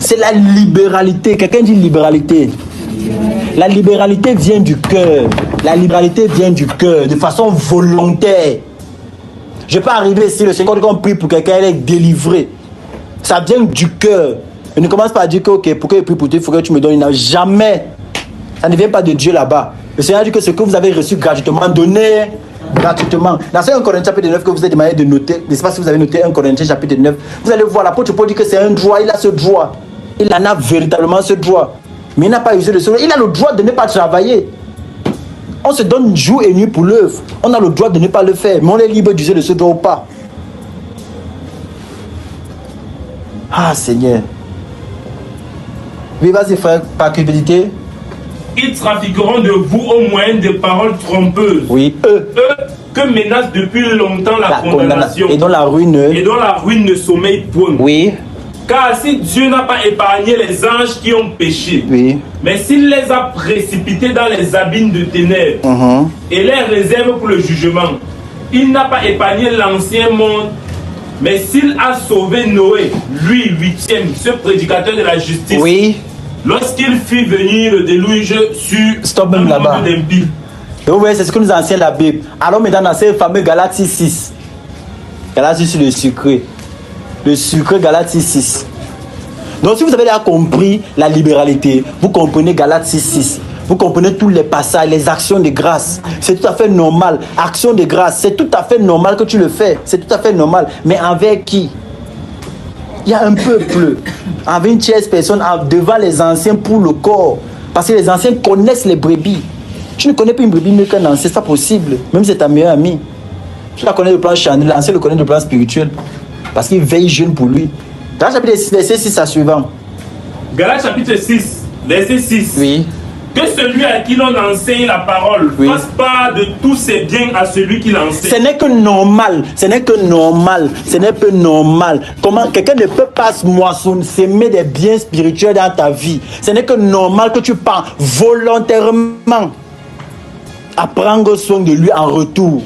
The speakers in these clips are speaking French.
C'est la libéralité. Quelqu'un dit libéralité. La libéralité vient du cœur. La libéralité vient du cœur, de façon volontaire. Je ne vais pas arriver ici, le Seigneur, quand on prie pour quelqu'un, elle est délivrée. Ça vient du cœur. Je ne commence pas à dire que, ok, pour que je prie pour toi, il faut que tu me donnes une âme. Jamais. Ça ne vient pas de Dieu là-bas. Le Seigneur dit que ce que vous avez reçu gratuitement, donnez gratuitement. Dans 1 Corinthiens chapitre 9 que vous êtes demandé de noter, je ne sais pas si vous avez noté 1 Corinthiens chapitre 9, vous allez voir, l'apôtre Paul dit que c'est un droit, il a ce droit. Il en a véritablement ce droit. Mais il n'a pas usé de ce droit. Il a le droit de ne pas travailler. On se donne jour et nuit pour l'œuvre. On a le droit de ne pas le faire. Mais on est libre d'user de ce droit ou pas. Ah Seigneur. Oui, vas-y frère, par cupidité. Ils trafiqueront de vous au moyen de paroles trompeuses. Oui, eux que menace depuis longtemps la condamnation. Et dont la ruine. Et dont la ruine ne sommeille point. Oui. Car si Dieu n'a pas épargné les anges qui ont péché, oui. mais s'il les a précipités dans les abîmes de ténèbres et les réserve pour le jugement, il n'a pas épargné l'ancien monde, mais s'il a sauvé Noé, lui, 8e, ce prédicateur de la justice, oui. Lorsqu'il fit venir le déluge sur un monde d'impies. Oui, c'est ce que nous enseigne la Bible. Alors maintenant dans ce fameux Galates 6. Galates 6 sur le sucré. Le sucre Galates 6. Donc si vous avez déjà compris la libéralité, vous comprenez Galates 6. Vous comprenez tous les passages, les actions de grâce. C'est tout à fait normal. Action de grâce, c'est tout à fait normal que tu le fais. C'est tout à fait normal. Mais envers qui? Il y a un peuple, avec une tierce personne devant les anciens pour le corps. Parce que les anciens connaissent les brebis. Tu ne connais pas une brebis mieux qu'un ancien, c'est pas possible. Même si c'est ta meilleure amie. Tu la connais le plan charnel, l'ancien le connaît le plan spirituel. Parce qu'il veille jeune pour lui. Dans le chapitre 6, verset 6 à suivant. Galates chapitre 6, verset 6. Oui. Que celui à qui l'on enseigne la parole fasse part de tous ses biens à celui qui l'enseigne. Ce n'est que normal. Ce n'est que normal. Ce n'est pas normal. Comment quelqu'un ne peut pas moissonner, s'aimer des biens spirituels dans ta vie. Ce n'est que normal que tu pars volontairement à prendre soin de lui en retour.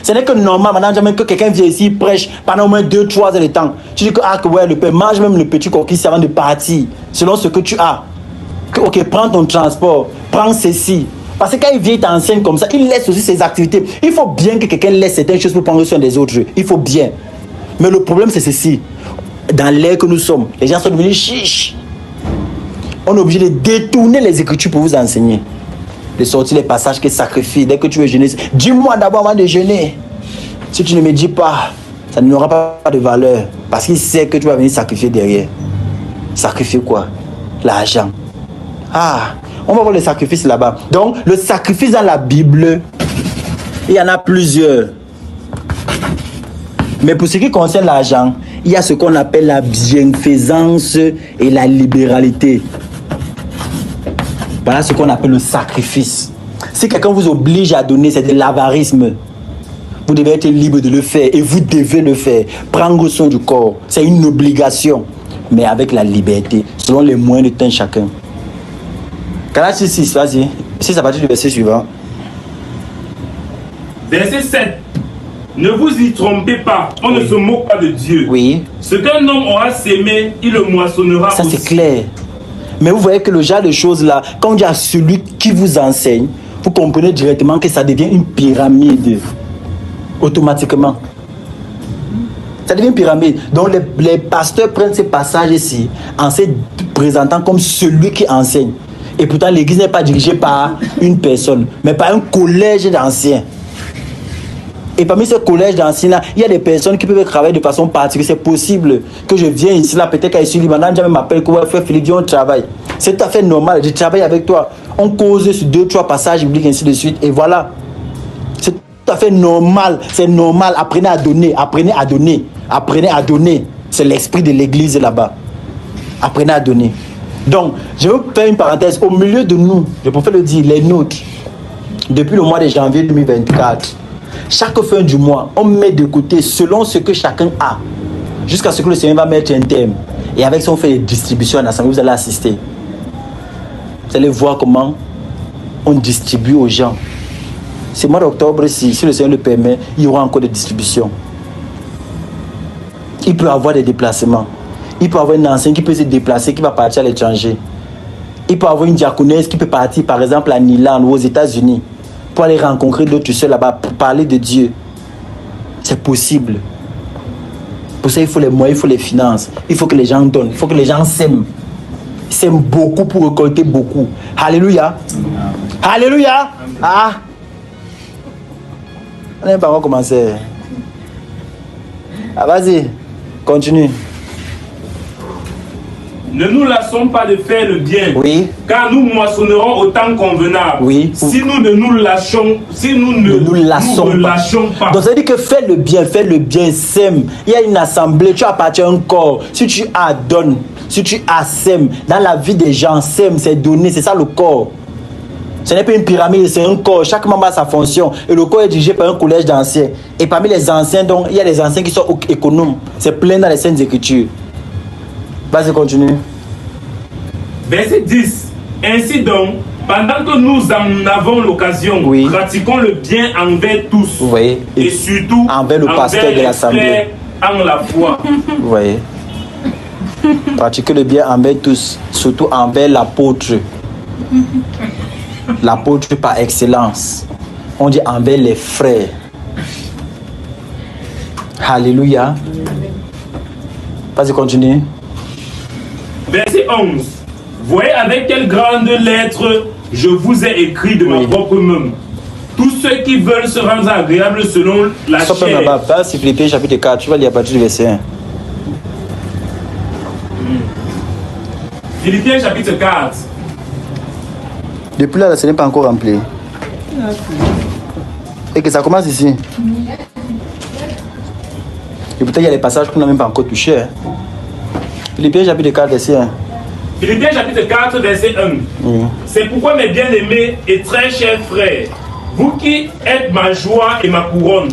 Ce n'est que normal, maintenant, jamais que quelqu'un vient ici, prêche pendant au moins 2-3 heures de temps. Tu dis que, ouais, le père, mange même le petit coquille avant de partir, selon ce que tu as. Ok, prends ton transport, prends ceci. Parce que quand il vient, il t'enseigne comme ça, il laisse aussi ses activités. Il faut bien que quelqu'un laisse certaines choses pour prendre soin des autres. Il faut bien. Mais le problème, c'est ceci. Dans l'ère que nous sommes, les gens sont devenus chiches. On est obligé de détourner les Écritures pour vous enseigner. De sortir les passages qui sacrifient. Dès que tu veux jeûner, dis-moi d'abord avant de jeûner. Si tu ne me dis pas, ça n'aura pas de valeur. Parce qu'il sait que tu vas venir sacrifier derrière. Sacrifier quoi? L'argent. On va voir le sacrifice là-bas. Donc, le sacrifice dans la Bible, il y en a plusieurs. Mais pour ce qui concerne l'argent, il y a ce qu'on appelle la bienfaisance et la libéralité. Voilà ce qu'on appelle le sacrifice. Si quelqu'un vous oblige à donner, c'est de l'avarisme. Vous devez être libre de le faire et vous devez le faire. Prendre soin du corps, c'est une obligation, mais avec la liberté, selon les moyens de temps chacun. Galates 6, vas-y. 6 à partir du verset suivant. Verset 7. Ne vous y trompez pas, on ne se moque pas de Dieu. Oui. Ce qu'un homme aura sémé, il le moissonnera. Ça, aussi. c'est clair. Mais vous voyez que le genre de choses là, quand on dit à celui qui vous enseigne, vous comprenez directement que ça devient une pyramide. Automatiquement. Ça devient une pyramide. Donc les pasteurs prennent ces passages ici en se présentant comme celui qui enseigne. Et pourtant l'église n'est pas dirigée par une personne, mais par un collège d'anciens. Et parmi ce collège d'anciens là, il y a des personnes qui peuvent travailler de façon particulière. C'est possible que je vienne ici là, peut-être qu'à Liban, jamais m'appelle, que frère Philippe, on travaille. C'est tout à fait normal, je travaille avec toi. On cause sur 2-3 passages bibliques, ainsi de suite, et voilà. C'est tout à fait normal, c'est normal. Apprenez à donner, apprenez à donner, apprenez à donner. C'est l'esprit de l'église là-bas. Apprenez à donner. Donc, je veux faire une parenthèse. Au milieu de nous, le prophète le dit, les nôtres, depuis le mois de janvier 2024, chaque fin du mois, on met de côté selon ce que chacun a, jusqu'à ce que le Seigneur va mettre un terme. Et avec ça, on fait des distributions en assemblée. Vous allez assister. Vous allez voir comment on distribue aux gens. Ce mois d'octobre, si le Seigneur le permet, il y aura encore des distributions. Il peut y avoir des déplacements. Il peut avoir un ancien qui peut se déplacer, qui va partir à l'étranger. Il peut avoir une diaconesse qui peut partir, par exemple, à Milan ou aux États-Unis pour aller rencontrer d'autres sœurs là-bas, pour parler de Dieu. C'est possible. Pour ça, il faut les moyens, il faut les finances. Il faut que les gens donnent, il faut que les gens s'aiment. S'aiment beaucoup pour récolter beaucoup. Alléluia. Alléluia. Ah. On n'a pas encore commencé. Ah, vas-y, continue. Ne nous lassons pas de faire le bien, Oui. car nous moissonnerons au temps convenable. Oui. Si nous ne nous lâchons, si nous ne nous lâchons pas. Donc ça veut dire que fais le bien, sème. Il y a une assemblée, tu appartiens à un corps. Si tu donnes, si tu sème, dans la vie des gens, sème, c'est donner, c'est ça le corps. Ce n'est pas une pyramide, c'est un corps. Chaque membre a sa fonction. Et le corps est dirigé par un collège d'anciens. Et parmi les anciens, donc, il y a des anciens qui sont économes. C'est plein dans les Saintes Écritures. Vas-y, continue. Verset 10. Ainsi donc, pendant que nous en avons l'occasion, Oui. pratiquons le bien envers tous. Vous voyez. Et surtout envers le pasteur de les l'assemblée. frères en la foi. Vous voyez. Pratiquez le bien envers tous, surtout envers l'apôtre. L'apôtre par excellence. On dit envers les frères. Alléluia. Vas-y, continue. Verset 11. Voyez avec quelle grande lettre je vous ai écrit de ma Oui. propre main. Tous ceux qui veulent se rendre agréables selon la Stop chair. là-bas. Passe Philippiens chapitre 4. Tu vas lire à partir du verset 1. Philippiens chapitre 4. Depuis là, ce n'est pas encore rempli. Et que ça commence ici. Et peut-être il y a des passages qu'on n'a même pas encore touchés. Hein. Philippiens chapitre 4, verset 1. Philippiens chapitre 4, verset 1. Oui. C'est pourquoi, mes bien-aimés et très chers frères, vous qui êtes ma joie et ma couronne,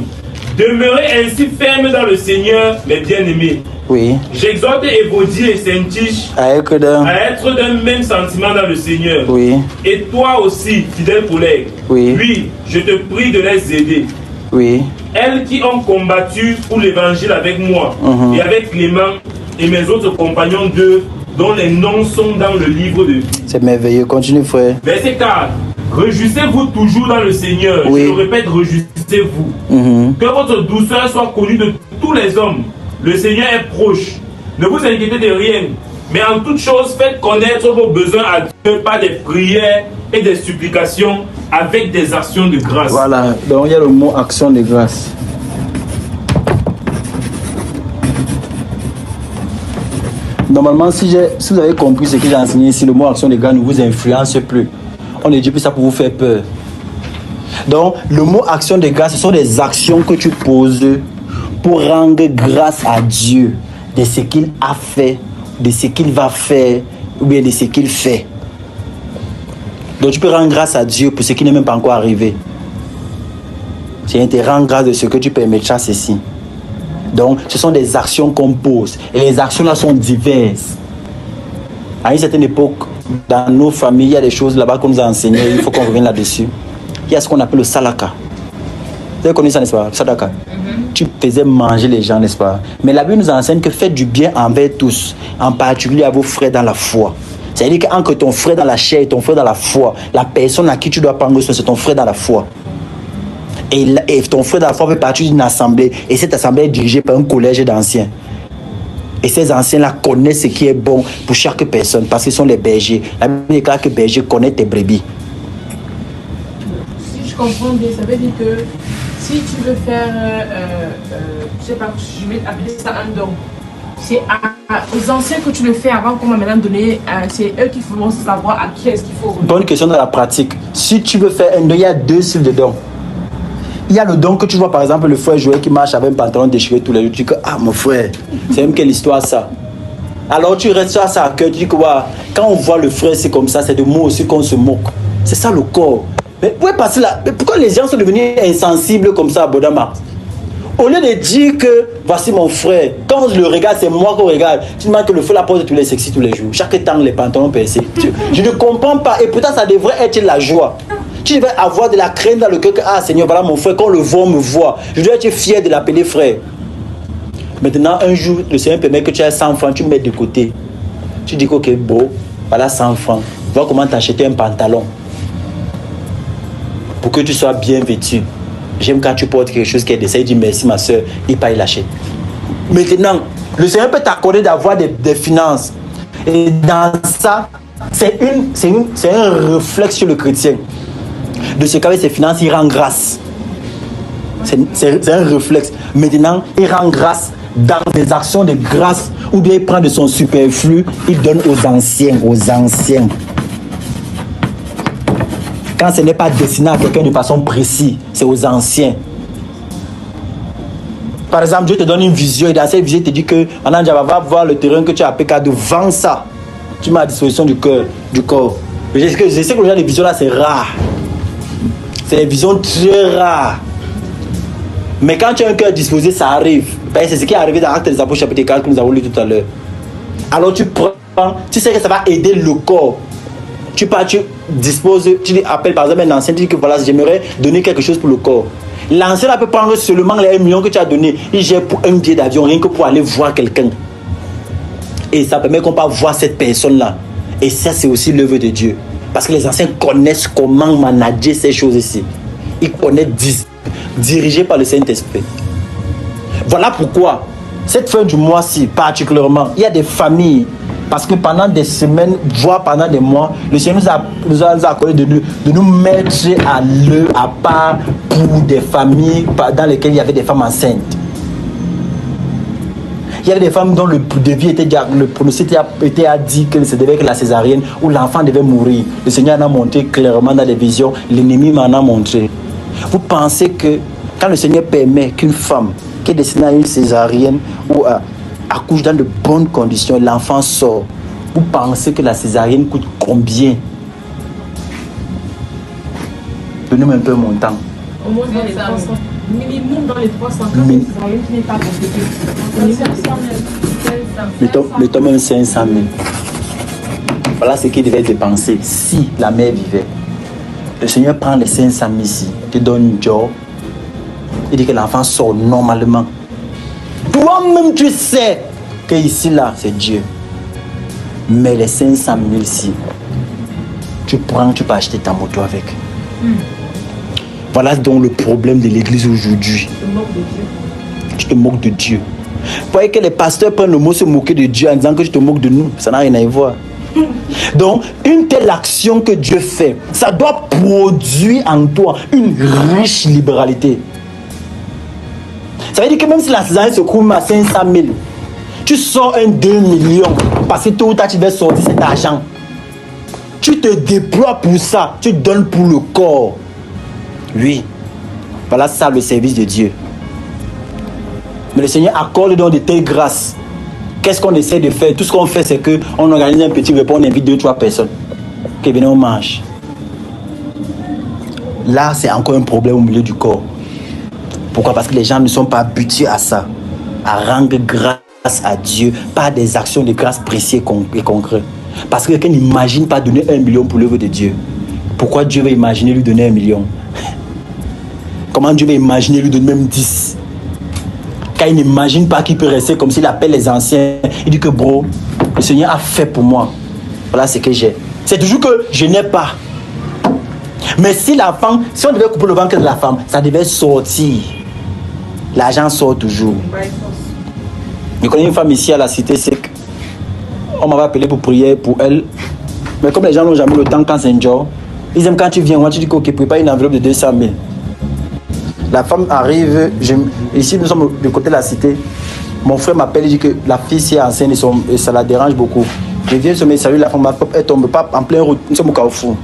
demeurez ainsi fermes dans le Seigneur, mes bien-aimés. Oui. J'exhorte Évodie et Saint-Tiche Avec à être d'un même sentiment dans le Seigneur. Oui. Et toi aussi, fidèle collègue, Oui. oui, je te prie de les aider. Oui. Elles qui ont combattu pour l'évangile avec moi et avec Clément et mes autres compagnons d'eux, dont les noms sont dans le livre de vie. C'est merveilleux. Continue, frère. Verset 4. Réjouissez-vous toujours dans le Seigneur. Oui. Je le répète, réjouissez-vous. Que votre douceur soit connue de tous les hommes. Le Seigneur est proche. Ne vous inquiétez de rien. Mais en toute chose, faites connaître vos besoins à Dieu par des prières et des supplications avec des actions de grâce. Voilà. Donc il y a le mot action de grâce. Normalement, si vous avez compris ce que j'ai enseigné ici, le mot action de grâce ne vous influence plus. On ne dit plus ça pour vous faire peur. Donc, le mot action de grâce, ce sont des actions que tu poses pour rendre grâce à Dieu de ce qu'il a fait, de ce qu'il va faire, ou bien de ce qu'il fait. Donc, tu peux rendre grâce à Dieu pour ce qui n'est même pas encore arrivé. Seigneur, te rends grâce de ce que tu permettras ceci. Donc, ce sont des actions qu'on pose. Et les actions-là sont diverses. À une certaine époque, dans nos familles, il y a des choses là-bas qu'on nous a enseignées. Il faut qu'on revienne là-dessus. Il y a ce qu'on appelle le salaka. Vous avez connu ça, n'est-ce pas? Le salaka. Tu faisais manger les gens, n'est-ce pas? Mais la Bible nous enseigne que faites du bien envers tous, en particulier à vos frères dans la foi. C'est-à-dire qu'entre ton frère dans la chair et ton frère dans la foi, la personne à qui tu dois prendre soin, c'est ton frère dans la foi. Et ton frère dans la foi fait partie d'une assemblée. Et cette assemblée est dirigée par un collège d'anciens. Et ces anciens-là connaissent ce qui est bon pour chaque personne parce qu'ils sont les bergers. La Bible déclare que le berger connaît tes brebis. Si je comprends bien, ça veut dire que si tu veux faire, je sais pas, je vais appeler ça un don. C'est aux anciens que tu le fais avant qu'on m'a maintenant donné, c'est eux qui vont savoir à qui est-ce qu'il faut. Bonne question dans la pratique. Si tu veux faire un don, il y a deux styles de dons. Il y a le don que tu vois, par exemple, le frère Joël qui marche avec un pantalon déchiré tous les jours. Tu dis que, ah mon frère, c'est même quelle histoire ça. Alors tu restes à ça à cœur, tu dis que ouais, quand on voit le frère, c'est comme ça, c'est de moi aussi qu'on se moque. C'est ça le corps. Mais où est passé là? Mais pourquoi les gens sont devenus insensibles comme ça à Bodama? Au lieu de dire que voici mon frère, quand on le regarde, c'est moi qu'on regarde. Tu demandes que le frère la pose tous les sexy tous les jours. Chaque temps, les pantalons percés. Je ne comprends pas. Et pourtant, ça devrait être la joie. Tu devrais avoir de la crainte dans le cœur que, ah Seigneur, voilà mon frère, quand on le voit, on me voit. Je dois être fier de l'appeler frère. Maintenant, un jour, le Seigneur permet que tu aies 100 francs, tu mets de côté. Tu dis que, ok, bro, voilà 100 francs. Vois comment t'acheter un pantalon. Pour que tu sois bien vêtu. J'aime quand tu portes quelque chose qui est décès. Il dit merci ma soeur, il pas, il l'achète. Maintenant, le Seigneur peut t'accorder d'avoir des finances. Et dans ça, c'est un réflexe sur le chrétien. De ce qu'avec ses finances, il rend grâce. C'est un réflexe. Maintenant, il rend grâce dans des actions de grâce ou bien il prend de son superflu, il donne aux anciens. Quand ce n'est pas destiné à quelqu'un de façon précise, c'est aux anciens. Par exemple, Dieu te donne une vision et dans cette vision, il te dit que Anandja va voir le terrain que tu as appelé cadeau, vends ça. Tu mets à disposition du corps. Je sais que le genre de vision là, c'est rare. C'est des visions très rares. Mais quand tu as un cœur disposé, ça arrive. C'est ce qui est arrivé dans Actes des Apôtres chapitre 4 que nous avons lu tout à l'heure. Alors tu prends, tu sais que ça va aider le corps. Tu pars, tu disposes, tu appelles par exemple un ancien, tu dis que voilà, j'aimerais donner quelque chose pour le corps. L'ancien peut prendre seulement les 1 million que tu as donné. Il gère pour un billet d'avion, rien que pour aller voir quelqu'un. Et ça permet qu'on puisse voir cette personne-là. Et ça, c'est aussi l'œuvre de Dieu. Parce que les anciens connaissent comment manager ces choses ici. Ils connaissent dirigés par le Saint-Esprit. Voilà pourquoi, cette fin du mois-ci, particulièrement, il y a des familles, parce que pendant des semaines, voire pendant des mois, le Seigneur nous a accordé de nous mettre à part pour des familles dans lesquelles il y avait des femmes enceintes. Il y avait des femmes dont le devis était déjà, le pronostic était à dire que ça devait être la césarienne ou l'enfant devait mourir. Le Seigneur en a montré clairement dans les visions, l'ennemi m'en a montré. Vous pensez que quand le Seigneur permet qu'une femme qui est destinée à une césarienne ou accouche dans de bonnes conditions, l'enfant sort, vous pensez que la césarienne coûte combien? Donnez-moi un peu mon temps. Au moins dans les 300. Minimum dans les 300. Quand la césarienne qui n'est pas compliquée. 500 000. Mettons même 500 000. Voilà ce qu'il devait dépenser si la mère vivait. Le Seigneur prend les 500 000 ici, te donne une job. Il dit que l'enfant sort normalement. Toi-même, tu sais que ici, là, c'est Dieu. Mais les 500 000 ici, tu prends, tu peux acheter ta moto avec. Voilà donc le problème de l'église aujourd'hui. Tu te moques de Dieu. Vous voyez que les pasteurs prennent le mot se moquer de Dieu en disant que tu te moques de nous. Ça n'a rien à y voir. Donc, une telle action que Dieu fait, ça doit produire en toi une riche libéralité. Ça veut dire que même si la césarienne se coûte à 500 000, tu sors un 2 millions parce que tôt ou tard tu vas sortir cet argent. Tu te déploies pour ça, tu donnes pour le corps. Oui, voilà ça le service de Dieu. Mais le Seigneur accorde donc de telles grâces. Qu'est-ce qu'on essaie de faire? Tout ce qu'on fait, c'est qu'on organise un petit repas, on invite 2-3 personnes. Qui viennent, on mange. Là, c'est encore un problème au milieu du corps. Pourquoi? Parce que les gens ne sont pas habitués à ça. À rendre grâce à Dieu par des actions de grâce précises et concrètes. Parce que quelqu'un n'imagine pas donner 1 million pour l'œuvre de Dieu. Pourquoi Dieu va imaginer lui donner 1 million? Comment Dieu va imaginer lui donner même 10? Quand il n'imagine pas qu'il peut rester comme s'il appelle les anciens, il dit que bro, le Seigneur a fait pour moi. Voilà ce que j'ai. C'est toujours que je n'ai pas. Mais si la femme, si on devait couper le ventre de la femme, ça devait sortir. L'argent sort toujours. Je connais une femme ici à la cité sec. On m'avait appelé pour prier pour elle. Mais comme les gens n'ont jamais le temps quand c'est un job, ils aiment quand tu viens, moi tu dis ok, prépare une enveloppe de 200 000. La femme arrive, ici nous sommes du côté de la cité. Mon frère m'appelle, il dit que la fille s'est enceinte et ça la dérange beaucoup. Je viens se mettre, salut, la femme, elle tombe pas en plein route, nous sommes au Carrefour.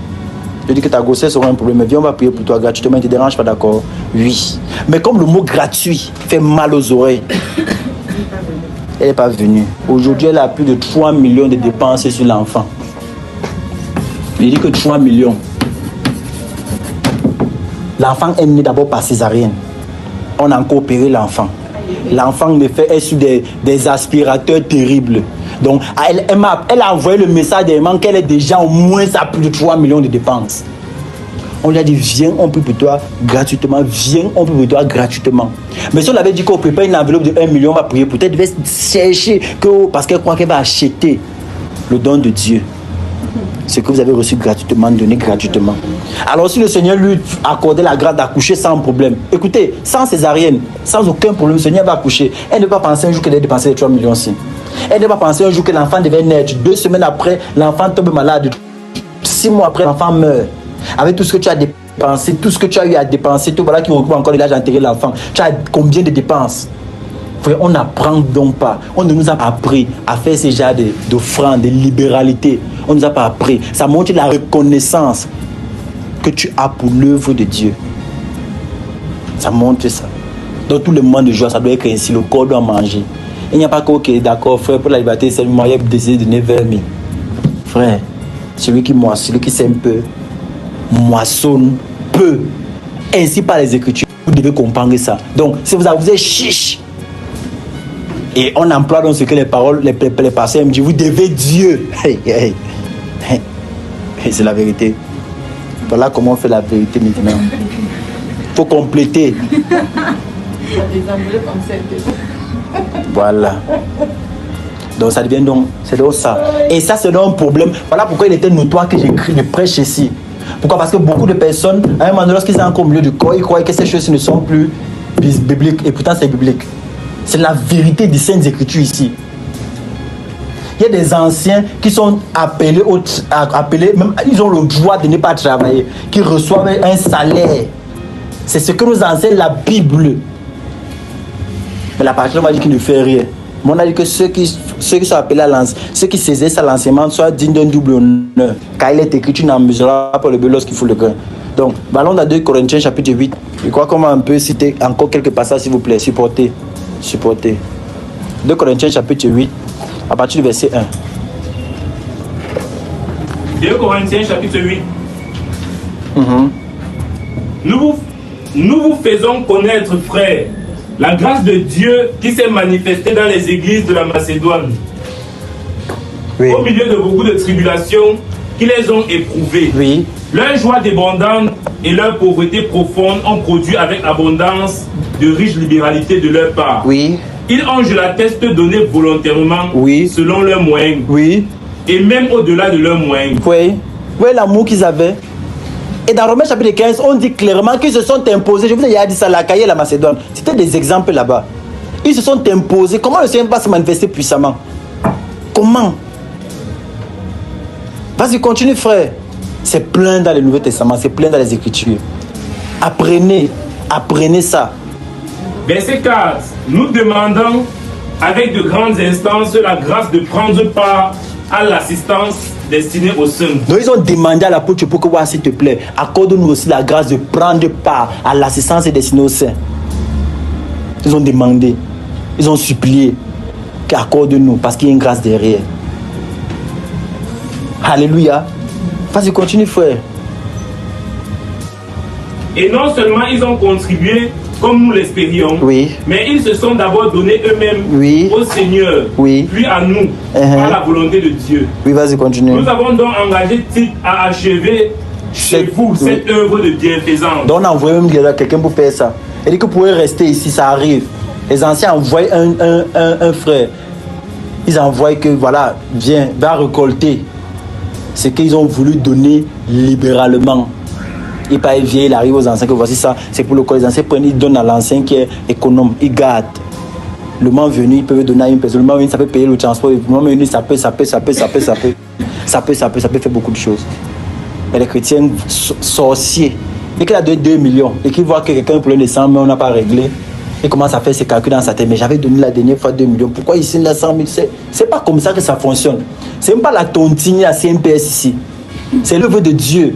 Je dis que ta grossesse aura un problème, mais viens, on va prier pour toi gratuitement, ne te dérange pas, d'accord? Oui. Mais comme le mot gratuit fait mal aux oreilles, elle n'est pas venue. Aujourd'hui, elle a plus de 3 millions de dépenses sur l'enfant. Il dit que 3 millions. L'enfant est né d'abord par césarienne. On a encore opéré l'enfant. L'enfant est sur des aspirateurs terribles. Donc, elle a envoyé le message qu'elle est déjà au moins à plus de 3 millions de dépenses. On lui a dit, viens, on prie pour toi gratuitement. Viens, on prie pour toi gratuitement. Mais si on avait dit qu'on prépare une enveloppe de 1 million, on va prier. Peut-être elle devait chercher, parce qu'elle croit qu'elle va acheter le don de Dieu. Ce que vous avez reçu gratuitement, donné gratuitement. Alors si le Seigneur lui accordait la grâce d'accoucher sans problème, écoutez, sans césarienne, sans aucun problème, le Seigneur va accoucher. Elle ne va pas penser un jour qu'elle ait dépensé les 3 millions aussi. Elle ne va pas penser un jour que l'enfant devait naître. 2 semaines après, l'enfant tombe malade. 6 mois après, l'enfant meurt. Avec tout ce que tu as dépensé, tout ce que tu as eu à dépenser, tout voilà qui regroupe encore l'âge d'enterrer l'enfant. Tu as combien de dépenses? Frère, on n'apprend donc pas. On ne nous a pas appris à faire ce genre d'offrandes, de libéralité. On ne nous a pas appris. Ça montre la reconnaissance que tu as pour l'œuvre de Dieu. Ça montre ça. Dans tout le monde de joie, ça doit être ainsi. Le corps doit manger. Il n'y a pas que, ok, d'accord, frère, pour la liberté, c'est le moyen de décider de donner vers moi. Frère, celui qui moissonne, celui qui sème peu, moissonne peu. Ainsi par les Écritures, vous devez comprendre ça. Donc, si vous avez chiche, et on emploie dans ce que les paroles, les pasteurs me disent, vous devez Dieu. Hey, hey, hey. Et c'est la vérité. Voilà comment on fait la vérité maintenant. Il faut compléter. Voilà. Donc ça devient donc, c'est donc ça. Et ça c'est donc un problème. Voilà pourquoi il était notoire que j'écris le prêche ici. Pourquoi? Parce que beaucoup de personnes, à un moment donné, lorsqu'ils sont encore au milieu du corps, ils croient que ces choses ne sont plus bibliques. Et pourtant c'est biblique. C'est la vérité des Saintes Écritures ici. Il y a des anciens qui sont appelés, même, ils ont le droit de ne pas travailler, qui reçoivent un salaire. C'est ce que nous enseigne la Bible. Mais la partie, on m'a dit qu'il ne fait rien. Mais on a dit que ceux qui sont appelés à l'enseignement, ceux qui saisissent à l'enseignement soient dignes d'un double honneur. Car il est écrit, tu n'en mesureras pas le blé lorsqu'il faut le grain. Donc, allons dans 2 Corinthiens chapitre 8. Je crois qu'on va un peu citer encore quelques passages, s'il vous plaît. Supportez. 2 Corinthiens chapitre 8, à partir du verset 1. 2 Corinthiens chapitre 8. Nous vous faisons connaître, frères, la grâce de Dieu qui s'est manifestée dans les églises de la Macédoine. Oui. Au milieu de beaucoup de tribulations qui les ont éprouvées. Oui. Leur joie débordante et leur pauvreté profonde ont produit avec abondance de riches libéralités de leur part. Oui. Ils ont, je l'atteste, donné volontairement, oui, selon leurs moyens. Oui. Et même au-delà de leurs moyens. Oui. Oui, l'amour qu'ils avaient. Et dans Romains chapitre 15, on dit clairement qu'ils se sont imposés. Je vous ai déjà dit ça, la Caille et la Macédoine. C'était des exemples là-bas. Ils se sont imposés. Comment le Seigneur va se manifester puissamment? Comment? Vas-y, continue, frère. C'est plein dans le Nouveau Testament, c'est plein dans les Écritures. Apprenez ça. Verset 4. Nous demandons avec de grandes instances la grâce de prendre part à l'assistance destinée aux saints. Donc ils ont demandé à l'apôtre pour que, s'il te plaît, accorde-nous aussi la grâce de prendre part à l'assistance destinée aux saints. Ils ont demandé, ils ont supplié qu'accorde-nous parce qu'il y a une grâce derrière. Alléluia. Vas-y, continue, frère. Et non seulement ils ont contribué comme nous l'espérions, oui, mais ils se sont d'abord donnés eux-mêmes, oui, au Seigneur, oui, puis à nous, par la volonté de Dieu. Oui, vas-y, continue. Nous avons donc engagé Tite à achever chez vous cette œuvre de bienfaisance. Donc on a envoyé même quelqu'un pour faire ça. Il dit que vous pouvez rester ici, ça arrive. Les anciens envoient un frère. Ils envoient que, voilà, viens, va récolter ce qu'ils ont voulu donner libéralement. Il part, il vient, il arrive aux anciens que voici ça, c'est pour le corps. Les anciens prennent, ils donnent à l'ancien qui est économe, il garde. Le moment venu, ils peuvent donner à une personne. Le moment venu, ça peut payer le transport. Le moment venu, ça peut faire beaucoup de choses. Mais les chrétiens sorciers, et qu'il a donné 2 millions, et qu'il voit que quelqu'un a un problème de 100 000, on n'a pas réglé, il commence à faire ses calculs dans sa tête. Mais j'avais donné la dernière fois 2 millions, pourquoi ici, là, 100 000? C'est pas comme ça que ça fonctionne. C'est même pas la tontine à CNPS ici. C'est l'œuvre de Dieu.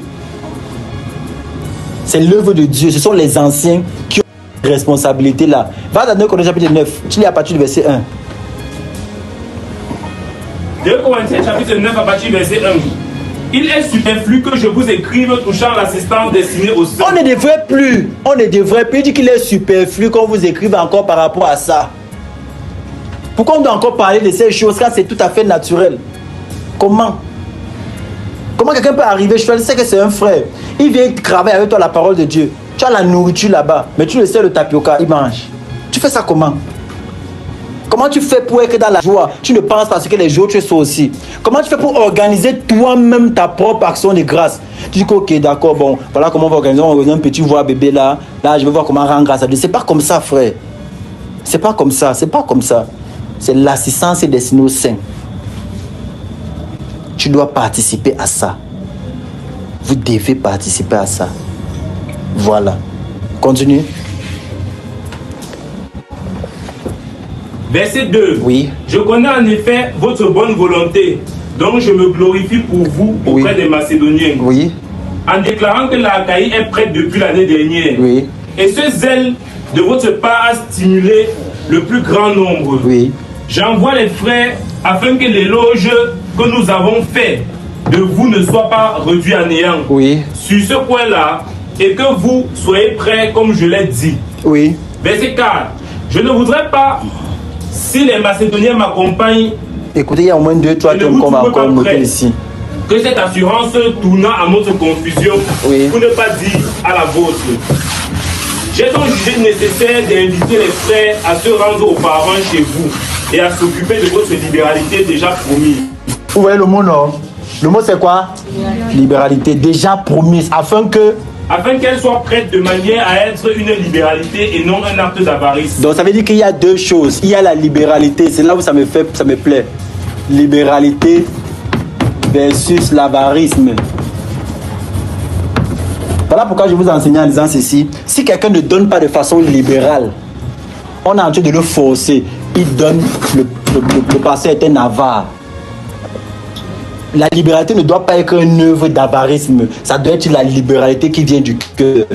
C'est l'œuvre de Dieu. Ce sont les anciens qui ont cette responsabilité là. Va dans 2 Corinthiens chapitre 9. Tu lis à partir du verset 1. 2 Corinthiens chapitre 9 à partir du verset 1. Il est superflu que je vous écrive touchant l'assistance destinée aux saints. On ne devrait plus. Il dit qu'il est superflu qu'on vous écrive encore par rapport à ça. Pourquoi on doit encore parler de ces choses quand c'est tout à fait naturel? Comment Comment quelqu'un peut arriver, je sais que c'est un frère, il vient travailler avec toi la parole de Dieu. Tu as la nourriture là-bas, mais tu le sais, le tapioca, il mange. Tu fais ça comment? Comment tu fais pour être dans la joie? Tu ne penses pas à ce que les autres sont aussi. Comment tu fais pour organiser toi-même ta propre action de grâce? Tu dis que, ok, d'accord, bon, voilà comment on va organiser. On va organiser un petit voix bébé là. Là, je vais voir comment rendre grâce à Dieu. C'est pas comme ça, frère. C'est pas comme ça. C'est pas comme ça. C'est l'assistance destinée aux saints. Tu dois participer à ça. Vous devez participer à ça. Voilà. Continue. Verset 2. Oui. Je connais en effet votre bonne volonté, donc je me glorifie pour vous auprès des Macédoniens. Oui. En déclarant que la Achaïe est prête depuis l'année dernière. Oui. Et ce zèle de votre part a stimulé le plus grand nombre. Oui. J'envoie les frères afin que l'éloge que nous avons fait de vous ne soit pas réduit à néant. Oui. Sur ce point-là, et que vous soyez prêts comme je l'ai dit. Oui. Verset 4. Je ne voudrais pas, si les Macédoniens m'accompagnent, écoutez, il y a au moins 2-3 thèmes qu'on va encore noter ici. Que cette assurance tournant à notre confusion, Oui. pour ne pas dire à la vôtre. J'ai donc jugé nécessaire d'inviter les frères à se rendre auparavant chez vous et à s'occuper de votre libéralité déjà promise. Vous voyez le mot, non? Le mot, c'est quoi? Libéralité, déjà promise, afin qu'elle soit prête de manière à être une libéralité et non un acte d'avarice. Donc ça veut dire qu'il y a deux choses. Il y a la libéralité, c'est là où ça me plaît. Libéralité versus l'avarisme. Voilà pourquoi je vous enseigne en disant ceci. Si quelqu'un ne donne pas de façon libérale, on est en train de le forcer. Il donne, le passé est un avare. La libéralité ne doit pas être une œuvre d'avarisme. Ça doit être la libéralité qui vient du cœur.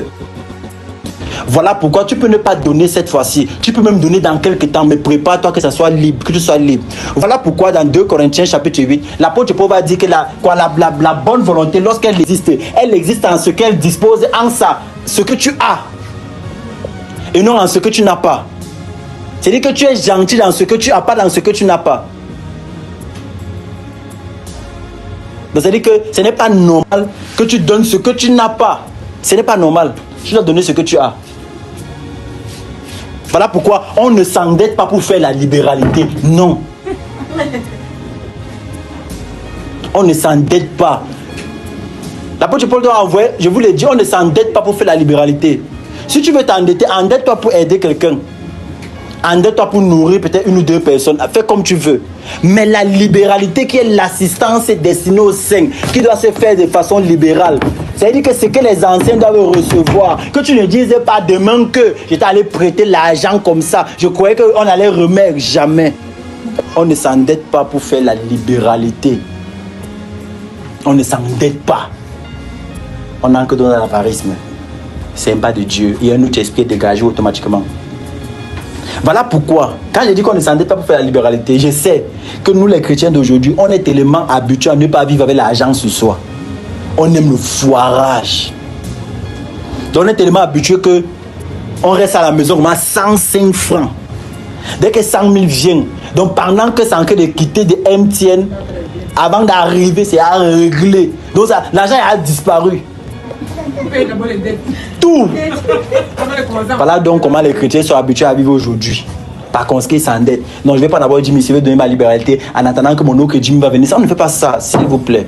Voilà pourquoi tu peux ne pas donner cette fois-ci. Tu peux même donner dans quelques temps, mais prépare-toi que ça soit libre, que tu sois libre. Voilà pourquoi dans 2 Corinthiens chapitre 8, l'apôtre Paul va dire que la bonne volonté, lorsqu'elle existe, elle existe en ce qu'elle dispose en ça, ce que tu as, et non en ce que tu n'as pas. C'est-à-dire que tu es gentil dans ce que tu as, pas dans ce que tu n'as pas. C'est-à-dire que ce n'est pas normal que tu donnes ce que tu n'as pas. Ce n'est pas normal. Tu dois donner ce que tu as. Voilà pourquoi on ne s'endette pas pour faire la libéralité. Non. On ne s'endette pas. L'apôtre Paul doit envoyer, je vous l'ai dit, on ne s'endette pas pour faire la libéralité. Si tu veux t'endetter, endette-toi pour aider quelqu'un. Endette-toi pour nourrir peut-être une ou deux personnes. Fais comme tu veux. Mais la libéralité qui est l'assistance destinée aux saints, qui doit se faire de façon libérale. C'est-à-dire que ce que les anciens doivent recevoir, que tu ne dises pas demain que j'étais allé prêter l'argent comme ça. Je croyais qu'on allait remettre. Jamais. On ne s'endette pas pour faire la libéralité. On ne s'endette pas. On n'a que dans l'avarisme. C'est un pas de Dieu. Il y a un autre esprit dégagé automatiquement. Voilà pourquoi, quand je dis qu'on ne s'endette pas pour faire la libéralité, je sais que nous les chrétiens d'aujourd'hui, on est tellement habitués à ne pas vivre avec l'argent sur soi. On aime le foirage. Donc on est tellement habitués que on reste à la maison comme à 105 francs. Dès que 100 000 viennent, donc pendant que c'est en train de quitter de MTN, avant d'arriver, c'est à régler. Donc l'argent a disparu. Tout. Voilà donc comment les chrétiens sont habitués à vivre aujourd'hui. Par conséquent, ils s'endettent. Non, je ne vais pas d'abord dire, mais je vais donner ma libéralité en attendant que mon oncle Jimmy va venir. Ça, on ne fait pas ça, s'il vous plaît.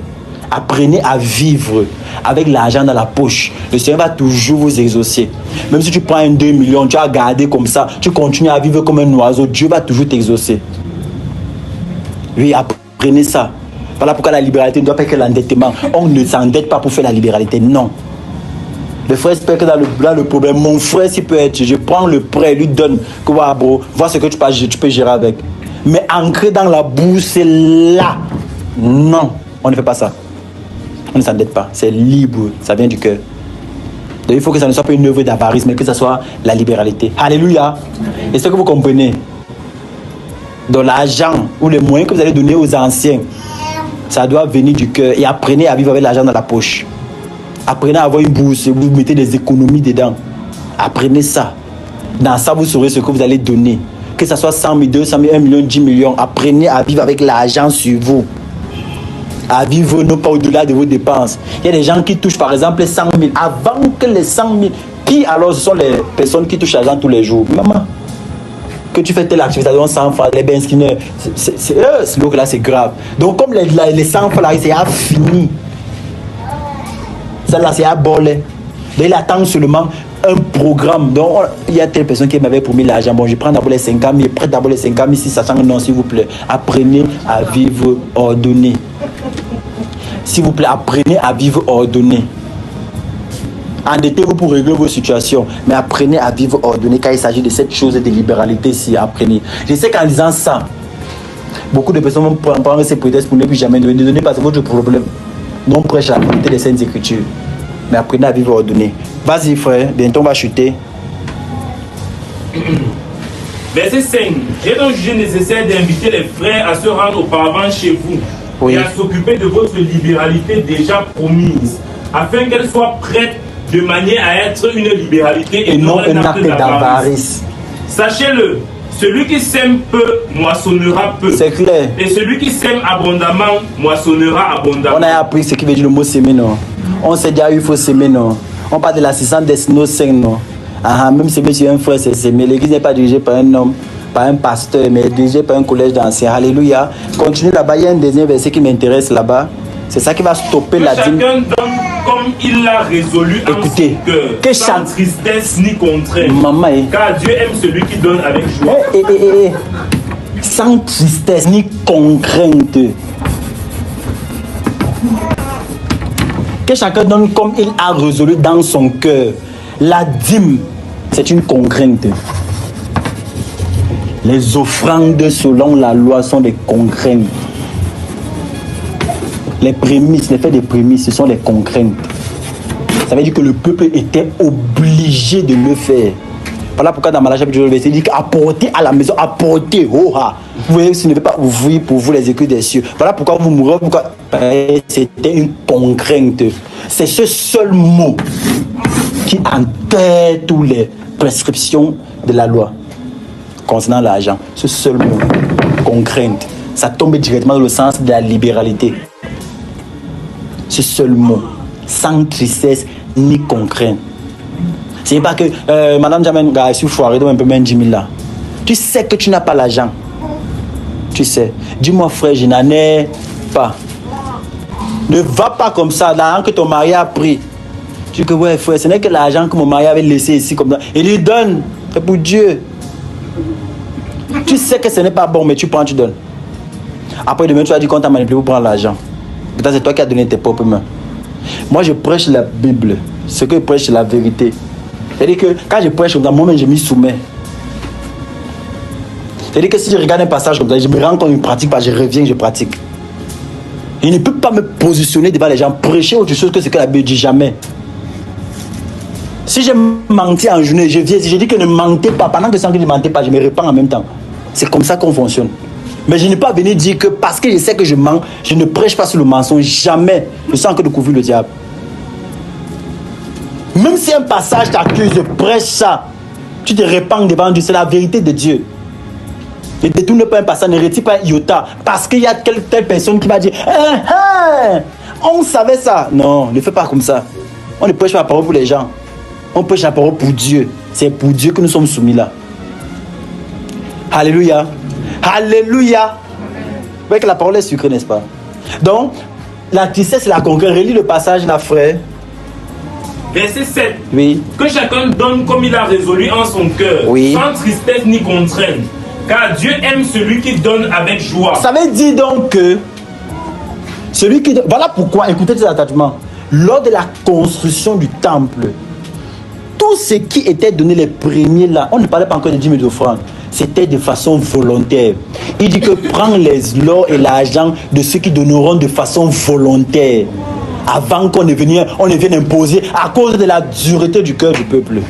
Apprenez à vivre avec l'argent dans la poche. Le Seigneur va toujours vous exaucer. Même si tu prends un 2 millions, tu as gardé comme ça, tu continues à vivre comme un oiseau, Dieu va toujours t'exaucer. Oui, apprenez ça. Voilà pourquoi la libéralité ne doit pas être l'endettement. On ne s'endette pas pour faire la libéralité, non. Le frère espère que dans le problème, mon frère s'il peut être, je prends le prêt, lui donne, que voilà, bro, vois ce que tu peux gérer avec. Mais ancré dans la boue, c'est là. Non, on ne fait pas ça. On ne s'endette pas, c'est libre, ça vient du cœur. Donc il faut que ça ne soit pas une œuvre d'avarisme, mais que ça soit la libéralité. Alléluia. Est-ce que vous comprenez? Donc l'argent ou les moyens que vous allez donner aux anciens, ça doit venir du cœur. Et apprenez à vivre avec l'argent dans la poche. Apprenez à avoir une bourse, vous mettez des économies dedans. Apprenez ça. Dans ça, vous saurez ce que vous allez donner. Que ce soit 100 000, 200 000, 1 million, 10 millions. Apprenez à vivre avec l'argent sur vous. à vivre non pas au-delà de vos dépenses. Il y a des gens qui touchent par exemple les 100 000 avant que les 100 000. Qui alors ce sont les personnes qui touchent l'argent tous les jours? Maman, que tu fais telle activité, donc 100 francs, les bains skinner, donc là c'est grave. Donc comme les 100 francs là, c'est à fini. Ça là c'est à boler. Donc il attend seulement un programme. Donc il y a telle personne qui m'avait promis l'argent. Bon, je prends d'abord les 50 000, prête d'abord les 50 000, si sachant que non, s'il vous plaît, apprenez à vivre ordonné. S'il vous plaît, apprenez à vivre ordonné. Endettez-vous pour régler vos situations, mais apprenez à vivre ordonné quand il s'agit de cette chose de libéralité-ci. Apprenez. Je sais qu'en disant ça, beaucoup de personnes vont prendre ces prétextes pour ne plus jamais donner. Ne donnez pas, c'est votre problème. Non, prêche la vérité des Saintes Écritures. Mais apprenez à vivre ordonné. Vas-y, frère, bientôt on va chuter. Verset 5. J'ai donc jugé nécessaire d'inviter les frères à se rendre auparavant chez vous, oui, et à s'occuper de votre libéralité déjà promise, afin qu'elle soit prête de manière à être une libéralité et non un acte d'avarice. Sachez-le, celui qui sème peu moissonnera peu. C'est clair. Et celui qui sème abondamment moissonnera abondamment. On a appris ce qui veut dire le mot s'aimer, non? On sait déjà il faut s'aimer, non? On parle de l'assistance destinée au sein, non? Même si monsieur un frère, c'est s'aimer. L'église n'est pas dirigée par un homme, par un pasteur, mais dirigée par un collège d'anciens. Alléluia. Continue là-bas, il y a un deuxième verset qui m'intéresse là-bas. C'est ça qui va stopper la dîme. Chacun donne comme il l'a résolu. Écoutez, en son cœur, sans tristesse ni contrainte. Maman, car Dieu aime celui qui donne avec joie. Sans tristesse ni contrainte. Que chacun donne comme il a résolu dans son cœur. La dîme, c'est une contrainte. Les offrandes selon la loi sont des contraintes. Les prémices, les faits des prémices, ce sont les contraintes. Ça veut dire que le peuple était obligé de le faire. Voilà pourquoi dans Malachie chapitre 2, il dit apportez à la maison, apportez. Oh, ah. Vous voyez, si vous ne pouvez pas ouvrir pour vous les écus des cieux. Voilà pourquoi vous mourrez. Pourquoi c'était une contrainte. C'est ce seul mot qui enterre toutes les prescriptions de la loi concernant l'argent. Ce seul mot, contrainte. Ça tombe directement dans le sens de la libéralité. Ce seul mot, sans tristesse ni contrainte. C'est pas que Madame Jamen a su foirer donc un peu même 10 000 là. Tu sais que tu n'as pas l'argent. Tu sais. Dis-moi frère, je n'en ai pas. Ne va pas comme ça, l'argent que ton mari a pris. Tu dis que ouais frère, ce n'est que l'argent que mon mari avait laissé ici comme ça. Il lui donne. C'est pour Dieu. Tu sais que ce n'est pas bon, mais tu prends, tu donnes. Après demain, tu as dit qu'on t'a manipulé pour prendre l'argent. Peut-être c'est toi qui as donné tes propres mains. Moi, je prêche la Bible. Ce que je prêche, c'est la vérité. C'est-à-dire que quand je prêche comme ça, moi-même, je m'y soumets. C'est-à-dire que si je regarde un passage comme ça, je me rends compte, je pratique pas, je reviens, je pratique. Je ne peux pas me positionner devant les gens, prêcher autre chose que ce que la Bible dit jamais. Si je mentis en journée, je viens, si je dis que ne mentez pas, pendant que je sens que je ne mentez pas, je me répands en même temps. C'est comme ça qu'on fonctionne. Mais je n'ai pas venu dire que parce que je sais que je mens, je ne prêche pas sur le mensonge, jamais. Je sens que de couvrir le diable. Même si un passage t'accuse, je prêche ça. Tu te répands devant Dieu, c'est la vérité de Dieu. Ne détourne pas un passage, ne retire pas iota. Parce qu'il y a telle personne qui va dire on savait ça. Non, ne fais pas comme ça. On ne prêche pas la parole pour les gens. On prêche la parole pour Dieu. C'est pour Dieu que nous sommes soumis là. Alléluia. Alléluia. Vous voyez que la parole est sucrée, n'est-ce pas? Donc, la tristesse et la contrainte. Relis le passage là, frère. Verset 7. Oui. Que chacun donne comme il a résolu en son cœur, oui, sans tristesse ni contrainte. Car Dieu aime celui qui donne avec joie. Ça veut dire donc que celui qui donne... Voilà pourquoi, écoutez ces attachements. Lors de la construction du temple, tout ce qui était donné les premiers là, on ne parlait pas encore de 10 000 d'offrandes. C'était de façon volontaire. Il dit que prends l'or et l'argent de ceux qui donneront de façon volontaire. Avant qu'on ne vienne imposer à cause de la dureté du cœur du peuple.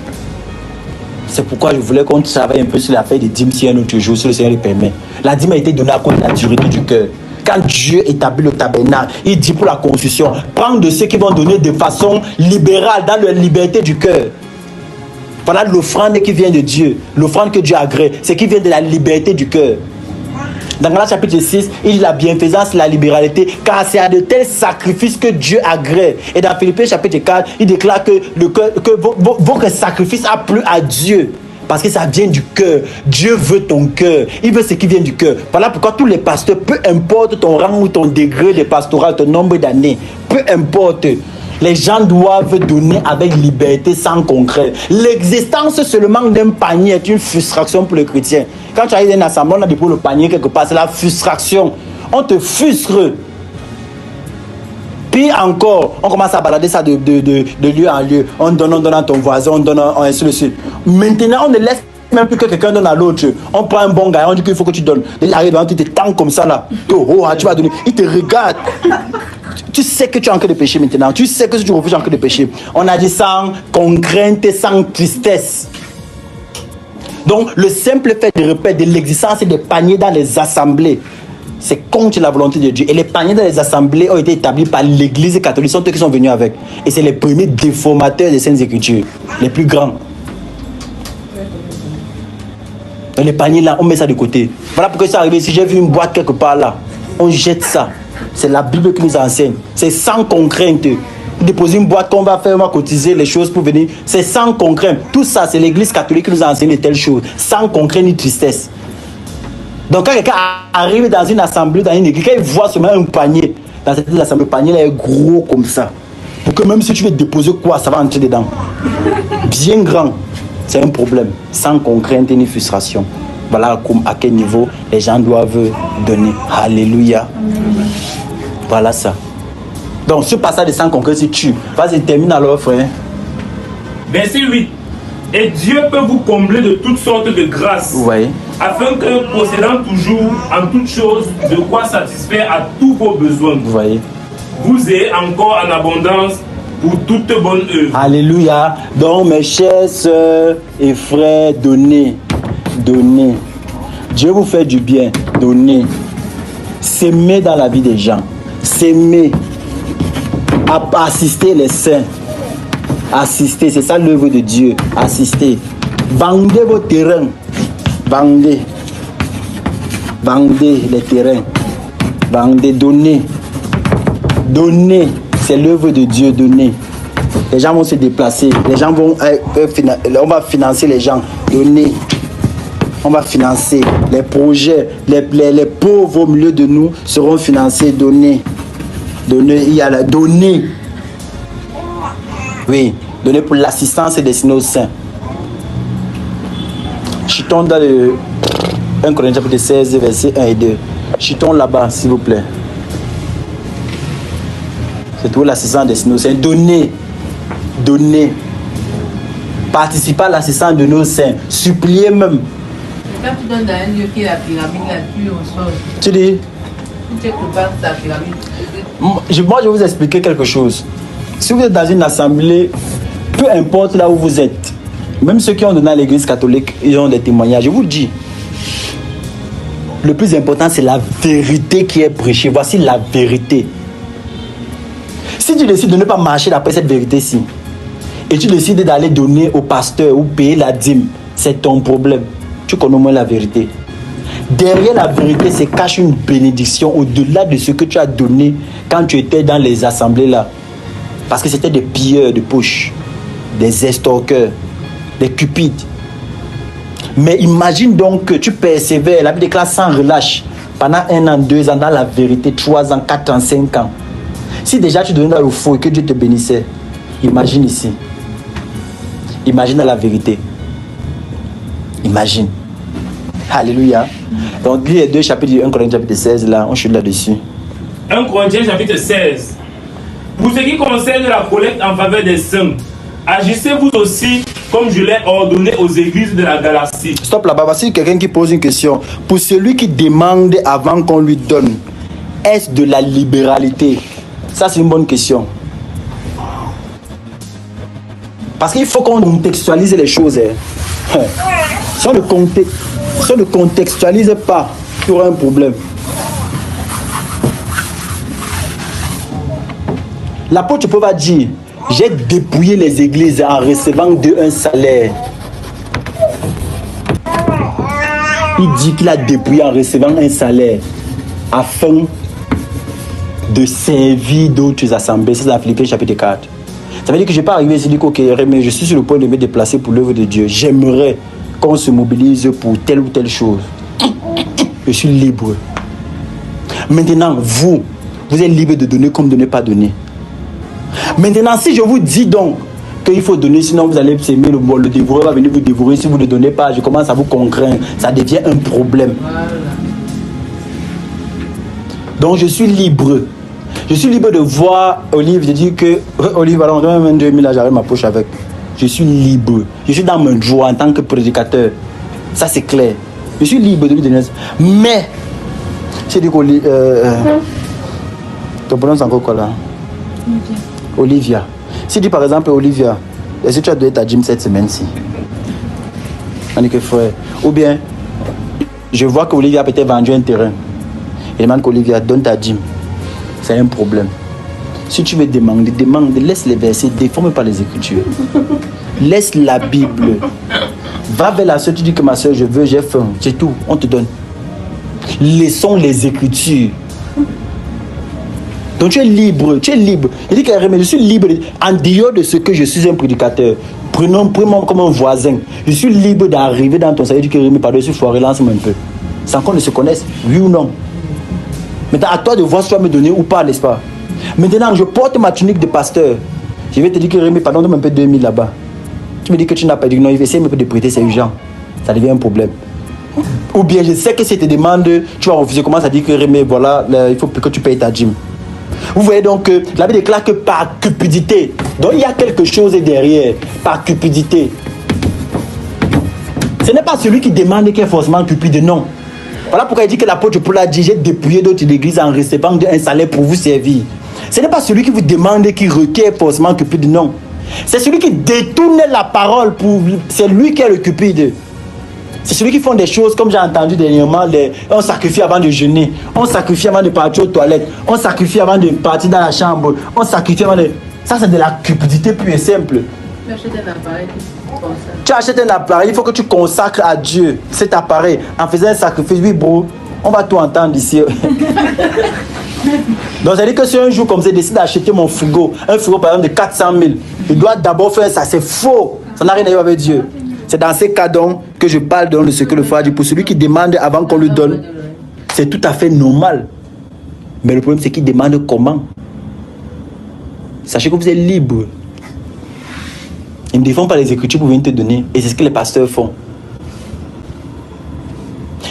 C'est pourquoi je voulais qu'on travaille un peu sur l'affaire des dîmes si un autre jour, si le Seigneur le permet. La dîme a été donnée à cause de la dureté du cœur. Quand Dieu établit le tabernacle, il dit pour la construction, prends de ceux qui vont donner de façon libérale, dans la liberté du cœur. Voilà l'offrande qui vient de Dieu. L'offrande que Dieu agrée, c'est qui vient de la liberté du cœur. Dans Galates chapitre 6, il dit la bienfaisance, la libéralité, car c'est à de tels sacrifices que Dieu agrée. Et dans Philippiens chapitre 4, il déclare que votre sacrifice a plu à Dieu. Parce que ça vient du cœur. Dieu veut ton cœur. Il veut ce qui vient du cœur. Voilà pourquoi tous les pasteurs, peu importe ton rang ou ton degré de pastorat, ton nombre d'années, peu importe, les gens doivent donner avec liberté, sans concret. L'existence seulement d'un panier est une frustration pour le chrétien. Quand tu arrives dans une assemblée, on a déposé le panier quelque part, c'est la frustration. On te frustre. Puis encore, on commence à balader ça de lieu en lieu. On donne à ton voisin, on donne ainsi de suite. Maintenant, on ne laisse même plus que quelqu'un donne à l'autre. On prend un bon gars, on dit qu'il faut que tu donnes. Il arrive, tu te tends comme ça là. Oh, tu vas donner. Il te regarde. Tu sais que tu es en train de pécher maintenant. Tu sais que tu refuses en train de pécher. On a dit sans contrainte et sans tristesse. Donc, le simple fait de répéter de l'existence des paniers dans les assemblées, c'est contre la volonté de Dieu. Et les paniers dans les assemblées ont été établis par l'église catholique. Ce sont eux qui sont venus avec. Et c'est les premiers déformateurs des Saintes Écritures. Les plus grands. Dans les paniers là, on met ça de côté. Voilà pourquoi c'est arrivé. Si j'ai vu une boîte quelque part là, on jette ça. C'est la Bible qui nous enseigne. C'est sans contrainte. Déposer une boîte qu'on va faire, on va cotiser les choses pour venir. C'est sans contrainte. Tout ça, c'est l'église catholique qui nous enseigne de telles choses. Sans contrainte ni tristesse. Donc quand quelqu'un arrive dans une assemblée, dans une église, quand il voit seulement un panier, dans cette assemblée, le panier là est gros comme ça. Pour que même si tu veux déposer quoi, ça va entrer dedans. Bien grand. C'est un problème. Sans contrainte ni frustration. Voilà à quel niveau les gens doivent donner. Alléluia. Voilà ça. Donc ce passage de sans contrainte, si tu vas-y, termine alors, frère. Verset 8. Et Dieu peut vous combler de toutes sortes de grâces, Oui. afin que, possédant toujours en toutes choses de quoi satisfaire à tous vos besoins, Vous voyez. vous ayez encore en abondance pour toute bonne œuvre. Alléluia. Donc mes chers sœurs et frères, donnez. Donnez. Dieu vous fait du bien. Donnez. S'aimer dans la vie des gens. S'aimer. Assister les saints. Assister, c'est ça l'œuvre de Dieu. Assister. Vendez vos terrains. Vendez. Vendez les terrains. Vendez, donnez. Donnez. C'est l'œuvre de Dieu, donnez. Les gens vont se déplacer. Les gens vont... on va financer les gens. Donnez. On va financer les projets. Les pauvres au milieu de nous seront financés. Donnez. Donnez. Il y a la... Donnez. Oui. Donnez pour l'assistance et destinée aux saints. Chutons dans le 1 Corinthiens chapitre 16, versets 1 et 2. Chutons là-bas, s'il vous plaît. C'est tout l'assistance destinée aux saints. Donnez. Donnez. Participez à l'assistance de nos saints. Suppliez même. Quand tu donnes dans un lieu qui est la pyramide, là, tu reçois. Tu dis? Tu prépares ta pyramide. Moi, je vais vous expliquer quelque chose. Si vous êtes dans une assemblée, peu importe là où vous êtes, même ceux qui ont donné à l'église catholique, ils ont des témoignages. Je vous dis, le plus important, c'est la vérité qui est prêchée. Voici la vérité. Si tu décides de ne pas marcher d'après cette vérité-ci, et tu décides d'aller donner au pasteur ou payer la dîme, c'est ton problème. Tu connais au moins la vérité. Derrière la vérité se cache une bénédiction au-delà de ce que tu as donné quand tu étais dans les assemblées là. Parce que c'était des pilleurs de poche, des estorqueurs, des cupides. Mais imagine donc que tu persévères, la Bible déclare sans relâche, pendant 1 an, 2 ans, dans la vérité, 3 ans, 4 ans, 5 ans. Si déjà tu donnais dans le faux et que Dieu te bénissait, imagine ici. Imagine dans la vérité. Imagine. Alléluia. Donc, lis les 2 chapitres du 1 Corinthiens chapitre 16, là, on chute là-dessus. 1 Corinthiens chapitre 16. Pour ce qui concerne la collecte en faveur des saints, agissez-vous aussi comme je l'ai ordonné aux églises de la Galatie. Stop là-bas. Voici quelqu'un qui pose une question. Pour celui qui demande avant qu'on lui donne, est-ce de la libéralité? Ça, c'est une bonne question. Parce qu'il faut qu'on contextualise les choses. Hein. Si on ne contextualise pas, il y aura un problème. L'apôtre Paul va dire, j'ai dépouillé les églises en recevant d'eux un salaire. il dit qu'il a dépouillé en recevant un salaire afin de servir d'autres assemblées. C'est dans Philippiens chapitre 4. Ça veut dire que je ne vais pas arriver ici et dire ok, mais je suis sur le point de me déplacer pour l'œuvre de Dieu. J'aimerais qu'on se mobilise pour telle ou telle chose. Je suis libre. Maintenant, vous êtes libre de donner comme de ne pas donner. Maintenant, si je vous dis donc qu'il faut donner, sinon vous allez s'aimer, le dévoreur va venir vous dévorer. Si vous ne donnez pas, je commence à vous contraindre. Ça devient un problème. Voilà. Donc, je suis libre. Je suis libre de voir Olive. Je dis que Olive, alors, on donne 22 000, là, j'arrive ma poche avec. Je suis libre. Je suis dans mon droit en tant que prédicateur. Ça, c'est clair. Je suis libre de lui donner ça. Mais, j'ai dit qu'Olive. Ton prénom, c'est encore quoi là? Olivia. Si tu par exemple, Olivia, est-ce que tu as donné ta gym cette semaine-ci? On dit que frère. Ou bien, je vois qu'Olivia a peut-être vendu un terrain. Il demande qu'Olivia donne ta gym. C'est un problème. Si tu veux demander, demande, laisse les versets, déforme pas les Écritures. Laisse la Bible. Va vers la soeur, tu dis que ma soeur, je veux, j'ai faim. C'est tout, on te donne. Laissons les Écritures. Donc tu es libre, tu es libre. Il dit que je suis libre en dehors de ce que je suis un prédicateur. Prenons-moi comme un voisin. Je suis libre d'arriver dans ton salaire. Il dit que Rémi, par-dessus, il faut relance-moi un peu. Sans qu'on ne se connaisse, oui ou non. Maintenant, à toi de voir si tu vas me donner ou pas, n'est-ce pas? Maintenant, je porte ma tunique de pasteur. Je vais te dire que Rémi, pardon, donne un peu 2000 là-bas. Tu me dis que tu n'as pas dit non, il va essayer un peu de prêter, c'est urgent. Ça devient un problème. Ou bien je sais que si tu te demandes, tu vas refuser. Commence à dire que Rémi, voilà, il faut que tu payes ta gym. Vous voyez donc que la Bible déclare que par cupidité. Donc il y a quelque chose derrière. Par cupidité. Ce n'est pas celui qui demande qui est forcément cupide, non. Voilà pourquoi il dit que l'apôtre Paul a dit j'ai dépouillé d'autres églises en recevant un salaire pour vous servir. Ce n'est pas celui qui vous demande qui requiert forcément cupide, non. C'est celui qui détourne la parole pour. C'est lui qui est le cupide. C'est celui qui font des choses comme j'ai entendu dernièrement, on sacrifie avant de jeûner, on sacrifie avant de partir aux toilettes, on sacrifie avant de partir dans la chambre, on sacrifie avant de... Ça c'est de la cupidité pure et simple. Tu achètes un appareil, tu achètes un appareil, il faut que tu consacres à Dieu cet appareil en faisant un sacrifice. Oui bro, on va tout entendre ici. Donc ça veut dire que si un jour comme ça, je décide d'acheter mon frigo, un frigo par exemple de 400 000, je dois d'abord faire ça, c'est faux, ça n'a rien à voir avec Dieu. C'est dans ces cas donc que je parle de ce que le frère dit. Pour celui qui demande avant qu'on lui donne, c'est tout à fait normal. Mais le problème c'est qu'il demande comment. Sachez que vous êtes libre. Ils ne défendent pas les Écritures pour venir te donner. Et c'est ce que les pasteurs font.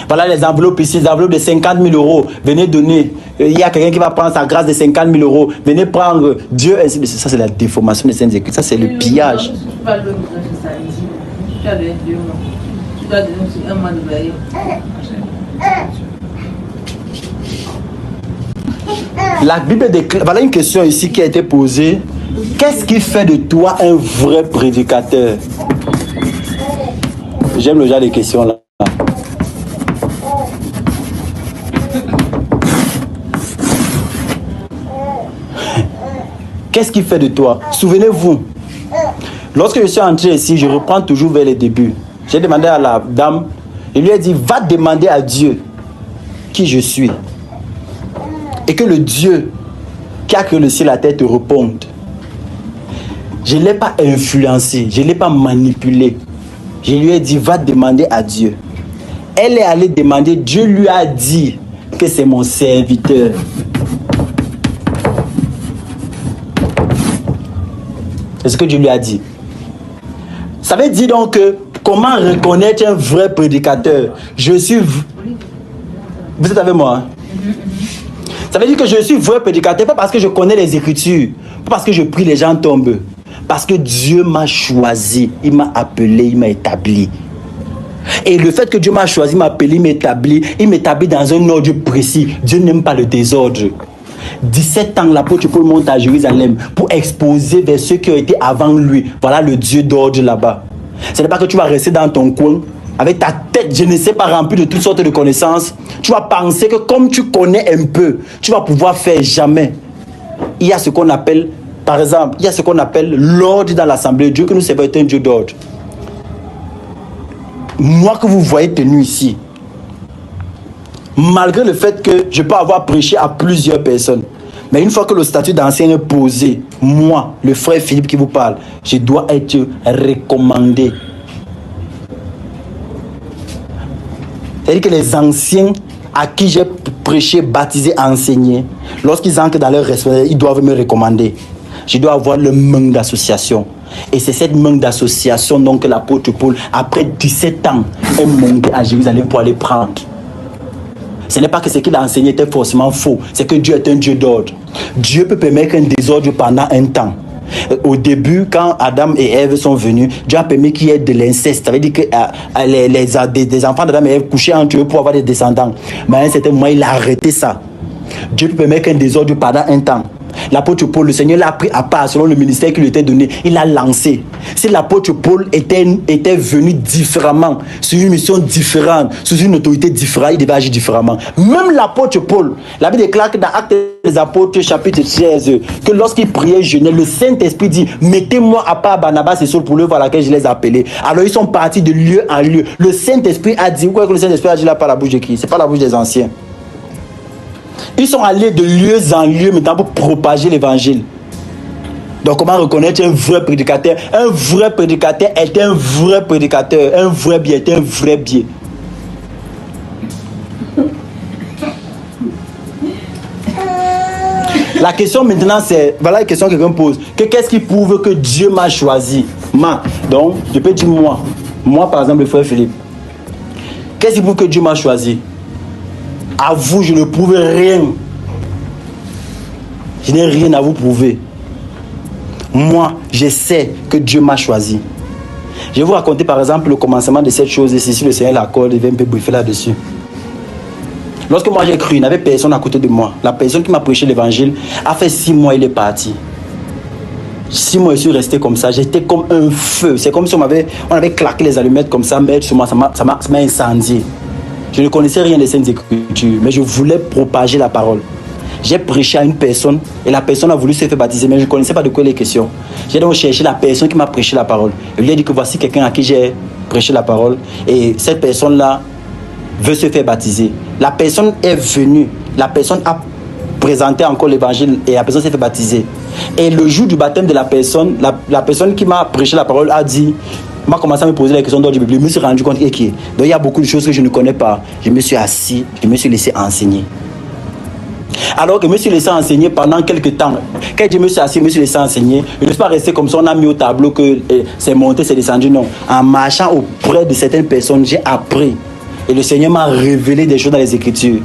Voilà les enveloppes ici, les enveloppes de 50 000 euros. Venez donner. Il y a quelqu'un qui va prendre sa grâce de 50 000 euros. Venez prendre Dieu. Ça c'est la déformation des Saintes Écritures. Ça c'est le pillage. La Bible déclare, voilà une question ici qui a été posée. Qu'est-ce qui fait de toi un vrai prédicateur? J'aime le genre de questions là. Qu'est-ce qui fait de toi? Souvenez-vous, lorsque je suis entré ici, je reprends toujours vers les débuts. J'ai demandé à la dame, je lui ai dit, va demander à Dieu qui je suis. Et que le Dieu qui a créé le ciel et la terre te réponde. Je ne l'ai pas influencé, je ne l'ai pas manipulé. Je lui ai dit, va demander à Dieu. Elle est allée demander, Dieu lui a dit que c'est mon serviteur. C'est ce que Dieu lui a dit. Ça veut dire donc que comment reconnaître un vrai prédicateur? Je suis... Vous êtes avec moi? Hein? Ça veut dire que je suis vrai prédicateur, pas parce que je connais les Écritures, pas parce que je prie, les gens tombent. Parce que Dieu m'a choisi, il m'a appelé, il m'a établi. Et le fait que Dieu m'a choisi, il m'a appelé, il m'établit dans un ordre précis. Dieu n'aime pas le désordre. 17 ans, l'apôtre Paul monte à Jérusalem pour exposer vers ceux qui ont été avant lui. Voilà le Dieu d'ordre là-bas. Ce n'est pas que tu vas rester dans ton coin avec ta tête, je ne sais pas, remplie de toutes sortes de connaissances. Tu vas penser que comme tu connais un peu, tu vas pouvoir faire. Jamais. Il y a ce qu'on appelle, par exemple, il y a ce qu'on appelle l'ordre dans l'assemblée. Dieu que nous servons est un Dieu d'ordre. Moi que vous voyez tenu ici, malgré le fait que je peux avoir prêché à plusieurs personnes. Mais une fois que le statut d'ancien est posé, moi, le frère Philippe qui vous parle, je dois être recommandé. C'est-à-dire que les anciens à qui j'ai prêché, baptisé, enseigné, lorsqu'ils entrent dans leur responsabilité, ils doivent me recommander. Je dois avoir le manque d'association. Et c'est cette manque d'association donc que l'apôtre Paul, après 17 ans, est monté à Jérusalem pour aller prendre. Ce n'est pas que ce qu'il a enseigné était forcément faux, c'est que Dieu est un Dieu d'ordre. Dieu peut permettre un désordre pendant un temps. Au début, quand Adam et Ève sont venus, Dieu a permis qu'il y ait de l'inceste. Ça veut dire que des enfants d'Adam et Ève couchaient entre eux pour avoir des descendants. Mais à un certain moment, il a arrêté ça. Dieu peut permettre un désordre pendant un temps. L'apôtre Paul, le Seigneur l'a pris à part selon le ministère qui lui était donné. Il l'a lancé. Si l'apôtre Paul était venu différemment, sur une mission différente, sous une autorité différente, il devait agir différemment. Même l'apôtre Paul, la Bible déclare que dans Actes des Apôtres, chapitre 16, que lorsqu'il priait, jeûnait, le Saint-Esprit dit, mettez-moi à part Barnabas et Saul pour l'œuvre à laquelle je les ai appelés. Alors ils sont partis de lieu en lieu. Le Saint-Esprit a dit, pourquoi que le Saint-Esprit a dit là par la bouche de qui? C'est pas la bouche des anciens. Ils sont allés de lieu en lieu maintenant pour propager l'évangile. Donc comment reconnaître un vrai prédicateur? Un vrai prédicateur est un vrai prédicateur. Un vrai biais est un vrai biais. La question maintenant c'est, voilà la question que quelqu'un pose. Qu'est-ce qui prouve que Dieu m'a choisi? Donc je peux dire moi par exemple le frère Philippe. Qu'est-ce qui prouve que Dieu m'a choisi? À vous, je ne prouve rien. Je n'ai rien à vous prouver. Moi, je sais que Dieu m'a choisi. Je vais vous raconter par exemple le commencement de cette chose. Et si le Seigneur l'accorde, il va un peu briefer là-dessus. Lorsque moi j'ai cru, il n'y avait personne à côté de moi. La personne qui m'a prêché l'évangile a fait 6 mois, il est parti. 6 mois, je suis resté comme ça. J'étais comme un feu. C'est comme si on avait claqué les allumettes comme ça, mais sur moi, ça m'a incendié. Je ne connaissais rien des Saintes Écritures, mais je voulais propager la parole. J'ai prêché à une personne et la personne a voulu se faire baptiser, mais je ne connaissais pas de quoi il est question. J'ai donc cherché la personne qui m'a prêché la parole. Je lui ai dit que voici quelqu'un à qui j'ai prêché la parole et cette personne-là veut se faire baptiser. La personne est venue, la personne a présenté encore l'évangile et la personne s'est fait baptiser. Et le jour du baptême de la personne qui m'a prêché la parole a dit, m'a commencé à me poser la question d'ordre biblique. Je me suis rendu compte donc il y a beaucoup de choses que je ne connais pas. Je me suis assis, je me suis laissé enseigner. Alors que je me suis laissé enseigner pendant quelques temps. Quand je me suis assis, je me suis laissé enseigner. Je ne suis pas resté comme ça, on a mis au tableau que c'est monté, c'est descendu. Non. En marchant auprès de certaines personnes, j'ai appris. Et le Seigneur m'a révélé des choses dans les Écritures.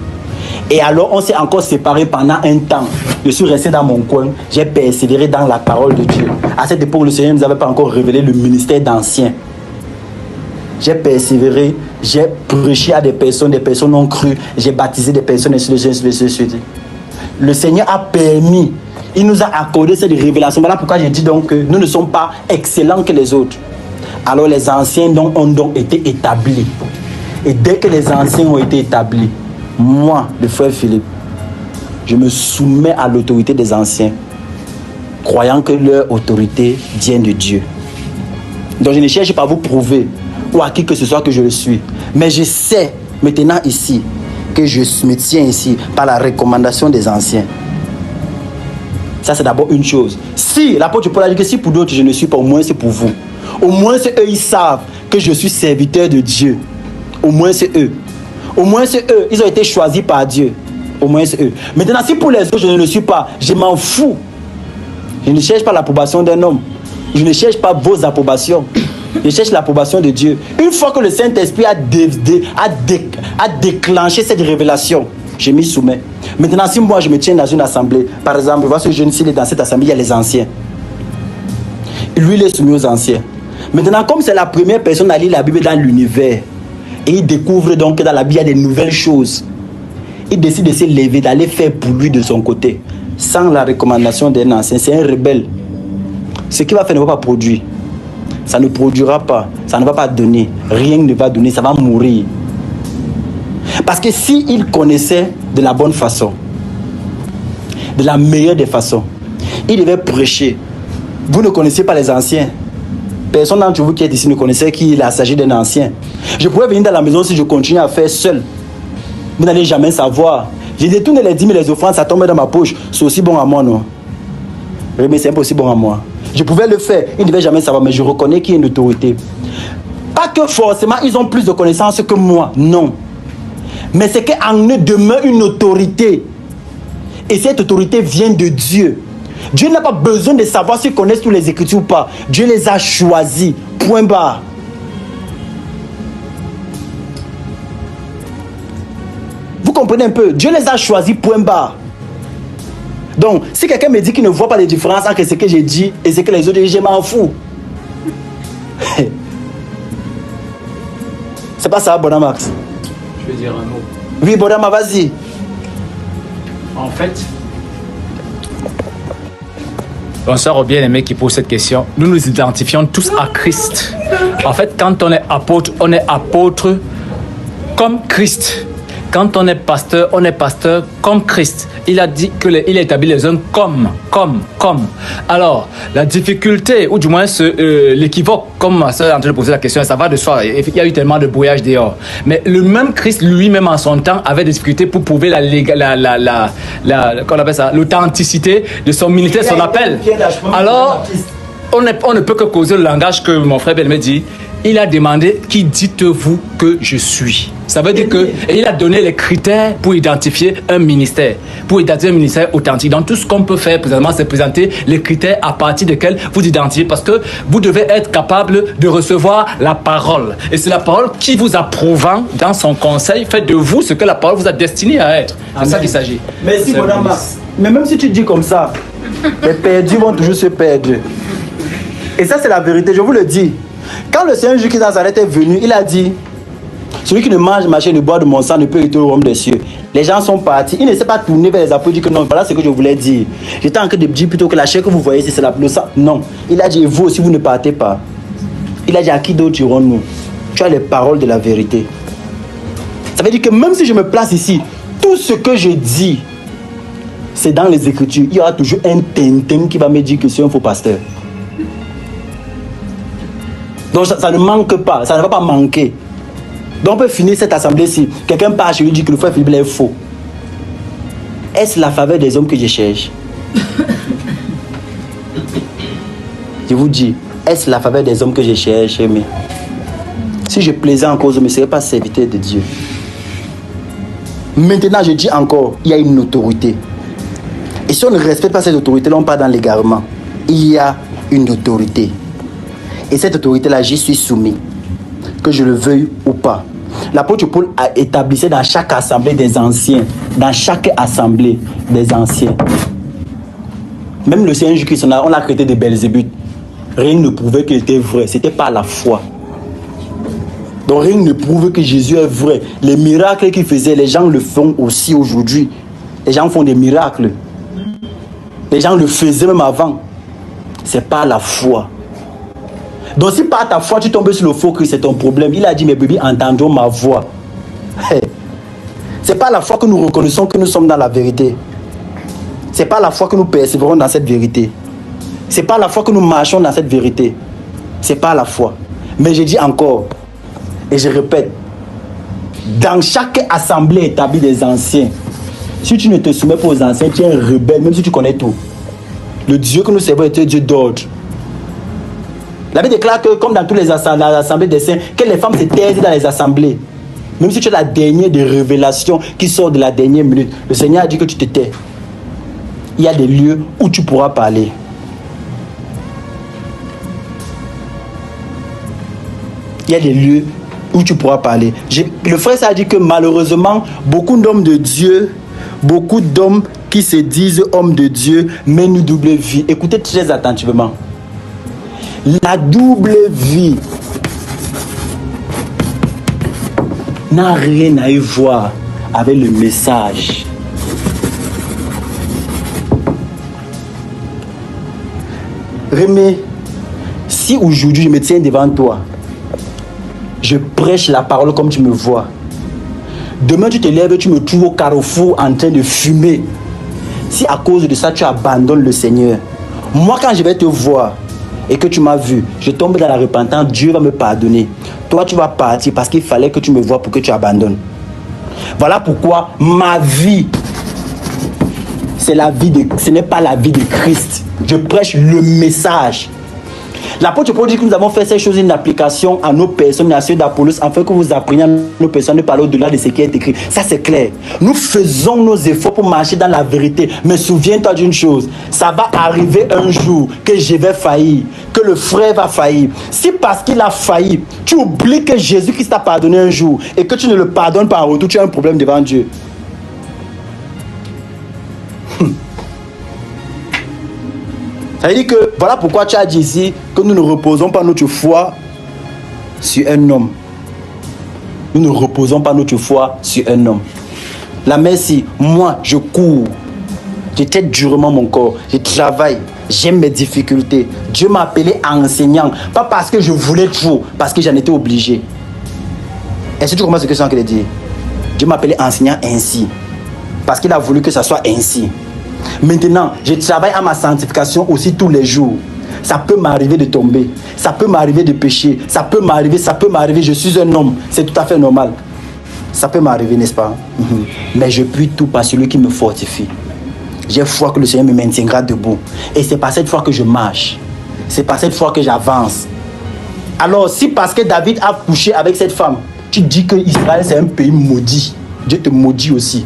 Et alors, on s'est encore séparés pendant un temps. Je suis resté dans mon coin. J'ai persévéré dans la parole de Dieu. À cette époque, le Seigneur ne nous avait pas encore révélé le ministère d'anciens. J'ai persévéré. J'ai prêché à des personnes ont cru. J'ai baptisé des personnes, ainsi de suite. Le Seigneur a permis. Il nous a accordé cette révélation. Voilà pourquoi j'ai dit donc que nous ne sommes pas excellents que les autres. Alors, les anciens donc, ont donc été établis. Et dès que les anciens ont été établis, moi, le frère Philippe, je me soumets à l'autorité des anciens, croyant que leur autorité vient de Dieu. Donc je ne cherche pas à vous prouver ou à qui que ce soit que je le suis. Mais je sais maintenant ici que je me tiens ici par la recommandation des anciens. Ça c'est d'abord une chose. Si l'apôtre Paul a dit que si pour d'autres je ne suis pas, au moins c'est pour vous. Au moins c'est eux, ils savent que je suis serviteur de Dieu. Au moins c'est eux. Au moins c'est eux. Ils ont été choisis par Dieu. Au moins c'est eux. Maintenant, si pour les autres je ne le suis pas, je m'en fous. Je ne cherche pas l'approbation d'un homme. Je ne cherche pas vos approbations. Je cherche l'approbation de Dieu. Une fois que le Saint-Esprit a déclenché cette révélation, je m'y soumets. Maintenant, si moi je me tiens dans une assemblée, par exemple, voici ce jeune, s'il est dans cette assemblée, il y a les anciens. Lui, il est soumis aux anciens. Maintenant, comme c'est la première personne à lire la Bible dans l'univers, et il découvre donc que dans la Bible, il y a des nouvelles choses. Il décide de se lever, d'aller faire pour lui de son côté. Sans la recommandation d'un ancien. C'est un rebelle. Ce qu'il va faire ne va pas produire. Ça ne produira pas. Ça ne va pas donner. Rien ne va donner. Ça va mourir. Parce que s'il connaissait de la bonne façon, de la meilleure des façons, il devait prêcher. Vous ne connaissez pas les anciens. Personne d'entre vous qui est ici ne connaissait qu'il s'agit d'un ancien. Je pourrais venir dans la maison si je continue à faire seul. Vous n'allez jamais savoir. J'ai détourné les 10 000 les offrandes, ça tombe dans ma poche. C'est aussi bon à moi, non? Mais c'est un peu aussi bon à moi. Je pouvais le faire, ils ne devaient jamais savoir, mais je reconnais qu'il y a une autorité. Pas que forcément ils ont plus de connaissances que moi, non. Mais c'est qu'en eux demeure une autorité. Et cette autorité vient de Dieu. Dieu n'a pas besoin de savoir s'ils connaissent toutes les Écritures ou pas. Dieu les a choisis. Point barre. Vous comprenez un peu? Dieu les a choisis. Point barre. Donc, si quelqu'un me dit qu'il ne voit pas de différence entre ce que j'ai dit et ce que les autres disent, je m'en fous. C'est pas ça, Bonamax? Je vais dire un mot. Oui, Bonama, vas-y. En fait, bonsoir aux bien-aimés qui posent cette question. Nous nous identifions tous à Christ. En fait, quand on est apôtre comme Christ. Quand on est pasteur comme Christ. Il a dit qu'il a établi les hommes comme. Alors, la difficulté, ou du moins l'équivoque, comme ma soeur est en train de poser la question, ça va de soi. Il y a eu tellement de brouillage dehors. Mais le même Christ, lui-même en son temps, avait des difficultés pour prouver l'authenticité de son ministère, son appel. Alors, on ne peut que causer le langage que mon frère Ben me dit. Il a demandé, qui dites-vous que je suis? Ça veut dire que, et il a donné les critères pour identifier un ministère, authentique. Donc tout ce qu'on peut faire présentement, c'est présenter les critères à partir desquels vous identifiez, parce que vous devez être capable de recevoir la parole. Et c'est la parole qui vous approuvant dans son conseil, fait de vous ce que la parole vous a destiné à être. C'est ça qu'il s'agit. Merci, Madame Max. Mais même si tu dis comme ça, les perdus vont toujours se perdre. Et ça, c'est la vérité, je vous le dis. Quand le Seigneur Jésus-Christ Nazareth est venu, il a dit, celui qui ne mange, ma chair, ne boit de mon sang ne peut hériter au royaume des cieux. Les gens sont partis. Il ne s'est pas tourné vers les apôtres et dit que non, voilà ce que je voulais dire. J'étais en train de dire plutôt que la chair que vous voyez, c'est le sang. Non. Il a dit, vous aussi, vous ne partez pas. Il a dit, à qui d'autre irons-nous? Tu as les paroles de la vérité. Ça veut dire que même si je me place ici, tout ce que je dis, c'est dans les Écritures. Il y aura toujours un tintin qui va me dire que c'est un faux pasteur. Donc ça ne manque pas, ça ne va pas manquer. Donc on peut finir cette assemblée-ci. Quelqu'un part chez lui et dit que le frère Philippe est faux. Est-ce la faveur des hommes que je cherche? Je vous dis, est-ce la faveur des hommes que je cherche? Mais si je plaisais en cause, je ne serais pas serviteur de Dieu. Maintenant, je dis encore, il y a une autorité. Et si on ne respecte pas cette autorité-là, on part dans l'égarement. Il y a une autorité. Et cette autorité-là, j'y suis soumis, que je le veuille ou pas. L'apôtre Paul a établi dans chaque assemblée des anciens. Dans chaque assemblée des anciens. Même le Seigneur Jésus-Christ, on l'a traité de Belzébuth. Rien ne prouvait qu'il était vrai. C'était pas la foi. Donc rien ne prouve que Jésus est vrai. Les miracles qu'il faisait, les gens le font aussi aujourd'hui. Les gens font des miracles. Les gens le faisaient même avant. C'est pas la foi. Donc si par ta foi tu tombes sur le faux Christ, c'est ton problème. Il a dit, mes bébés entendront ma voix. C'est pas la foi que nous reconnaissons que nous sommes dans la vérité. C'est pas la foi que nous persévérons dans cette vérité. C'est pas la foi que nous marchons dans cette vérité. C'est pas la foi. Mais je dis encore, et je répète, dans chaque assemblée établie des anciens, si tu ne te soumets pas aux anciens, tu es un rebelle, même si tu connais tout. Le Dieu que nous servons est un Dieu d'ordre. La Bible déclare que, comme dans toutes les assemblées des saints, que les femmes se taisent dans les assemblées. Même si tu as la dernière des révélations qui sort de la dernière minute, le Seigneur a dit que tu te tais. Il y a des lieux où tu pourras parler. Il y a des lieux où tu pourras parler. Le frère ça a dit que malheureusement, beaucoup d'hommes de Dieu, beaucoup d'hommes qui se disent hommes de Dieu, mènent une double vie. Écoutez très attentivement. La double vie n'a rien à y voir avec le message. Rémi, si aujourd'hui je me tiens devant toi, je prêche la parole comme tu me vois. Demain tu te lèves et tu me trouves au carrefour en train de fumer. Si à cause de ça tu abandonnes le Seigneur, moi quand je vais te voir et que tu m'as vu, je tombe dans la repentance, Dieu va me pardonner. Toi tu vas partir parce qu'il fallait que tu me vois pour que tu abandonnes. Voilà pourquoi ma vie, ce n'est pas la vie de Christ. Je prêche le message. L'apôtre Paul dit que nous avons fait ces choses une application à nos personnes et à ceux d'Apollos afin que vous appreniez à nos personnes de parler au-delà de ce qui est écrit. Ça c'est clair. Nous faisons nos efforts pour marcher dans la vérité. Mais souviens-toi d'une chose, ça va arriver un jour que je vais faillir, que le frère va faillir. Si parce qu'il a failli, tu oublies que Jésus-Christ t'a pardonné un jour et que tu ne le pardonnes pas en retour, tu as un problème devant Dieu. Ça veut dire que voilà pourquoi tu as dit ici que nous ne reposons pas notre foi sur un homme. Nous ne reposons pas notre foi sur un homme. La merci, moi je cours, je t'aide durement mon corps, je travaille, j'aime mes difficultés. Dieu m'a appelé enseignant, pas parce que je voulais trop, parce que j'en étais obligé. Est-ce que tu comprends ce que c'est qu'il dit? Dieu m'a appelé enseignant ainsi, parce qu'il a voulu que ça soit ainsi. Maintenant, je travaille à ma sanctification aussi tous les jours. Ça peut m'arriver de tomber, ça peut m'arriver de pécher, ça peut m'arriver, je suis un homme, c'est tout à fait normal. Ça peut m'arriver, n'est-ce pas? Mais je puis tout par celui qui me fortifie. J'ai foi que le Seigneur me maintiendra debout. Et c'est par cette foi que je marche. C'est par cette foi que j'avance. Alors, si parce que David a couché avec cette femme, tu dis que Israël c'est un pays maudit, Dieu te maudit aussi.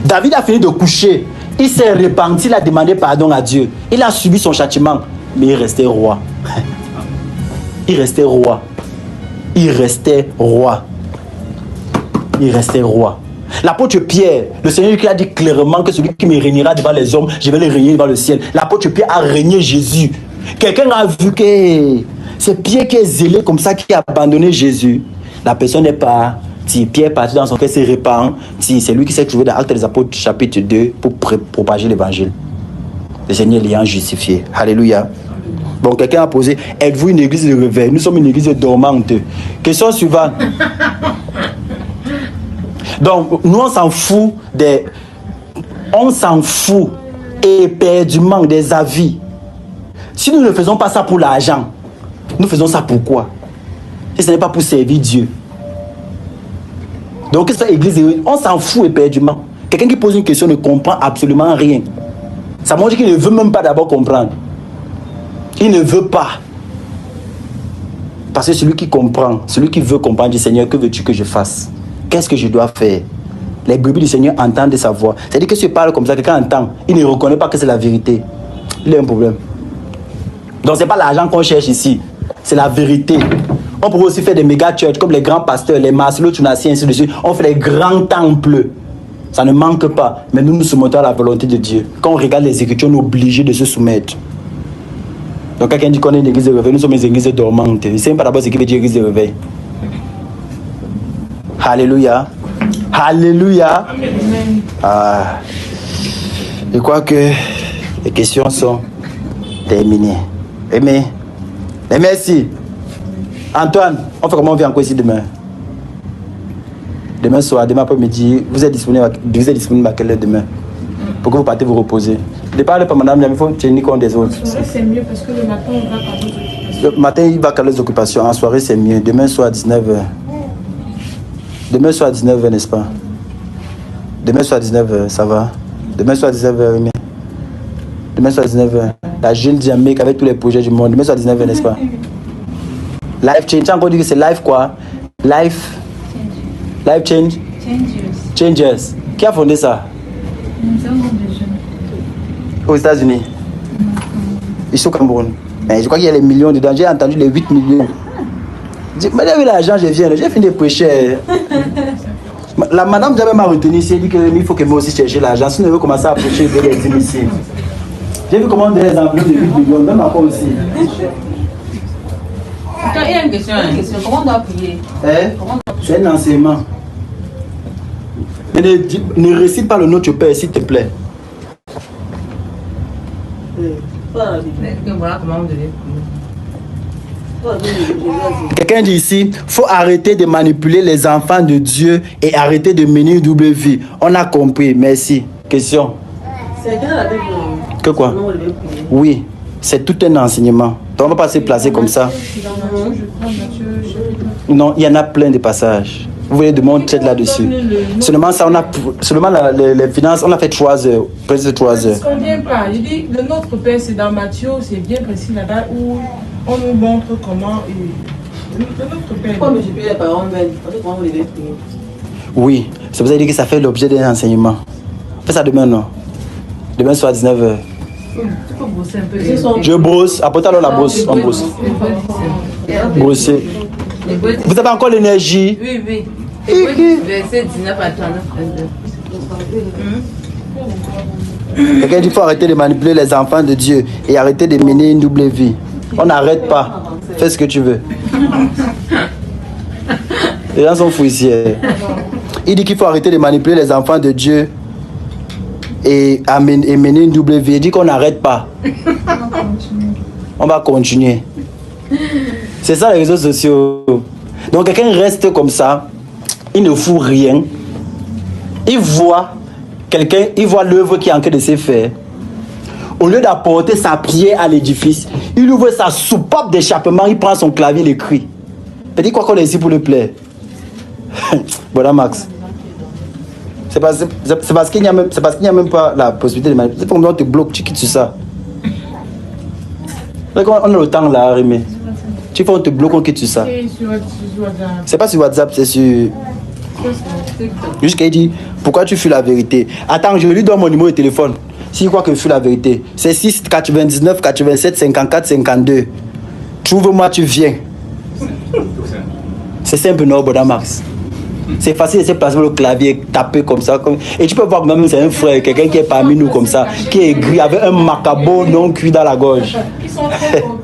David a fini de coucher. Il s'est repenti, il a demandé pardon à Dieu. Il a subi son châtiment, mais il restait roi. Il restait roi. Il restait roi. Il restait roi. L'apôtre Pierre, le Seigneur qui a dit clairement que celui qui me régnera devant les hommes, je vais le régner devant le ciel. L'apôtre Pierre a régné Jésus. Quelqu'un a vu que c'est Pierre qui est zélé comme ça, qui a abandonné Jésus. La personne n'est pas... Si Pierre est parti dans son cœur, se répand. Si c'est lui qui s'est trouvé dans Actes des Apôtres chapitre 2 pour propager l'évangile. Le Seigneur l'ayant justifié. Alléluia. Bon, quelqu'un a posé, êtes-vous une église de réveil? Nous sommes une église dormante. Question suivante. Donc, nous on s'en fout des... On s'en fout éperdument des avis. Si nous ne faisons pas ça pour l'argent, nous faisons ça pour quoi? Si ce n'est pas pour servir Dieu. Donc, qu'est-ce que c'est l'église? On s'en fout éperdument. Quelqu'un qui pose une question ne comprend absolument rien. Ça montre qu'il ne veut même pas d'abord comprendre. Il ne veut pas. Parce que celui qui comprend, celui qui veut comprendre du Seigneur, que veux-tu que je fasse? Qu'est-ce que je dois faire? Les brebis du Seigneur entendent sa voix. C'est-à-dire que si je parle comme ça, quelqu'un entend, il ne reconnaît pas que c'est la vérité. Il a un problème. Donc, ce n'est pas l'argent qu'on cherche ici. C'est la vérité. On pourrait aussi faire des méga churches comme les grands pasteurs, les Marcelo Tunasi, ainsi de suite. On fait des grands temples. Ça ne manque pas. Mais nous nous soumettons à la volonté de Dieu. Quand on regarde les Écritures, on est obligé de se soumettre. Donc, quelqu'un dit qu'on est une église de réveil, nous sommes une église dormante. Il ne sait pas d'abord ce qui veut dire église de réveil. Alléluia. Alléluia. Amen. Ah. Je crois que les questions sont terminées. Amen. Et merci. Antoine, on fait comment on vient encore ici demain? Demain soir, demain après-midi, vous êtes disponible à quelle heure demain? Pour que vous partez vous reposer. Ne parlez pas, madame, il faut tenir compte des autres. En soirée, c'est mieux parce que le matin, on va caler les occupations. Le matin, il va caler les occupations. En soirée, c'est mieux. Demain soir, à 19h. Demain soir, à 19h, n'est-ce pas? Demain soir, à 19h, ça va? Demain soir, à 19h, oui. Demain soir, à 19h. La jeune dynamique avec tous les projets du monde. Demain soir, à 19h, n'est-ce pas? Life change. Tu as encore dit que c'est life quoi? Life change? Changers. Qui a fondé ça? Nous avons des jeunes. Aux États-Unis. Ici au Cameroun. Mais je crois qu'il y a les millions dedans. J'ai entendu les 8 millions. Je dis, madame, l'argent, je viens. J'ai fini de prêcher. La madame jamais m'a retenu ici. Elle dit qu'il faut que moi aussi cherche l'argent. Si on veut commencer à prêcher, je vais les dire ici. J'ai vu comment donner les enveloppes de 8 millions. Même encore aussi. Attends, il y a une question. Comment on doit prier? C'est un enseignement. Mais ne récite pas le nom de ton père, s'il te plaît. Voilà comment on devait prier. Quelqu'un dit ici, faut arrêter de manipuler les enfants de Dieu et arrêter de mener une double vie. On a compris, merci. Question. C'est bien la Bible. Que quoi? Oui, c'est tout un enseignement. Donc on ne va pas se placer comme ça. Non, il y en a plein de passages. Vous voulez de mon tête là-dessus. Seulement ça, seulement les finances, on a fait 3 heures, presque 3 heures. Ça ne convient pas. Je dis, le Notre Père, c'est dans Matthieu, c'est bien précis là-bas où on nous montre comment. Le Notre Père. Pourquoi je paye la parole même? Comment vous devez prier? Oui, c'est pour ça que ça fait l'objet d'un enseignement. Fais ça demain, non? Demain soir à 19h. Tu peux bosser un peu. Je brosse, apporte alors la brosse, on brosse. Brosser. Vous avez encore l'énergie? Oui, oui. Verset 19 à 39. Quelqu'un dit qu'il faut arrêter de manipuler les enfants de Dieu et arrêter de mener une double vie. On n'arrête pas. Fais ce que tu veux. Les gens sont fouissiers. Il dit qu'il faut arrêter de manipuler les enfants de Dieu et mener une double vie. Il dit qu'on n'arrête pas. On va continuer. C'est ça les réseaux sociaux. Donc quelqu'un reste comme ça, il ne fout rien. Il voit quelqu'un, il voit l'œuvre qui est en train de se faire. Au lieu d'apporter sa pierre à l'édifice, il ouvre sa soupape d'échappement, il prend son clavier, il écrit. Il dit quoi qu'on est ici pour le plaire. Voilà Max. C'est parce qu'il n'y a même pas la possibilité de manipuler. C'est pour qu'on te bloque, tu quittes sur ça. On a le temps là, Rémi. Tu fais on te bloque, on quitte sur ça. C'est pas sur WhatsApp, c'est sur... Jusqu'à il dit, pourquoi tu fuis la vérité? Attends, je lui donne mon numéro de téléphone. S'il croit que je fuis la vérité, c'est 6 99 87 54 52. Trouve-moi, tu viens. C'est simple, non, Boda Max. C'est facile de se placer le clavier, taper comme ça. Et tu peux voir même c'est un frère, quelqu'un qui est parmi nous comme ça, qui est gris avec un macabo non cuit dans la gorge. Ils sont très forts.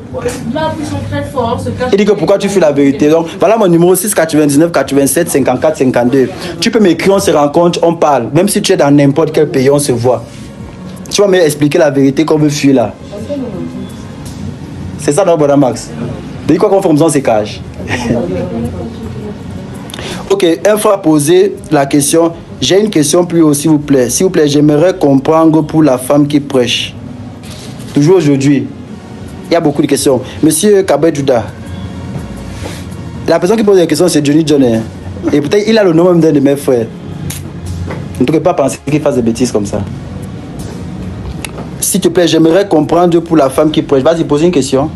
Là, ils sont très forts. Il dit que pourquoi tu fais la vérité. Donc voilà mon numéro 6 99 87 54 52. Tu peux m'écrire, on se rencontre, on parle. Même si tu es dans n'importe quel pays, on se voit. Tu vas m'expliquer la vérité qu'on veut fuir là. C'est ça, non, Boda Max? Dis quoi qu'on fait comme ça, on se cache. Ok, une fois posé la question, j'ai une question plus haut, s'il vous plaît. S'il vous plaît, j'aimerais comprendre pour la femme qui prêche. Toujours aujourd'hui, il y a beaucoup de questions. Monsieur Kabé Juda, la personne qui pose les questions, c'est Johnny John. Et peut-être il a le nom même d'un de mes frères. Ne peux pas penser qu'il fasse des bêtises comme ça. S'il te plaît, j'aimerais comprendre pour la femme qui prêche. Vas-y, pose une question.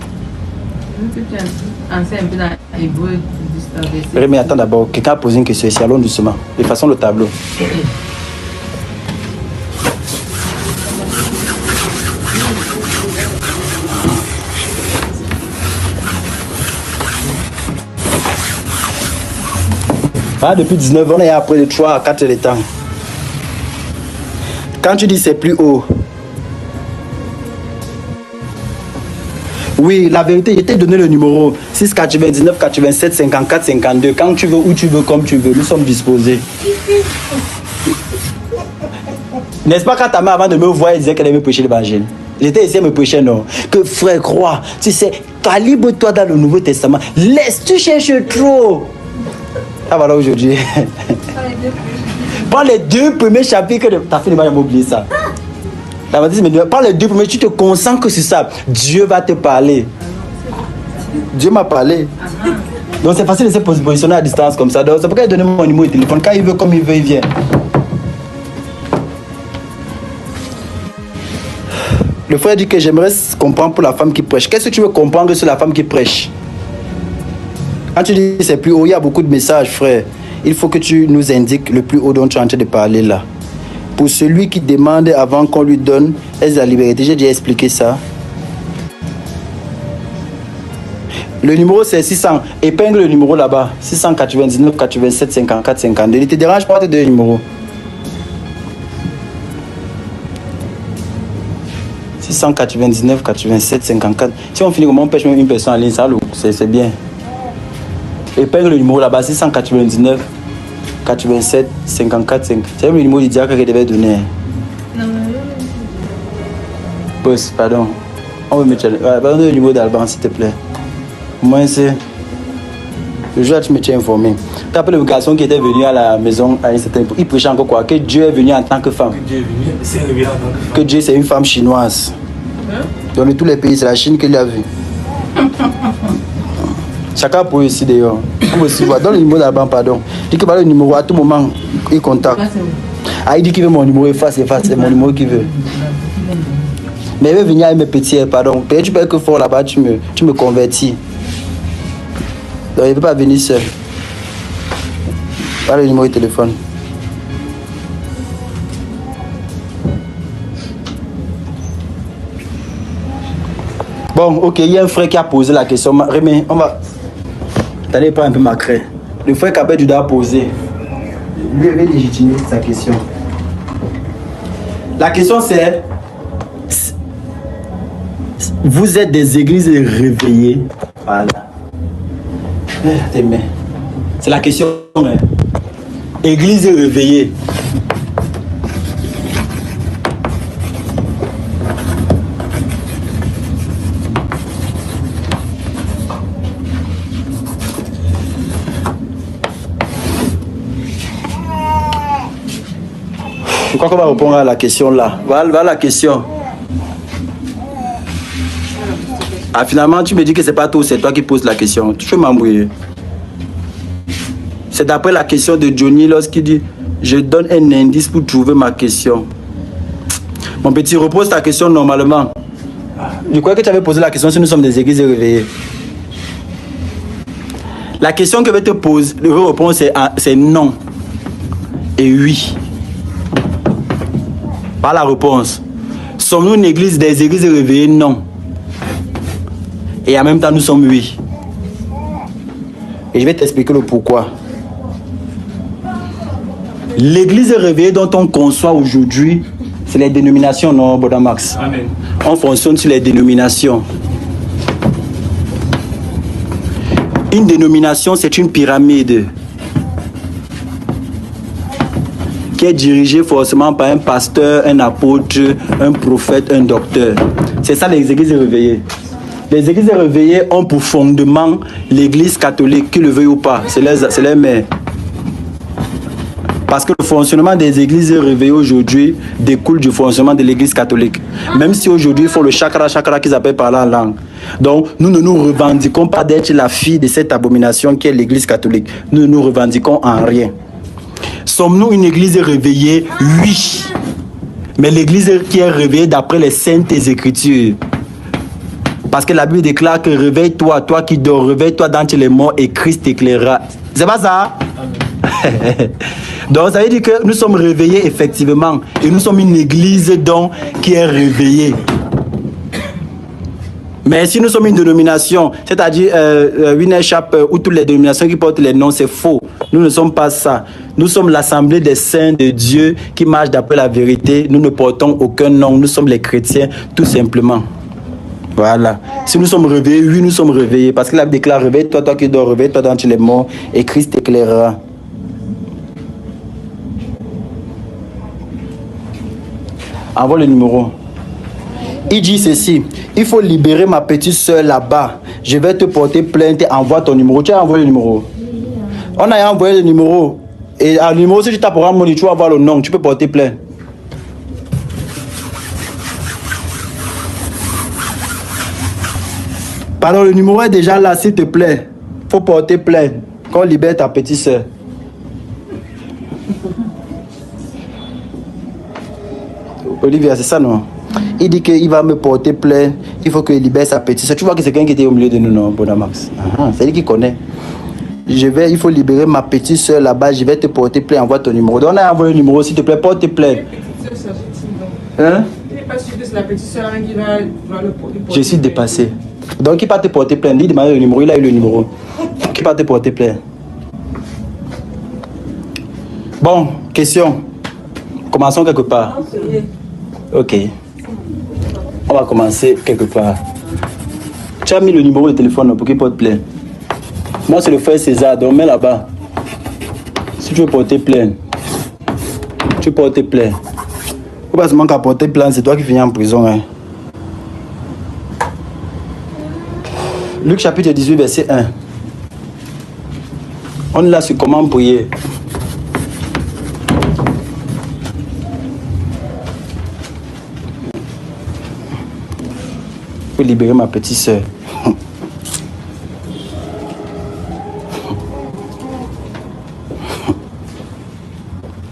Un peu dans l'hébreu. Rémi, attends d'abord. Quelqu'un a posé une question ici. Allons doucement. De façon le tableau. Ah, depuis 19 ans, on est après de 3 à 4 de temps. Quand tu dis c'est plus haut. Oui, la vérité, je t'ai donné le numéro 6 99 87 54 52. Quand tu veux, où tu veux, comme tu veux, nous sommes disposés. N'est-ce pas quand ta mère, avant de me voir, elle disait qu'elle aimait prêcher l'évangile? J'étais ici à me prêcher, non. Que frère, crois, tu sais, calibre-toi dans le Nouveau Testament. Laisse-tu chercher trop. Ah voilà aujourd'hui. Prends les 2 premiers chapitres de... T'as fait le mal à m'oublier ça. Prends les 2 premiers, tu te concentres sur ça. Dieu va te parler. Dieu m'a parlé. Donc c'est facile de se positionner à distance comme ça. Donc c'est pourquoi il donne mon numéro de téléphone. Quand il veut, comme il veut, il vient. Le frère dit que j'aimerais comprendre pour la femme qui prêche. Qu'est-ce que tu veux comprendre sur la femme qui prêche? Quand tu dis c'est plus haut, il y a beaucoup de messages, frère. Il faut que tu nous indiques le plus haut dont tu es en train de parler là. Pour celui qui demande avant qu'on lui donne, est-ce la liberté? J'ai déjà expliqué ça. Le numéro c'est 600. Épingle le numéro là-bas. 699 87 54 52. Il te dérange pas de deux numéros. 699 87 54. Si on finit comme on pêche même une personne en ligne, ça c'est bien. Épingle le numéro là-bas, 699 87 54 5. C'est le numéro du diacre qu'il devait donner. Boss, pardon. On veut mettre le numéro d'Alban, s'il te plaît. Moi, c'est. Le jour où tu me tiens informé. Tu as appelé le garçon qui était venu à la maison à un certain point. Il prêchait encore quoi? Que Dieu est venu en tant que femme. Que Dieu est venu, c'est révélé en tant que femme. Que Dieu, c'est une femme chinoise. Dans tous les pays, c'est la Chine qu'il a vu. Chacun peut aussi d'ailleurs. Vous aussi, voilà. Donne le numéro là-bas, pardon. Dis que le numéro à tout moment, il contacte. Ah, il dit qu'il veut mon numéro, efface, c'est mon numéro qu'il veut. Mais il veut venir avec mes petits, pardon. Peut-être tu peux être fort là-bas, tu me convertis. Donc il ne veut pas venir seul. Pas le numéro de téléphone. Bon, ok, il y a un frère qui a posé la question. Rémi, on va... T'allais pas un peu ma craie. Le frère Kabed Judah a posé. Lui avait légitimé sa question. La question c'est... Vous êtes des églises réveillées. Voilà. C'est la question. Hein. Église réveillée. Je crois qu'on va répondre à la question là. Voilà la question. Ah, finalement, tu me dis que c'est pas toi, c'est toi qui poses la question. Tu veux m'embrouiller. C'est d'après la question de Johnny lorsqu'il dit je donne un indice pour trouver ma question. Mon petit, repose ta question normalement. Je croyais que tu avais posé la question si nous sommes des églises réveillées. La question que je vais te poser, je vais répondre c'est non et oui. Pas la réponse. Sommes-nous une église des églises réveillées? Non. Et en même temps, nous sommes oui. Et je vais t'expliquer le pourquoi. L'église réveillée dont on conçoit aujourd'hui, c'est les dénominations, non, Bodamax? Amen. On fonctionne sur les dénominations. Une dénomination, c'est une pyramide qui est dirigée forcément par un pasteur, un apôtre, un prophète, un docteur. C'est ça les églises réveillées. Les églises réveillées ont pour fondement l'église catholique, qu'ils le veuille ou pas. C'est les mères. Parce que le fonctionnement des églises réveillées aujourd'hui découle du fonctionnement de l'église catholique. Même si aujourd'hui, il faut le chakra qu'ils appellent par la langue. Donc, nous ne nous revendiquons pas d'être la fille de cette abomination qui est l'église catholique. Nous ne nous revendiquons en rien. Sommes-nous une église réveillée? Oui. Mais l'église qui est réveillée d'après les saintes écritures. Parce que la Bible déclare que réveille-toi, toi qui dors, réveille-toi d'entre les morts et Christ t'éclairera. C'est pas ça? Donc ça veut dire que nous sommes réveillés effectivement. Et nous sommes une église donc qui est réveillée. Mais si nous sommes une dénomination, c'est-à-dire Winner Chapel ou toutes les dénominations qui portent les noms, c'est faux. Nous ne sommes pas ça. Nous sommes l'assemblée des saints de Dieu qui marche d'après la vérité. Nous ne portons aucun nom. Nous sommes les chrétiens tout simplement. Voilà. Si nous sommes réveillés, oui, nous sommes réveillés. Parce que la Bible déclare, réveille-toi, toi qui dors, réveille-toi d'entre les morts, et Christ t'éclairera. Envoie le numéro. Il dit ceci, il faut libérer ma petite soeur là-bas. Je vais te porter plainte, envoie ton numéro. Tu as envoyé le numéro. On a envoyé le numéro. Et à le numéro, si tu taperas mon, tu vas avoir le nom, tu peux porter plainte. Pardon, le numéro est déjà là, s'il te plaît. Faut porter plainte. Qu'on libère ta petite soeur. Olivia, c'est ça, non? Il dit qu'il va me porter plainte. Il faut qu'il libère sa petite soeur. Tu vois que c'est quelqu'un qui était au milieu de nous, non, Bonamax? C'est lui qui connaît. Il faut libérer ma petite soeur là-bas. Je vais te porter plainte. Envoie ton numéro. Donc, on a envoyé le numéro, s'il te plaît, porte plainte. Hein? Il n'est pas sûr que c'est la petite soeur qui va le porter. Je suis dépassé. Donc, il va te porter plainte. Il demande le numéro. Il a eu le numéro. Qui va te porter plainte? Bon, question. Commençons quelque part. Ok. On va commencer quelque part. Tu as mis le numéro de téléphone pour qu'il porte plainte. Moi, c'est le frère César. Donc, mets là-bas. Si tu veux porter plainte, tu portes plainte. Faut pas seulement qu'à porter plainte, c'est toi qui finis en prison. Hein. Luc chapitre 18, verset 1. On est là sur comment prier. Pour libérer ma petite soeur.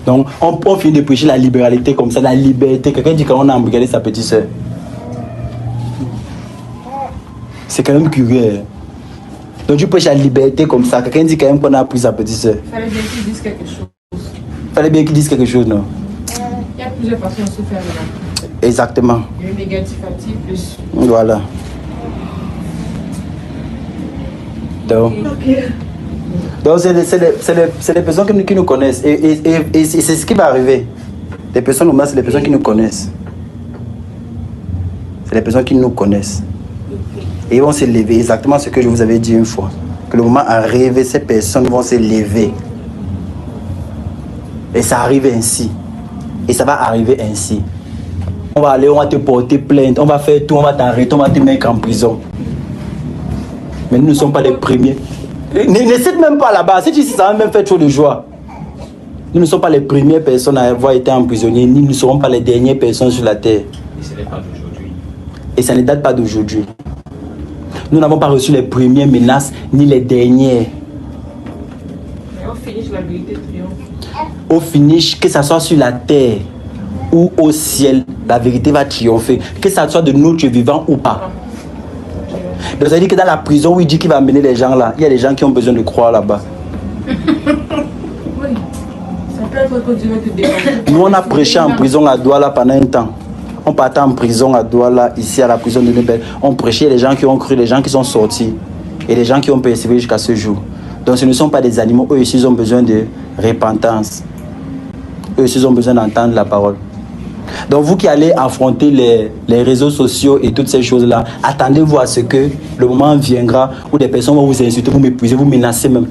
Donc, on finit de prêcher la libéralité comme ça, la liberté. Quelqu'un dit qu'on a embrigadé sa petite soeur. C'est quand même curieux. Donc, tu prêches la liberté comme ça. Quelqu'un dit quand même qu'on a pris sa petite soeur. Il fallait bien qu'ils disent quelque chose. Fallait bien qu'il dise quelque chose, non? Il y a plusieurs façons de se faire remarquer. Exactement. Il y a eu négatif actif plus. Voilà. Donc c'est les personnes qui nous connaissent. Et c'est ce qui va arriver. Les personnes normales, c'est les personnes qui nous connaissent. C'est les personnes qui nous connaissent. Et ils vont se lever. Exactement ce que je vous avais dit une fois. Que le moment arrive, ces personnes vont se lever. Et ça arrive ainsi. Et ça va arriver ainsi. On va aller, on va te porter plainte, on va faire tout, on va t'arrêter, on va te mettre en prison. Mais nous ne sommes pas les premiers. N'hésite même pas là-bas. Si tu sais, ça va même faire trop de joie. Nous ne sommes pas les premières personnes à avoir été emprisonnées, ni nous ne serons pas les dernières personnes sur la terre. Et ce n'est pas d'aujourd'hui. Et ça ne date pas d'aujourd'hui. Nous n'avons pas reçu les premières menaces, ni les dernières. Mais au finish, la vérité triomphe. Au finish, que ce soit sur la terre ou au ciel, la vérité va triompher. Que ce soit de notre vivant ou pas. Donc ça veut dire que dans la prison où il dit qu'il va amener les gens là, il y a des gens qui ont besoin de croire là-bas. Oui. Ça peut être que Dieu va te défendre. Nous on a prêché en prison à Douala pendant un temps. On partait en prison à Douala, ici à la prison de Nebel. On prêchait les gens qui ont cru, les gens qui sont sortis. Et les gens qui ont persévéré jusqu'à ce jour. Donc ce ne sont pas des animaux, eux aussi ils ont besoin de repentance. Eux aussi ils ont besoin d'entendre la parole. Donc vous qui allez affronter les réseaux sociaux et toutes ces choses-là, attendez-vous à ce que le moment viendra où des personnes vont vous insulter, vous mépriser, vous menacer même.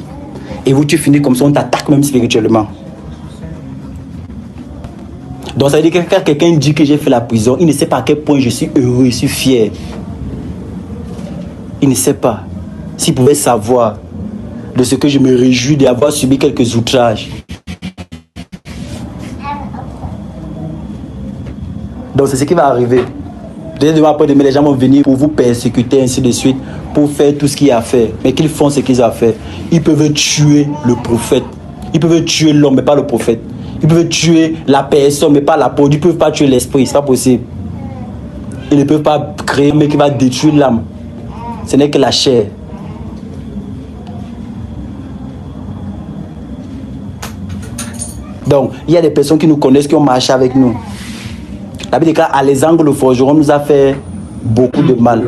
Et vous, tu finis comme ça, on t'attaque même spirituellement. Donc ça veut dire que quand quelqu'un dit que j'ai fait la prison, il ne sait pas à quel point je suis heureux, je suis fier. Il ne sait pas. S'il pouvait savoir de ce que je me réjouis d'avoir subi quelques outrages. Donc c'est ce qui va arriver. Demain après demain, les gens vont venir pour vous persécuter, ainsi de suite, pour faire tout ce qu'il y a à faire. Mais qu'ils font ce qu'ils ont à faire. Ils peuvent tuer le prophète. Ils peuvent tuer l'homme, mais pas le prophète. Ils peuvent tuer la personne, mais pas la peau. Ils ne peuvent pas tuer l'esprit, c'est pas possible. Ils ne peuvent pas créer, mais qui va détruire l'âme. Ce n'est que la chair. Donc, il y a des personnes qui nous connaissent, qui ont marché avec nous. La Bible déclare, Alexandre le forgeron nous a fait beaucoup de mal.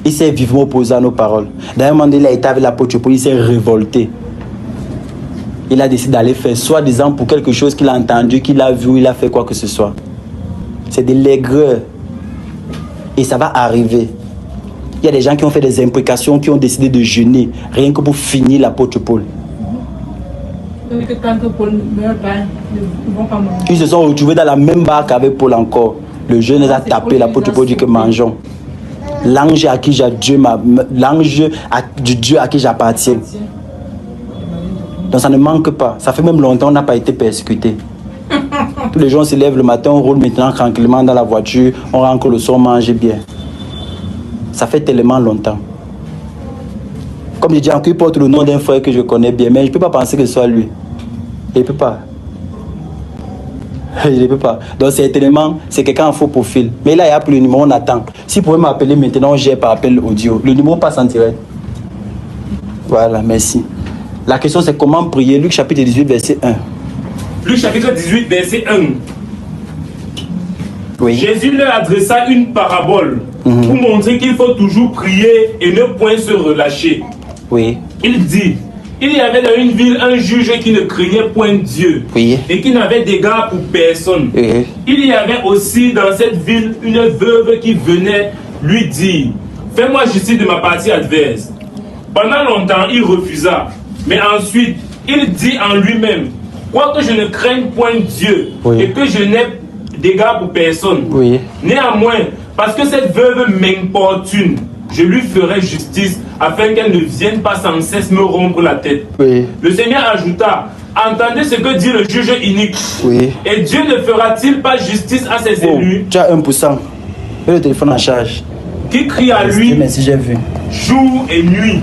Il s'est vivement opposé à nos paroles. D'un moment donné, il a été avec l'apôtre Paul, il s'est révolté. Il a décidé d'aller faire, soi-disant pour quelque chose qu'il a entendu, qu'il a vu, il a fait quoi que ce soit. C'est de l'aigreur. Et ça va arriver. Il y a des gens qui ont fait des imprécations, qui ont décidé de jeûner, rien que pour finir l'apôtre Paul. Donc que tant que Paul ne meurt pas, ils ne vont pas manger. Ils se sont retrouvés dans la même barque avec Paul encore. Le jeune les a tapé, l'apôtre Paul dit que mangeons. L'ange à qui j'ai Dieu, l'ange du Dieu à qui j'appartiens. Donc ça ne manque pas. Ça fait même longtemps qu'on n'a pas été persécuté. Tous les gens se lèvent le matin, on roule maintenant tranquillement dans la voiture, on rentre le soir, on mange bien. Ça fait tellement longtemps. Comme je dis, encore il porte le nom d'un frère que je connais bien, mais je ne peux pas penser que ce soit lui. Il ne peut pas. Je ne peux pas. Donc c'est quelqu'un en faux profil. Mais là, il n'y a plus le numéro, on attend. Si vous pouvez m'appeler maintenant, j'ai par appel audio. Le numéro passe en direct. Voilà, merci. La question c'est comment prier. Luc chapitre 18, verset 1. Luc chapitre 18, verset 1. Oui. Jésus leur adressa une parabole pour montrer qu'il faut toujours prier et ne point se relâcher. Oui. Il dit, il y avait dans une ville un juge qui ne craignait point Dieu Oui. et qui n'avait d'égard pour personne. Oui. Il y avait aussi dans cette ville une veuve qui venait lui dire, fais-moi justice de ma partie adverse. Pendant longtemps, il refusa. Mais ensuite, il dit en lui-même, quoique je ne craigne point Dieu et que je n'ai d'égard pour personne, néanmoins, parce que cette veuve m'importune, je lui ferai justice afin qu'elle ne vienne pas sans cesse me rompre la tête. Le Seigneur ajouta, entendez ce que dit le juge inique. Et Dieu ne fera-t-il pas justice à ses élus? Tu as 1%. Mets le téléphone en charge. Qui crie à lui j'ai vu. jour et nuit?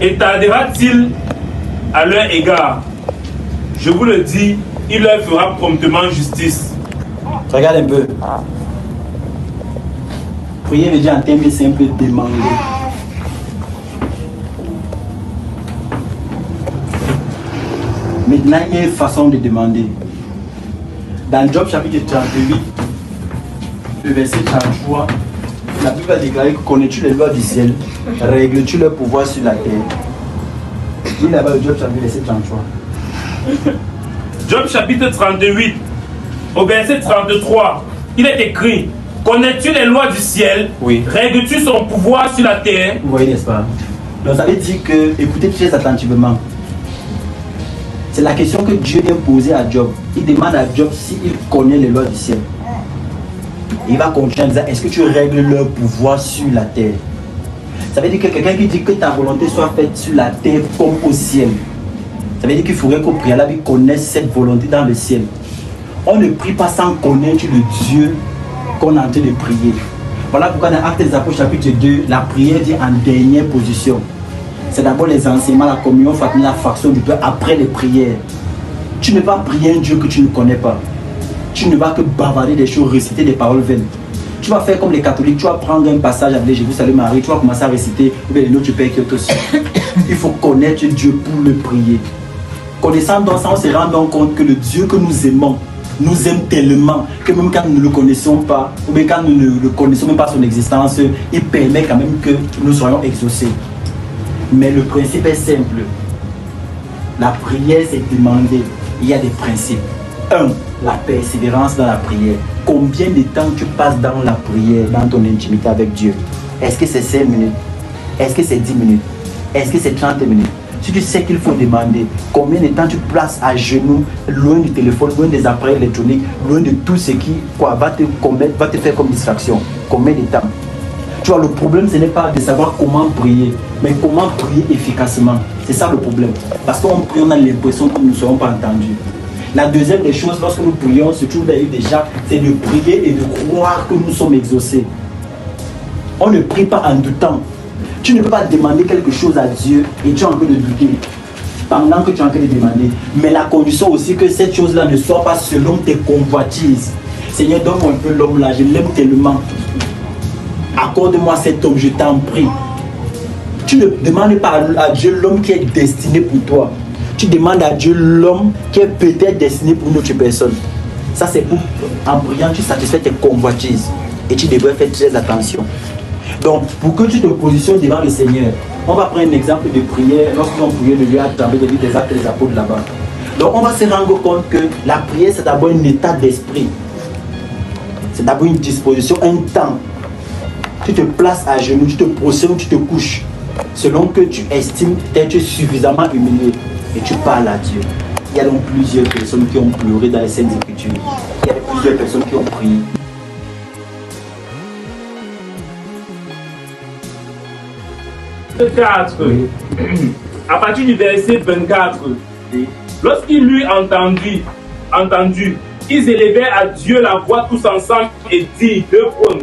Et tardera-t-il à leur égard? je vous le dis, il leur fera promptement justice. Regarde un peu. Prier veut dire en termes simples demander. Maintenant, il y a une façon de demander. Dans Job chapitre 38, le verset 33, la Bible va déclarer que connais-tu les lois du ciel, règles-tu leur pouvoir sur la terre. Dis là-bas le Job chapitre verset 33. Job chapitre 38, au verset 33, il est écrit: connais-tu les lois du ciel? Oui. Règles-tu son pouvoir sur la terre? Vous voyez, n'est-ce pas? Donc ça veut dire que, écoutez très attentivement. C'est la question que Dieu vient poser à Job. Il demande à Job s'il connaît les lois du ciel. Il va continuer en disant, est-ce que tu règles leur pouvoir sur la terre? Ça veut dire que quelqu'un qui dit que ta volonté soit faite sur la terre comme au ciel. Ça veut dire qu'il faudrait qu'au préalable, il connaisse cette volonté dans le ciel. On ne prie pas sans connaître le Dieu qu'on est en train de prier. Voilà pourquoi dans Actes des Apôtres chapitre 2, la prière dit en dernière position. C'est d'abord les enseignements, la communion fraternelle, la faction du peuple, après les prières. Tu ne vas prier un Dieu que tu ne connais pas. Tu ne vas que bavarder des choses, réciter des paroles vaines. Tu vas faire comme les catholiques, tu vas prendre un passage avec Jésus, salut Marie, tu vas commencer à réciter, le nom du Père qui est au ciel. Il faut connaître Dieu pour le prier. Connaissant donc ça, on se rend donc compte que le Dieu que nous aimons, nous aime tellement que même quand nous ne le connaissons pas, ou bien quand nous ne le connaissons même pas son existence, il permet quand même que nous soyons exaucés. Mais le principe est simple. La prière, c'est demander. Il y a des principes. 1. La persévérance dans la prière. Combien de temps tu passes dans la prière, dans ton intimité avec Dieu? Est-ce que c'est 5 minutes? Est-ce que c'est 10 minutes? Est-ce que c'est 30 minutes? Si tu sais qu'il faut demander, combien de temps tu places à genoux, loin du téléphone, loin des appareils électroniques, loin de tout ce qui va te faire comme distraction? Combien de temps? Tu vois, le problème, ce n'est pas de savoir comment prier, mais comment prier efficacement. C'est ça le problème. Parce qu'on prie, on a l'impression que nous ne serons pas entendus. La deuxième des choses, lorsque nous prions, ce que vous avez déjà, c'est de prier et de croire que nous sommes exaucés. On ne prie pas en doutant. Tu ne peux pas demander quelque chose à Dieu et tu es en train de douter pendant que tu es en train de demander. Mais la condition aussi que cette chose-là ne soit pas selon tes convoitises. Seigneur, donne-moi un peu l'homme là, je l'aime tellement. Accorde-moi cet homme, je t'en prie. Tu ne demandes pas à Dieu l'homme qui est destiné pour toi. Tu demandes à Dieu l'homme qui est peut-être destiné pour une autre personne. Ça, c'est pour, en priant, tu satisfais tes convoitises. Et tu devrais faire très attention. Donc, pour que tu te positionnes devant le Seigneur, on va prendre un exemple de prière lorsqu'on priait de Dieu à travers des livres des Actes des Apôtres là-bas. Donc, on va se rendre compte que la prière, c'est d'abord un état d'esprit. C'est d'abord une disposition, un temps. Tu te places à genoux, tu te procèdes, tu te couches. Selon que tu estimes être suffisamment humilié. Et tu parles à Dieu. Il y a donc plusieurs personnes qui ont pleuré dans les Saintes Écritures. Il y a plusieurs personnes qui ont prié. Oui. À partir du verset 24, oui. Lorsqu'ils lui entendu, ils élevèrent à Dieu la voix tous ensemble et dit, deux points.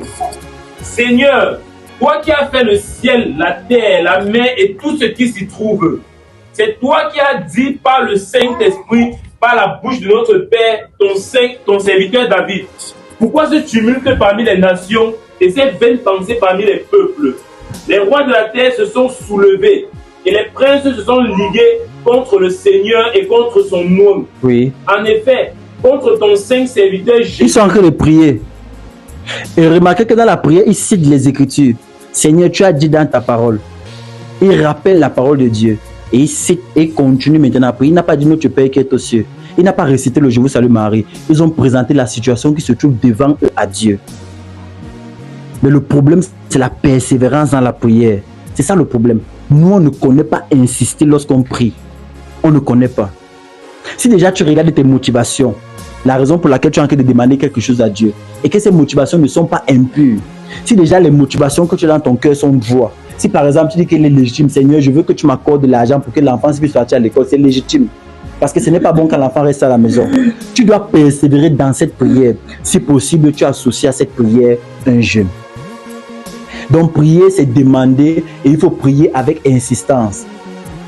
Seigneur, toi qui as fait le ciel, la terre, la mer et tout ce qui s'y trouve, c'est toi qui as dit par le Saint-Esprit, par la bouche de notre Père, ton serviteur David. Pourquoi ce tumulte parmi les nations et ces vaines pensées parmi les peuples? Les rois de la terre se sont soulevés et les princes se sont ligués contre le Seigneur et contre son nom. Oui. En effet, contre ton saint serviteur Jésus. Ils sont en train de prier. Et remarquez que dans la prière, ils citent les Écritures. Seigneur, tu as dit dans ta parole. Il rappelle la parole de Dieu. Et il cite et continue maintenant à prier. Il n'a pas dit notre Père qui est aux cieux. Il n'a pas récité le Je vous salue Marie. Ils ont présenté la situation qui se trouve devant eux à Dieu. Mais le problème, c'est la persévérance dans la prière. C'est ça le problème. Nous, on ne connaît pas insister lorsqu'on prie. On ne connaît pas. Si déjà tu regardes tes motivations, la raison pour laquelle tu es en train de demander quelque chose à Dieu, et que ces motivations ne sont pas impures, si déjà les motivations que tu as dans ton cœur sont de joie, si par exemple tu dis qu'il est légitime, Seigneur, je veux que tu m'accordes de l'argent pour que l'enfant puisse sortir à l'école, c'est légitime. Parce que ce n'est pas bon quand l'enfant reste à la maison. Tu dois persévérer dans cette prière. Si possible, tu associes à cette prière un jeûne. Donc prier, c'est demander et il faut prier avec insistance.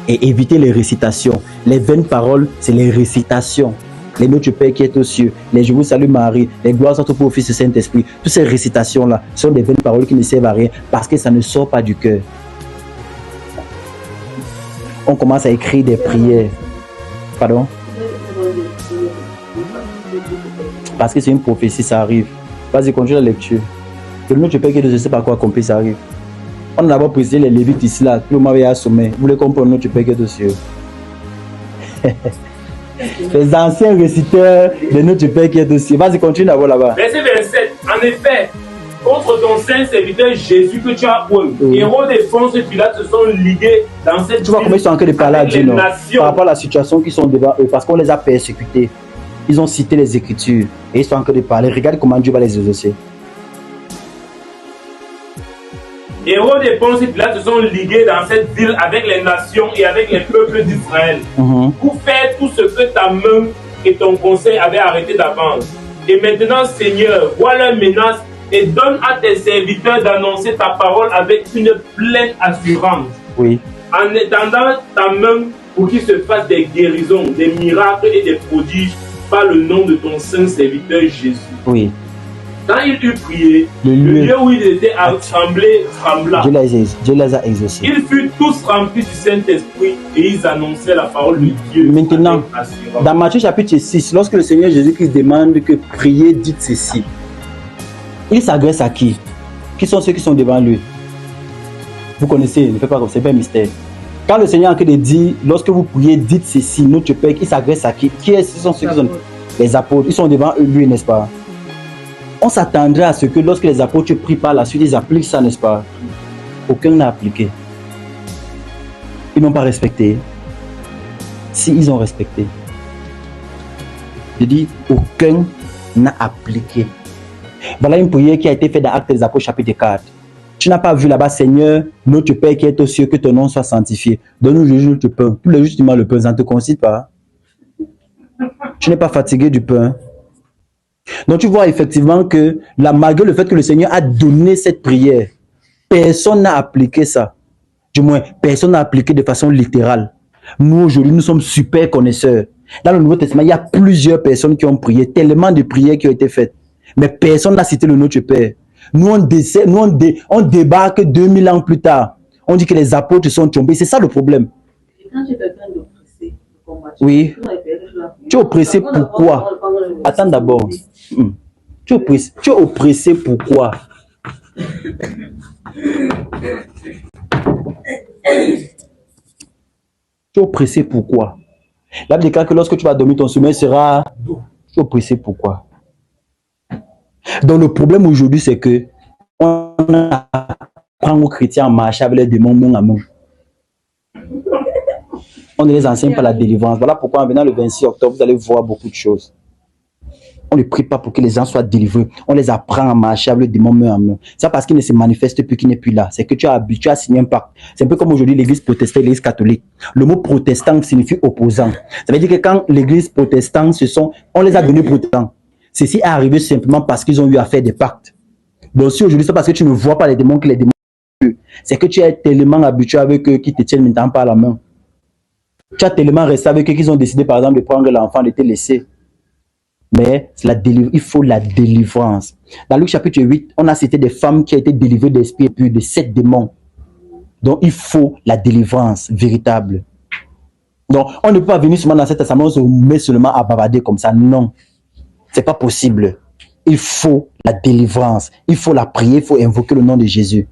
Et éviter les récitations. Les vaines paroles, c'est les récitations. Les Notre Père qui est aux cieux, les Je vous salue Marie, les gloires sont pour le Fils et Saint-Esprit. Toutes ces récitations-là sont des vaines paroles qui ne servent à rien parce que ça ne sort pas du cœur. On commence à écrire des prières. Pardon? Parce que c'est une prophétie, ça arrive. Vas-y, continue la lecture. Que le Notre Père qui est aux cieux, je ne sais pas quoi accomplir, ça arrive. On a d'abord précisé les Lévites ici, là. Tout le monde avait assommé. Vous voulez comprendre Notre Père qui est aux cieux? Les anciens réciteurs de Notre Père qui est aux cieux. Vas-y, continue d'abord là-bas. Verset 27. En effet, contre ton saint serviteur Jésus que tu as oint, Hérode et Ponce Pilate se sont ligués dans cette Tu vois comment ils sont en train de parler à Dieu, non? nations. Par rapport à la situation qui sont devant eux, parce qu'on les a persécutés. Ils ont cité les Écritures et ils sont en train de parler. Regarde comment Dieu va les exaucer. Hérode et Ponce Pilate se sont ligués dans cette ville avec les nations et avec les peuples d'Israël pour faire tout ce que ta main et ton conseil avaient arrêté d'avance. Et maintenant, Seigneur, vois leurs menaces et donne à tes serviteurs d'annoncer ta parole avec une pleine assurance. Oui. En étendant ta main pour qu'il se fasse des guérisons, des miracles et des prodiges par le nom de ton saint serviteur Jésus. Oui. Quand il eut prié, le lieu où il était tremblé trembla. Dieu les a exaucés. Ils furent tous remplis du Saint-Esprit et ils annonçaient la parole de Dieu. Maintenant, dans Matthieu chapitre 6, lorsque le Seigneur Jésus-Christ demande que priez, dites ceci, il s'adresse à qui? Qui sont ceux qui sont devant lui? Vous connaissez, ne faites pas comme ça, c'est pas un mystère. Quand le Seigneur a dit, lorsque vous priez, dites ceci, Notre Père, il s'adresse à qui? Qui sont ceux qui sont les apôtres? Ils sont devant lui, n'est-ce pas? On s'attendrait à ce que lorsque les apôtres prient par la suite, ils appliquent ça, n'est-ce pas? Aucun n'a appliqué. Ils n'ont pas respecté. Si, ils ont respecté. Je dis, aucun n'a appliqué. Voilà une prière qui a été faite dans Actes des Apôtres chapitre 4. Tu n'as pas vu là-bas, Seigneur, Notre Père qui est aux cieux, que ton nom soit sanctifié. Donne-nous aujourd'hui notre pain. Tous les jours, justement, le pain, ça ne te concite pas. Tu n'es pas fatigué du pain. Donc tu vois effectivement que malgré le fait que le Seigneur a donné cette prière, personne n'a appliqué ça. Du moins, personne n'a appliqué de façon littérale. Nous aujourd'hui, nous sommes super connaisseurs. Dans le Nouveau Testament, il y a plusieurs personnes qui ont prié, tellement de prières qui ont été faites. Mais personne n'a cité le Notre Père. Nous, on débarque 2000 ans plus tard. On dit que les apôtres sont tombés. C'est ça le problème. Quand tu es quelqu'un d'oppressé, oui. Tu es oppressé pourquoi? Attends d'abord. Tu es oppressé pourquoi? Tu es oppressé pourquoi? La Bible déclare que lorsque tu vas dormir, ton sommeil sera doux. Tu es oppressé pourquoi? Donc le problème aujourd'hui, c'est que on apprend aux chrétiens à marcher avec les démons main à main. On ne les enseigne pas la délivrance. Voilà pourquoi en venant le 26 octobre, vous allez voir beaucoup de choses. On ne prie pas pour que les gens soient délivrés. On les apprend à marcher avec le démon main à main. C'est parce qu'il ne se manifeste plus, qu'il n'est plus là. C'est que tu as signé un pacte. C'est un peu comme aujourd'hui l'église protestante et l'église catholique. Le mot protestant signifie opposant. Ça veut dire que quand l'église protestante, on les a donnés protestants. Ceci est arrivé simplement parce qu'ils ont eu à faire des pactes. Donc si aujourd'hui c'est parce que tu ne vois pas les démons que les démons, c'est que tu es tellement habitué avec eux qu'ils te tiennent maintenant par la main. Tu as tellement resté avec eux qu'ils ont décidé par exemple de prendre l'enfant, de te laisser. Mais il faut la délivrance. Dans Luc chapitre 8, on a cité des femmes qui ont été délivrées d'esprits impurs, de 7 démons. Donc il faut la délivrance véritable. Donc on ne peut pas venir seulement dans cette assemblée, on se met seulement à bavarder comme ça. Non, c'est pas possible. Il faut la délivrance. Il faut la prier, il faut invoquer le nom de Jésus.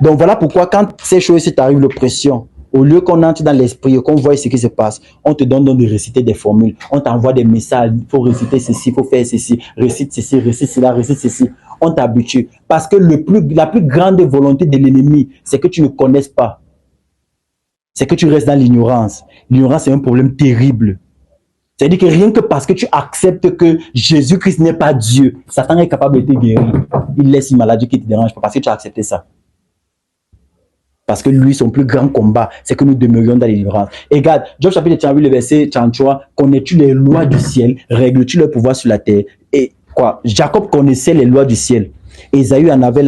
Donc voilà pourquoi quand ces choses t'arrivent, l'oppression, au lieu qu'on entre dans l'esprit et qu'on voit ce qui se passe, on te donne donc de réciter des formules. On t'envoie des messages. Il faut réciter ceci, il faut faire ceci. Récite ceci, récite cela, récite ceci. On t'habitue. Parce que la plus grande volonté de l'ennemi, c'est que tu ne connaisses pas. C'est que tu restes dans l'ignorance. L'ignorance est un problème terrible. C'est-à-dire que rien que parce que tu acceptes que Jésus-Christ n'est pas Dieu, Satan est capable de te guérir. Il laisse une maladie qui te dérange pas parce que tu as accepté ça. Parce que lui, son plus grand combat, c'est que nous demeurions dans la délivrance. Et regarde, Job chapitre 38, le verset 33, connais-tu les lois du ciel, règles-tu le pouvoir sur la terre? Et quoi? Jacob connaissait les lois du ciel. Ésaü en avait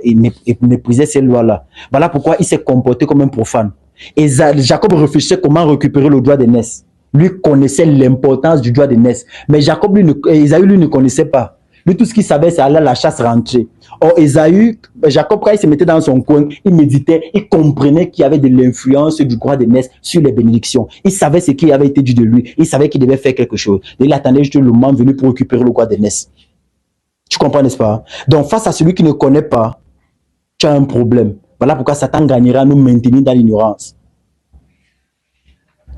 il méprisait ces lois-là. Voilà pourquoi il s'est comporté comme un profane. Et Jacob réfléchissait comment récupérer le droit d'aînesse. Lui connaissait l'importance du droit d'aînesse. Mais Jacob, Esaü, lui, ne connaissait pas. Lui, tout ce qu'il savait, c'est aller à la chasse rentrer. Or, Jacob, quand il se mettait dans son coin, il méditait, il comprenait qu'il y avait de l'influence du droit d'aînesse sur les bénédictions. Il savait ce qui avait été dit de lui. Il savait qu'il devait faire quelque chose. Et il attendait juste le moment venu pour récupérer le droit d'aînesse. Tu comprends, n'est-ce pas? Donc, face à celui qui ne connaît pas, tu as un problème. Voilà pourquoi Satan gagnera à nous maintenir dans l'ignorance.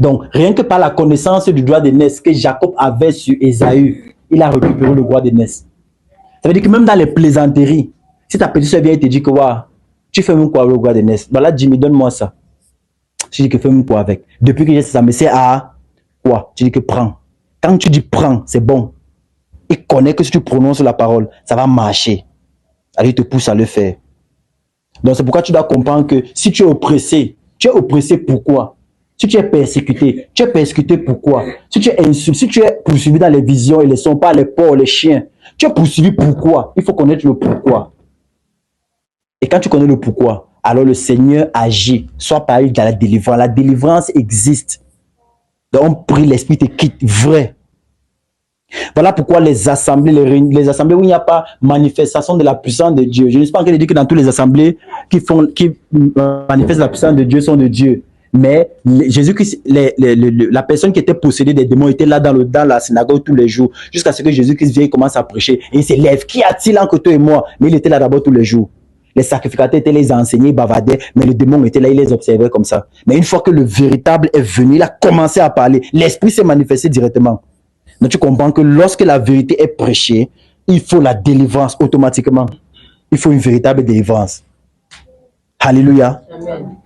Donc, rien que par la connaissance du droit d'aînesse que Jacob avait sur Esaü, il a récupéré le droit d'aînesse. Ça veut dire que même dans les plaisanteries, si ta petite soeur vient et te dit que tu fais même quoi avec le droit d'aînesse? Voilà, Jimmy, donne-moi ça. Je dis que fais même quoi avec? Depuis que j'ai ça me sert à quoi? Tu dis que prends. Quand tu dis prends, c'est bon. Il connaît que si tu prononces la parole, ça va marcher. Alors il te pousse à le faire. Donc c'est pourquoi tu dois comprendre que si tu es oppressé pourquoi? Si tu es persécuté pourquoi? Si tu es insulté, si tu es poursuivi dans les visions et les sons par les porcs, les chiens, tu es poursuivi pourquoi? Il faut connaître le pourquoi. Et quand tu connais le pourquoi, alors le Seigneur agit, soit par dans la délivrance. La délivrance existe. Donc on prie, l'Esprit te quitte, vrai. Voilà pourquoi les assemblées où il n'y a pas manifestation de la puissance de Dieu. Je ne sais pas en train de dire que dans toutes les assemblées qui manifestent la puissance de Dieu sont de Dieu. Mais Jésus-Christ, la personne qui était possédée des démons était là dans la synagogue tous les jours, jusqu'à ce que Jésus-Christ vienne et commence à prêcher. Et il s'élève. Qui a-t-il entre toi et moi? Mais il était là d'abord tous les jours. Les sacrificateurs étaient les enseignés, ils bavardaient, mais le démon était là, il les observait comme ça. Mais une fois que le véritable est venu, il a commencé à parler. L'esprit s'est manifesté directement. Donc tu comprends que lorsque la vérité est prêchée, il faut la délivrance automatiquement. Il faut une véritable délivrance. Alléluia. Amen.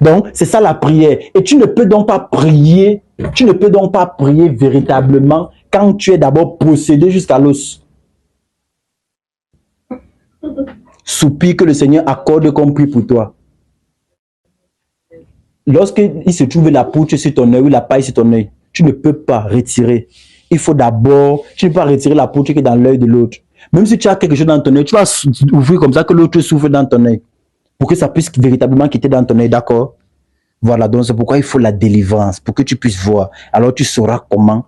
Donc, c'est ça la prière. Et tu ne peux donc pas prier véritablement quand tu es d'abord possédé jusqu'à l'os. Soupire que le Seigneur accorde comme prix pour toi. Lorsqu'il se trouve la poutre sur ton œil ou la paille sur ton œil, tu ne peux pas retirer. Il faut d'abord, tu ne peux pas retirer la poutre qui est dans l'œil de l'autre. Même si tu as quelque chose dans ton œil, tu vas ouvrir comme ça que l'autre souffle dans ton œil. Pour que ça puisse véritablement quitter dans ton œil, d'accord? Voilà, donc c'est pourquoi il faut la délivrance, pour que tu puisses voir. Alors tu sauras comment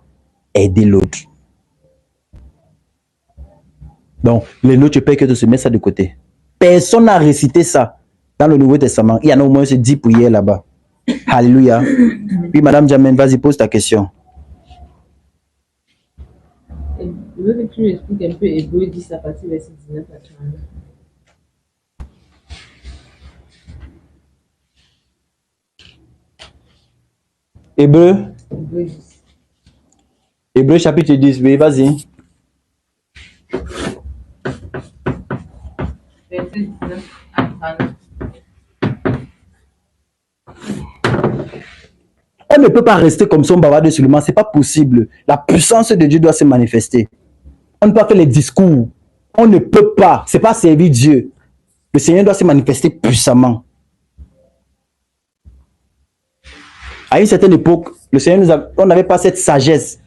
aider l'autre. Donc, les notes, tu peux que de se mettre ça de côté. Personne n'a récité ça dans le Nouveau Testament. Il y en a au moins 10 prières là-bas. Alléluia. Puis, Madame Jamen, vas-y, pose ta question. Je veux que tu m'expliques un peu Hébreu 10 à partir de verset 19 à 39. Hébreu chapitre 10, oui, vas-y. Verset 19 à 39. On ne peut pas rester comme ça, on bavarde seulement, c'est pas possible. La puissance de Dieu doit se manifester. On ne peut pas faire les discours. On ne peut pas, c'est pas servir Dieu. Le Seigneur doit se manifester puissamment. À une certaine époque, le Seigneur on n'avait pas cette sagesse.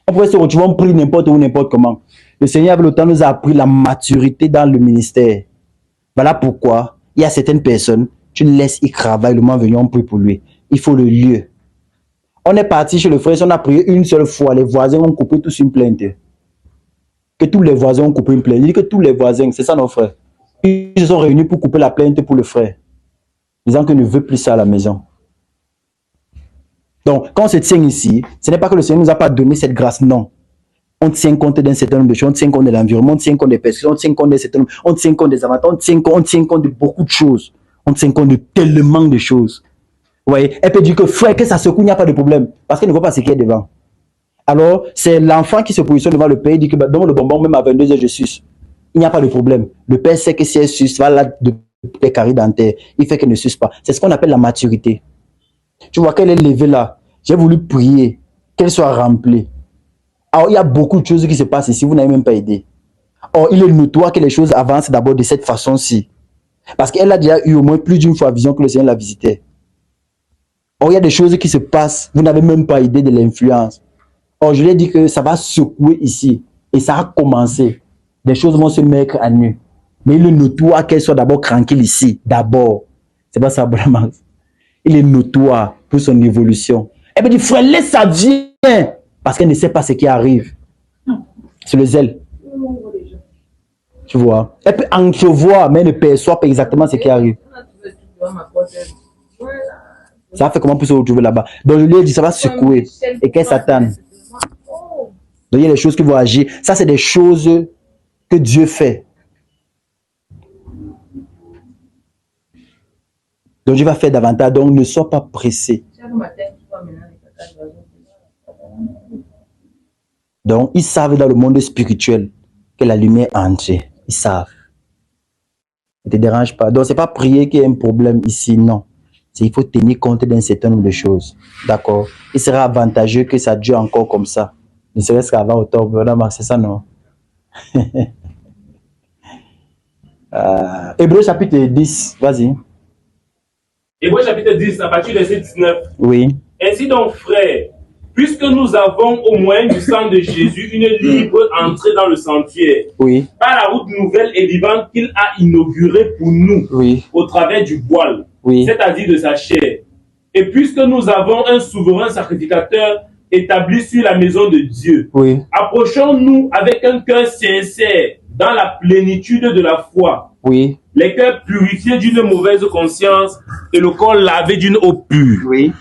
On pouvait se retrouver, on prie n'importe où, n'importe comment. Le Seigneur, avec le temps, nous a appris la maturité dans le ministère. Voilà pourquoi il y a certaines personnes, tu laisses, il travaille, le moment venu, on prie pour lui. Il faut le lieu. On est parti chez le frère, on a prié une seule fois, les voisins ont coupé tous une plainte. Que tous les voisins ont coupé une plainte. Il dit que tous les voisins, c'est ça nos frères. Ils se sont réunis pour couper la plainte pour le frère. Disant qu'il ne veut plus ça à la maison. Donc, quand on se tient ici, ce n'est pas que le Seigneur ne nous a pas donné cette grâce, non. On tient compte d'un certain nombre de choses, on tient compte de l'environnement, on tient compte des personnes, on tient compte on tient compte des avantages, on tient compte de beaucoup de choses. On tient compte de tellement de choses. Vous voyez, elle peut dire que frère, que ça secoue, il n'y a pas de problème. Parce qu'elle ne voit pas ce qu'il y a devant. Alors, c'est l'enfant qui se positionne devant le père, il dit que donne le bonbon, même à 22 heures, je suce. Il n'y a pas de problème. Le père sait que si elle suce, va là de des caries dentaires. Il fait qu'elle ne suce pas. C'est ce qu'on appelle la maturité. Tu vois qu'elle est levée là. J'ai voulu prier, qu'elle soit remplie. Alors, il y a beaucoup de choses qui se passent ici, vous n'avez même pas aidé. Or, il est notoire que les choses avancent d'abord de cette façon-ci. Parce qu'elle a déjà eu au moins plus d'une fois vision que le Seigneur la visitait. Or, il y a des choses qui se passent, vous n'avez même pas idée de l'influence. Or, je lui ai dit que ça va secouer ici. Et ça a commencé. Des choses vont se mettre à nu. Mais il est notoire qu'elle soit d'abord tranquille ici. D'abord. C'est pas ça, vraiment. il est notoire pour son évolution. Elle me dit, frère, laisse ça vient. Parce qu'elle ne sait pas ce qui arrive. C'est le zèle. Tu vois. Elle peut entrevoir, mais elle ne perçoit pas exactement ce qui arrive. Ça fait comment pour se retrouver là-bas. Donc je lui ai dit, ça va secouer. Et qu'elle s'attend. Donc il y a des choses qui vont agir. Ça, c'est des choses que Dieu fait. Donc Dieu va faire davantage. Donc ne sois pas pressé. Donc ils savent dans le monde spirituel que la lumière est entrée. Ils savent. Ne te dérange pas. Donc c'est pas prier qu'il y ait un problème ici, non. Il faut tenir compte d'un certain nombre de choses. D'accord? Il sera avantageux que ça dure encore comme ça. Ne serait-ce qu'avant octobre. C'est ça, non? Hébreux chapitre 10. Vas-y. Hébreux chapitre 10, à partir du verset 19. Oui. Ainsi donc, frères, puisque nous avons au moyen du sang de Jésus une libre entrée dans le sanctuaire, Oui. par la route nouvelle et vivante qu'il a inaugurée pour nous, Oui. au travers du voile, Oui. c'est-à-dire de sa chair. Et puisque nous avons un souverain sacrificateur établi sur la maison de Dieu, Oui. approchons-nous avec un cœur sincère dans la plénitude de la foi, Oui. les cœurs purifiés d'une mauvaise conscience et le corps lavé d'une eau pure. Oui.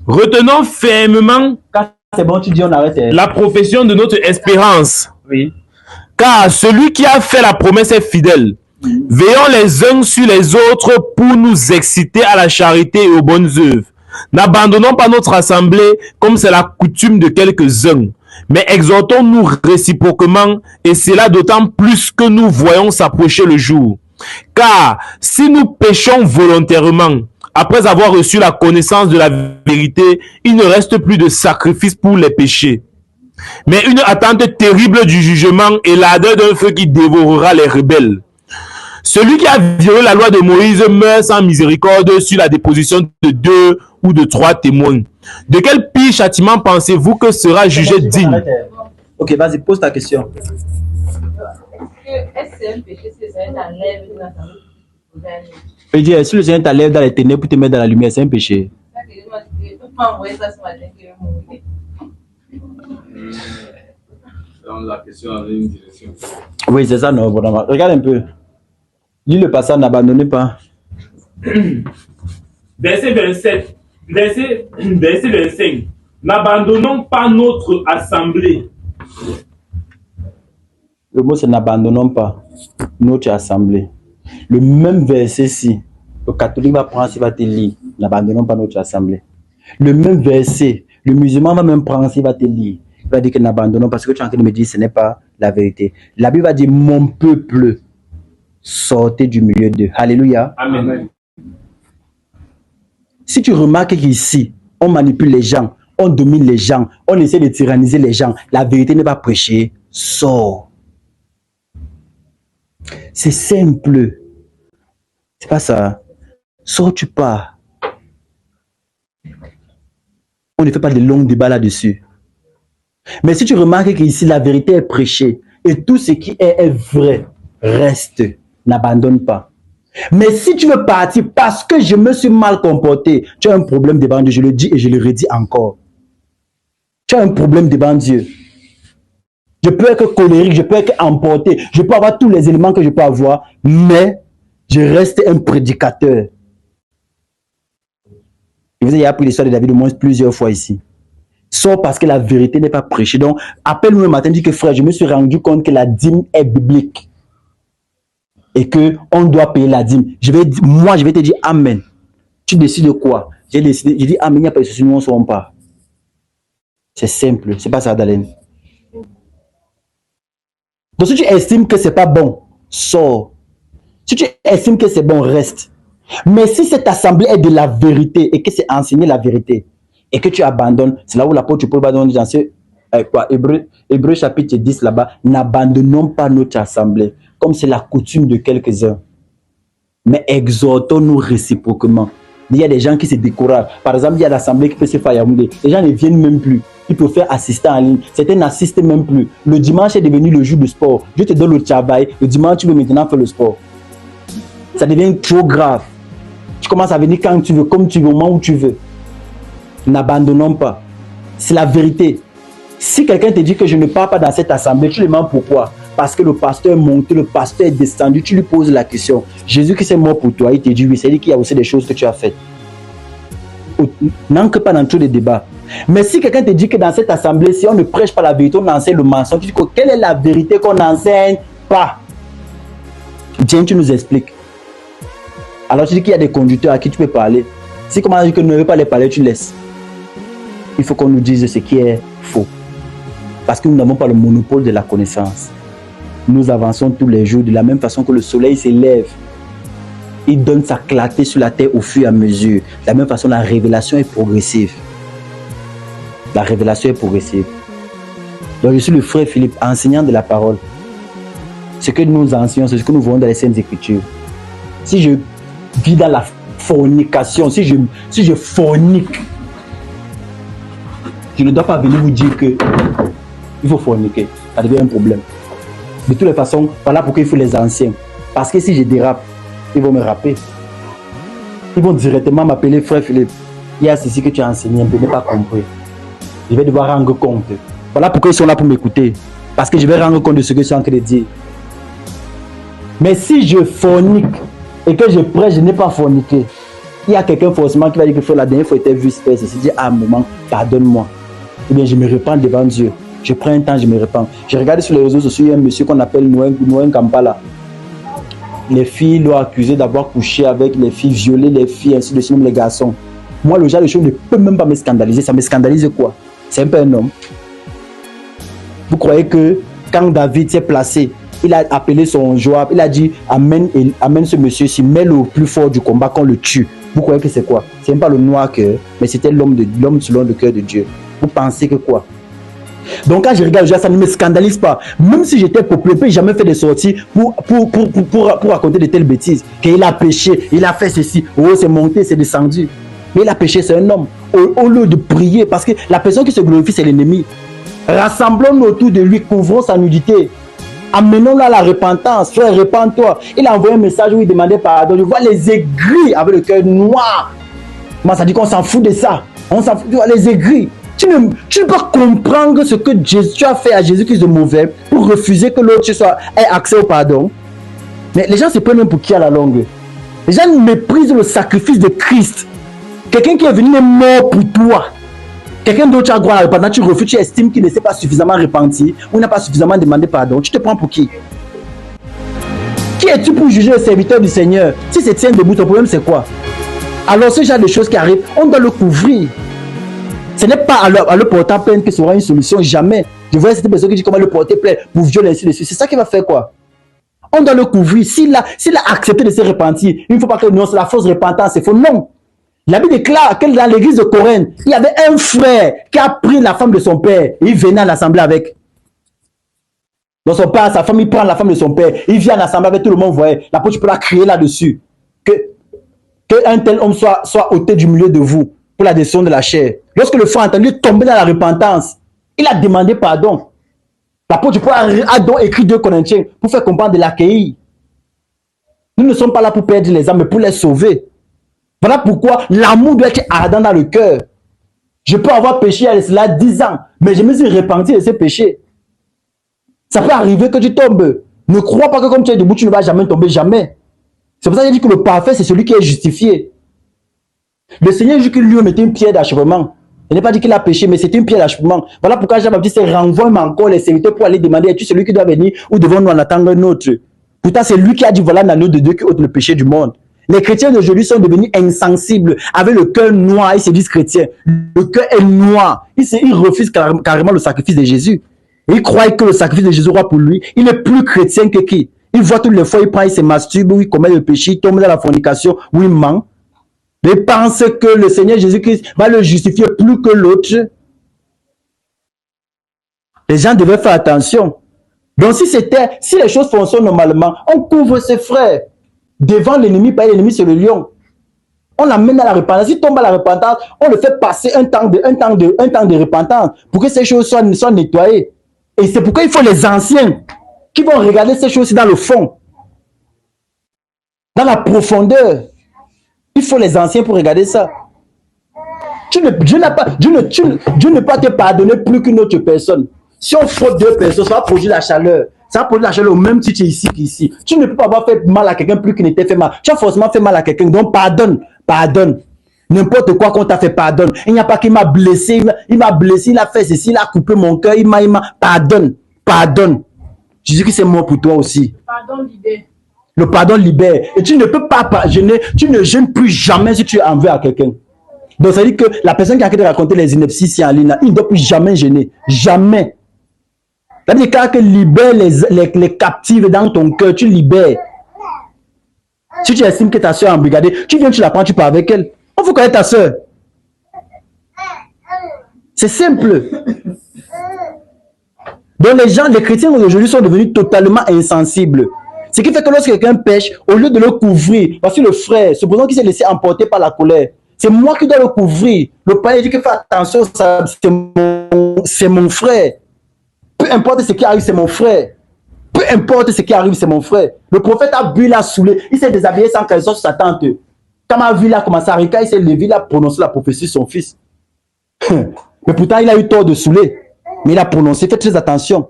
Retenons fermement Quand c'est bon, tu dis on arrête. la profession de notre espérance, Oui. car celui qui a fait la promesse est fidèle. Veillons les uns sur les autres pour nous exciter à la charité et aux bonnes œuvres. N'abandonnons pas notre assemblée comme c'est la coutume de quelques-uns, mais exhortons-nous réciproquement, et cela d'autant plus que nous voyons s'approcher le jour. Car si nous péchons volontairement, après avoir reçu la connaissance de la vérité, il ne reste plus de sacrifice pour les péchés, mais une attente terrible du jugement et l'ardeur d'un feu qui dévorera les rebelles. Celui qui a violé la loi de Moïse meurt sans miséricorde sur la déposition de 2 ou de 3 témoins. De quel pire châtiment pensez-vous que sera jugé digne? Ok, vas-y, pose ta question. Est-ce que c'est un péché si le Seigneur t'enlève de la famille? Il dit, si le Seigneur t'enlève dans les ténèbres pour te mettre dans la lumière, c'est un péché. Je ne peux pas envoyer ça ce matin que je vais mourir. Dans la question avait une direction. Oui, c'est ça, non, vraiment. Regarde un peu. Lis le passage, n'abandonnez pas. Verset 27, verset 25. N'abandonnons pas notre assemblée. Le mot, c'est n'abandonnons pas notre assemblée. Le même verset-ci, le catholique va prendre, il va te lire. N'abandonnons pas notre assemblée. Le même verset, le musulman va même prendre, il va te lire. Il va dire que n'abandonnons parce que tu es en train de me dire que ce n'est pas la vérité. La Bible va dire, mon peuple, sortez du milieu d'eux. Alléluia. Amen. Si tu remarques qu'ici, on manipule les gens, on domine les gens, on essaie de tyranniser les gens, la vérité n'est pas prêchée, sors. C'est simple. C'est pas ça. Sors, tu pars. On ne fait pas de longs débats là-dessus. Mais si tu remarques qu'ici, la vérité est prêchée et tout ce qui est vrai reste, n'abandonne pas. Mais si tu veux partir parce que je me suis mal comporté, tu as un problème devant Dieu. Je le dis et je le redis encore. Tu as un problème devant Dieu. Je peux être colérique, je peux être emporté, je peux avoir tous les éléments que je peux avoir, mais je reste un prédicateur. Je vous ai appris l'histoire de David au moins plusieurs fois ici. Sauf parce que la vérité n'est pas prêchée. Donc, appelle-moi le matin, dis que frère, je me suis rendu compte que la dîme est biblique. Et qu'on doit payer la dîme. Moi, je vais te dire Amen. Tu décides de quoi? J'ai décidé, je dis Amen, il n'y a pas de souci, nous on ne serons pas. C'est simple, c'est pas ça, Dalène. Donc, si tu estimes que c'est pas bon, sors. Si tu estimes que c'est bon, reste. Mais si cette assemblée est de la vérité et que c'est enseigner la vérité et que tu abandonnes, c'est là où l'apôtre Paul va donner dans ce Hébreux chapitre 10 là-bas, n'abandonnons pas notre assemblée comme c'est la coutume de quelques-uns, mais exhortons-nous réciproquement. Il y a des gens qui se découragent. Par exemple, il y a l'assemblée qui peut se faire Yaoundé. Les gens ne viennent même plus. Ils préfèrent assister en ligne. Certains n'assistent même plus. Le dimanche est devenu le jour du sport. Dieu te donne le travail. Le dimanche, tu veux maintenant faire le sport. Ça devient trop grave. Tu commences à venir quand tu veux, comme tu veux, au moment où tu veux. N'abandonnons pas. C'est la vérité. Si quelqu'un te dit que je ne pars pas dans cette assemblée, tu lui demandes pourquoi. Parce que le pasteur est monté, le pasteur est descendu, tu lui poses la question. Jésus qui s'est mort pour toi, il te dit oui, c'est-à-dire qu'il y a aussi des choses que tu as faites. N'entre pas dans tous les débats. Mais si quelqu'un te dit que dans cette assemblée, si on ne prêche pas la vérité, on enseigne le mensonge, tu dis que quelle est la vérité qu'on n'enseigne pas? Viens, tu nous expliques. Alors tu dis qu'il y a des conducteurs à qui tu peux parler. Si comment dire que tu ne veux pas les parler, tu laisses. Il faut qu'on nous dise ce qui est faux. Parce que nous n'avons pas le monopole de la connaissance. Nous avançons tous les jours de la même façon que le soleil s'élève. Il donne sa clarté sur la terre au fur et à mesure. De la même façon, la révélation est progressive. La révélation est progressive. Donc je suis le frère Philippe, enseignant de la parole. Ce que nous enseignons, c'est ce que nous voyons dans les Saintes Écritures. Si je vis dans la fornication, si je fornique, je ne dois pas venir vous dire que il faut forniquer. Ça devient un problème. De toutes les façons, voilà pourquoi il faut les anciens. Parce que si je dérape, ils vont me rapper. Ils vont directement m'appeler frère Philippe. Il y a ceci que tu as enseigné, je n'ai pas compris. Je vais devoir rendre compte. Voilà pourquoi ils sont là pour m'écouter. Parce que je vais rendre compte de ce que je suis en train de dire. Mais si je fornique et que je prêche, je n'ai pas forniqué, il y a quelqu'un forcément qui va dire que la dernière fois était vu se faire ceci. Je dis, ah maman, pardonne-moi. Eh bien, je me repens devant Dieu. Je prends un temps, je me repens. J'ai regardé sur les réseaux sociaux, il y a un monsieur qu'on appelle Noël Kampala. Les filles l'ont accusé d'avoir couché avec les filles, violé les filles, ainsi de suite, même les garçons. Moi, le genre de choses ne peut même pas me scandaliser. Ça me scandalise quoi? C'est un peu un homme. Vous croyez que quand David s'est placé, il a appelé son Joab, il a dit amène ce monsieur-ci, mets-le au plus fort du combat qu'on le tue. Vous croyez que c'est quoi? C'est même pas le noir cœur, mais c'était l'homme selon le cœur de Dieu. Vous pensez que quoi? Donc quand je regarde ça ne me scandalise pas. Même si j'étais populaire, je n'ai jamais fait de sorties pour raconter de telles bêtises. Qu'il a péché, il a fait ceci, oh c'est monté, c'est descendu. Mais il a péché, c'est un homme. Au lieu de prier, parce que la personne qui se glorifie, c'est l'ennemi. Rassemblons-nous autour de lui, couvrons sa nudité. Amenons-le à la repentance. Frère, repens-toi. Il a envoyé un message où il demandait pardon. Je vois les aigris avec le cœur noir. Moi, ça dit qu'on s'en fout de ça. On s'en fout, tu vois, les aigris. Tu ne peux pas comprendre ce que tu as fait à Jésus-Christ de mauvais pour refuser que l'autre ait accès au pardon. Mais les gens se prennent pour qui à la longue? Les gens méprisent le sacrifice de Christ. Quelqu'un qui est venu est mort pour toi. Quelqu'un d'autre qui a droit à la repentance, tu refuses, tu estimes qu'il ne s'est pas suffisamment repenti ou n'a pas suffisamment demandé pardon. Tu te prends pour qui? Qui es-tu pour juger le serviteur du Seigneur? Si c'est tient debout, ton problème c'est quoi? Alors ce genre de choses qui arrivent, on doit le couvrir. Ce n'est pas à le porter plainte que ce sera une solution, jamais. Je vois cette personne qui dit comment le porter plainte pour violer ainsi de suite. C'est ça qui va faire quoi? On doit le couvrir. S'il a accepté de se repentir, il ne faut pas que non, c'est la fausse repentance, c'est faux. Non. La Bible déclare que dans l'église de Corinthe, il y avait un frère qui a pris la femme de son père et il venait à l'assemblée avec. Donc son père, sa femme, il prend la femme de son père, il vient à l'assemblée avec tout le monde, voyez. L'apôtre peut la crier là-dessus. Que un tel homme soit ôté du milieu de vous pour la destruction de la chair. Lorsque le frère a entendu tomber dans la repentance, il a demandé pardon. L'apôtre Paul a donc écrit 2 Corinthiens pour faire comprendre de l'accueillir. Nous ne sommes pas là pour perdre les âmes, mais pour les sauver. Voilà pourquoi l'amour doit être ardent dans le cœur. Je peux avoir péché il y a cela 10 ans, mais je me suis repenti de ces péchés. Ça peut arriver que tu tombes. Ne crois pas que comme tu es debout, tu ne vas jamais tomber, jamais. C'est pour ça qu'il dit que le parfait, c'est celui qui est justifié. Le Seigneur dit que lui mettait une pierre d'achèvement. Il n'est pas dit qu'il a péché, mais c'était une pierre d'achèvement. Voilà pourquoi Jean-Baptiste renvoie encore les serviteurs pour aller demander, es-tu celui qui doit venir ou devons-nous en attendre un autre? Pourtant, c'est lui qui a dit, voilà l'agneau de Dieu qui ôte le péché du monde. Les chrétiens d'aujourd'hui sont devenus insensibles, avec le cœur noir, ils se disent chrétiens. Le cœur est noir. Ils refusent carrément le sacrifice de Jésus. Et ils croient que le sacrifice de Jésus aura pour lui. Il est plus chrétien que qui? Il voit toutes les fois, il prend, il se masturbe, ou il commet le péché, il tombe dans la fornication, ou il ment. Mais il pense que le Seigneur Jésus-Christ va le justifier plus que l'autre. Les gens devaient faire attention. Donc si les choses fonctionnent normalement, on couvre ses frères. Devant l'ennemi, pas l'ennemi, c'est le lion. On l'amène à la repentance. S'il tombe à la repentance, on le fait passer un temps de repentance pour que ces choses soient nettoyées. Et c'est pourquoi il faut les anciens qui vont regarder ces choses dans le fond, dans la profondeur. Il faut les anciens pour regarder ça. Dieu ne peut pas te pardonner plus qu'une autre personne. Si on fraude deux personnes, ça va produire la chaleur. Ça va produire la chaleur au même titre ici qu'ici. Tu ne peux pas avoir fait mal à quelqu'un plus qu'il ne t'a fait mal. Tu as forcément fait mal à quelqu'un. Donc pardonne. Pardonne. N'importe quoi qu'on t'a fait, pardonne. Il n'y a pas qu'il m'a blessé. Il m'a blessé, il a fait ceci, il a coupé mon cœur. Il m'a. Pardonne. Pardonne. Jésus qui c'est mort pour toi aussi. Pardon, libère. Le pardon libère. Et tu ne peux pas gêner. Tu ne gênes plus jamais si tu en veux à quelqu'un. Donc ça veut dire que la personne qui a de raconter les inepties en ligne, il ne doit plus jamais gêner. Jamais. Ça veut dire que libère les captives dans ton cœur, tu libères. Si tu estimes que ta soeur est embrigadée, tu viens, tu la prends, tu pars avec elle. Il faut connaître ta soeur. C'est simple. Donc les chrétiens aujourd'hui sont devenus totalement insensibles. Ce qui fait que lorsque quelqu'un pêche, au lieu de le couvrir, voici le frère, supposons qu'il s'est laissé emporter par la colère. C'est moi qui dois le couvrir. Le païen dit que fais attention, c'est mon frère. Peu importe ce qui arrive, c'est mon frère. Peu importe ce qui arrive, c'est mon frère. Le prophète a bu, il a saoulé, il s'est déshabillé sans caleçon sur sa tente. Quand ma vie a commencé à ricailler, il s'est levé, il a prononcé la prophétie sur son fils. Mais pourtant, il a eu tort de saouler. Mais il a prononcé, fais très attention.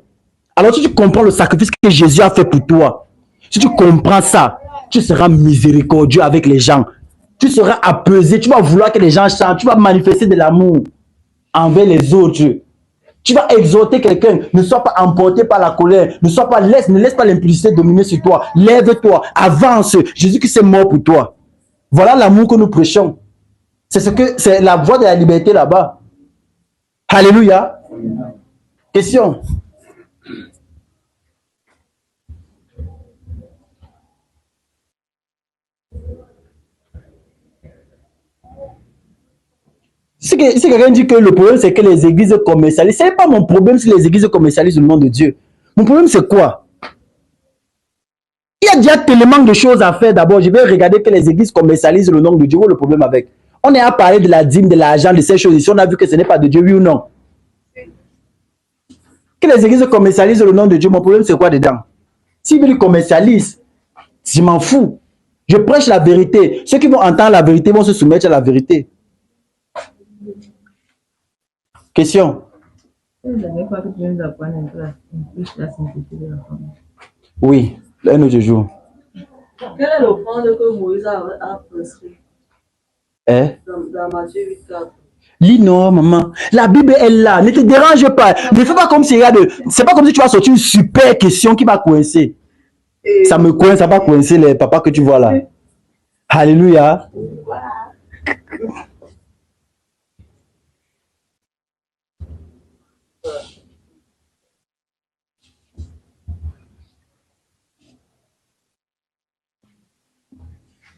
Alors, si tu comprends le sacrifice que Jésus a fait pour toi, si tu comprends ça, tu seras miséricordieux avec les gens. Tu seras apaisé, tu vas vouloir que les gens chantent, tu vas manifester de l'amour envers les autres. Tu vas exhorter quelqu'un, ne sois pas emporté par la colère, ne laisse pas l'impulsité dominer sur toi. Lève-toi, avance. Jésus-Christ est mort pour toi. Voilà l'amour que nous prêchons. C'est la voie de la liberté là-bas. Alléluia. Question. Si quelqu'un dit que le problème c'est que les églises commercialisent, ce n'est pas mon problème si les églises commercialisent le nom de Dieu. Mon problème c'est quoi? Il y a déjà tellement de choses à faire. D'abord, je vais regarder que les églises commercialisent le nom de Dieu. Où est le problème avec? On est à parler de la dîme, de l'argent, de ces choses. Ici, on a vu que ce n'est pas de Dieu, oui ou non? Que les églises commercialisent le nom de Dieu, mon problème c'est quoi dedans? S'ils veulent commercialiser, je m'en fous. Je prêche la vérité. Ceux qui vont entendre la vérité vont se soumettre à la vérité. Question. Oui, un autre jour. Quelle est l'offrande que Moïse a prescrite dans Matthieu 8:4? Lis non, maman. La Bible est là. Ne te dérange pas. Ne fais pas comme si c'est pas comme si tu vas sortir une super question qui va coincer. Ça me coince, ça va coincer les papas que tu vois là. Alléluia.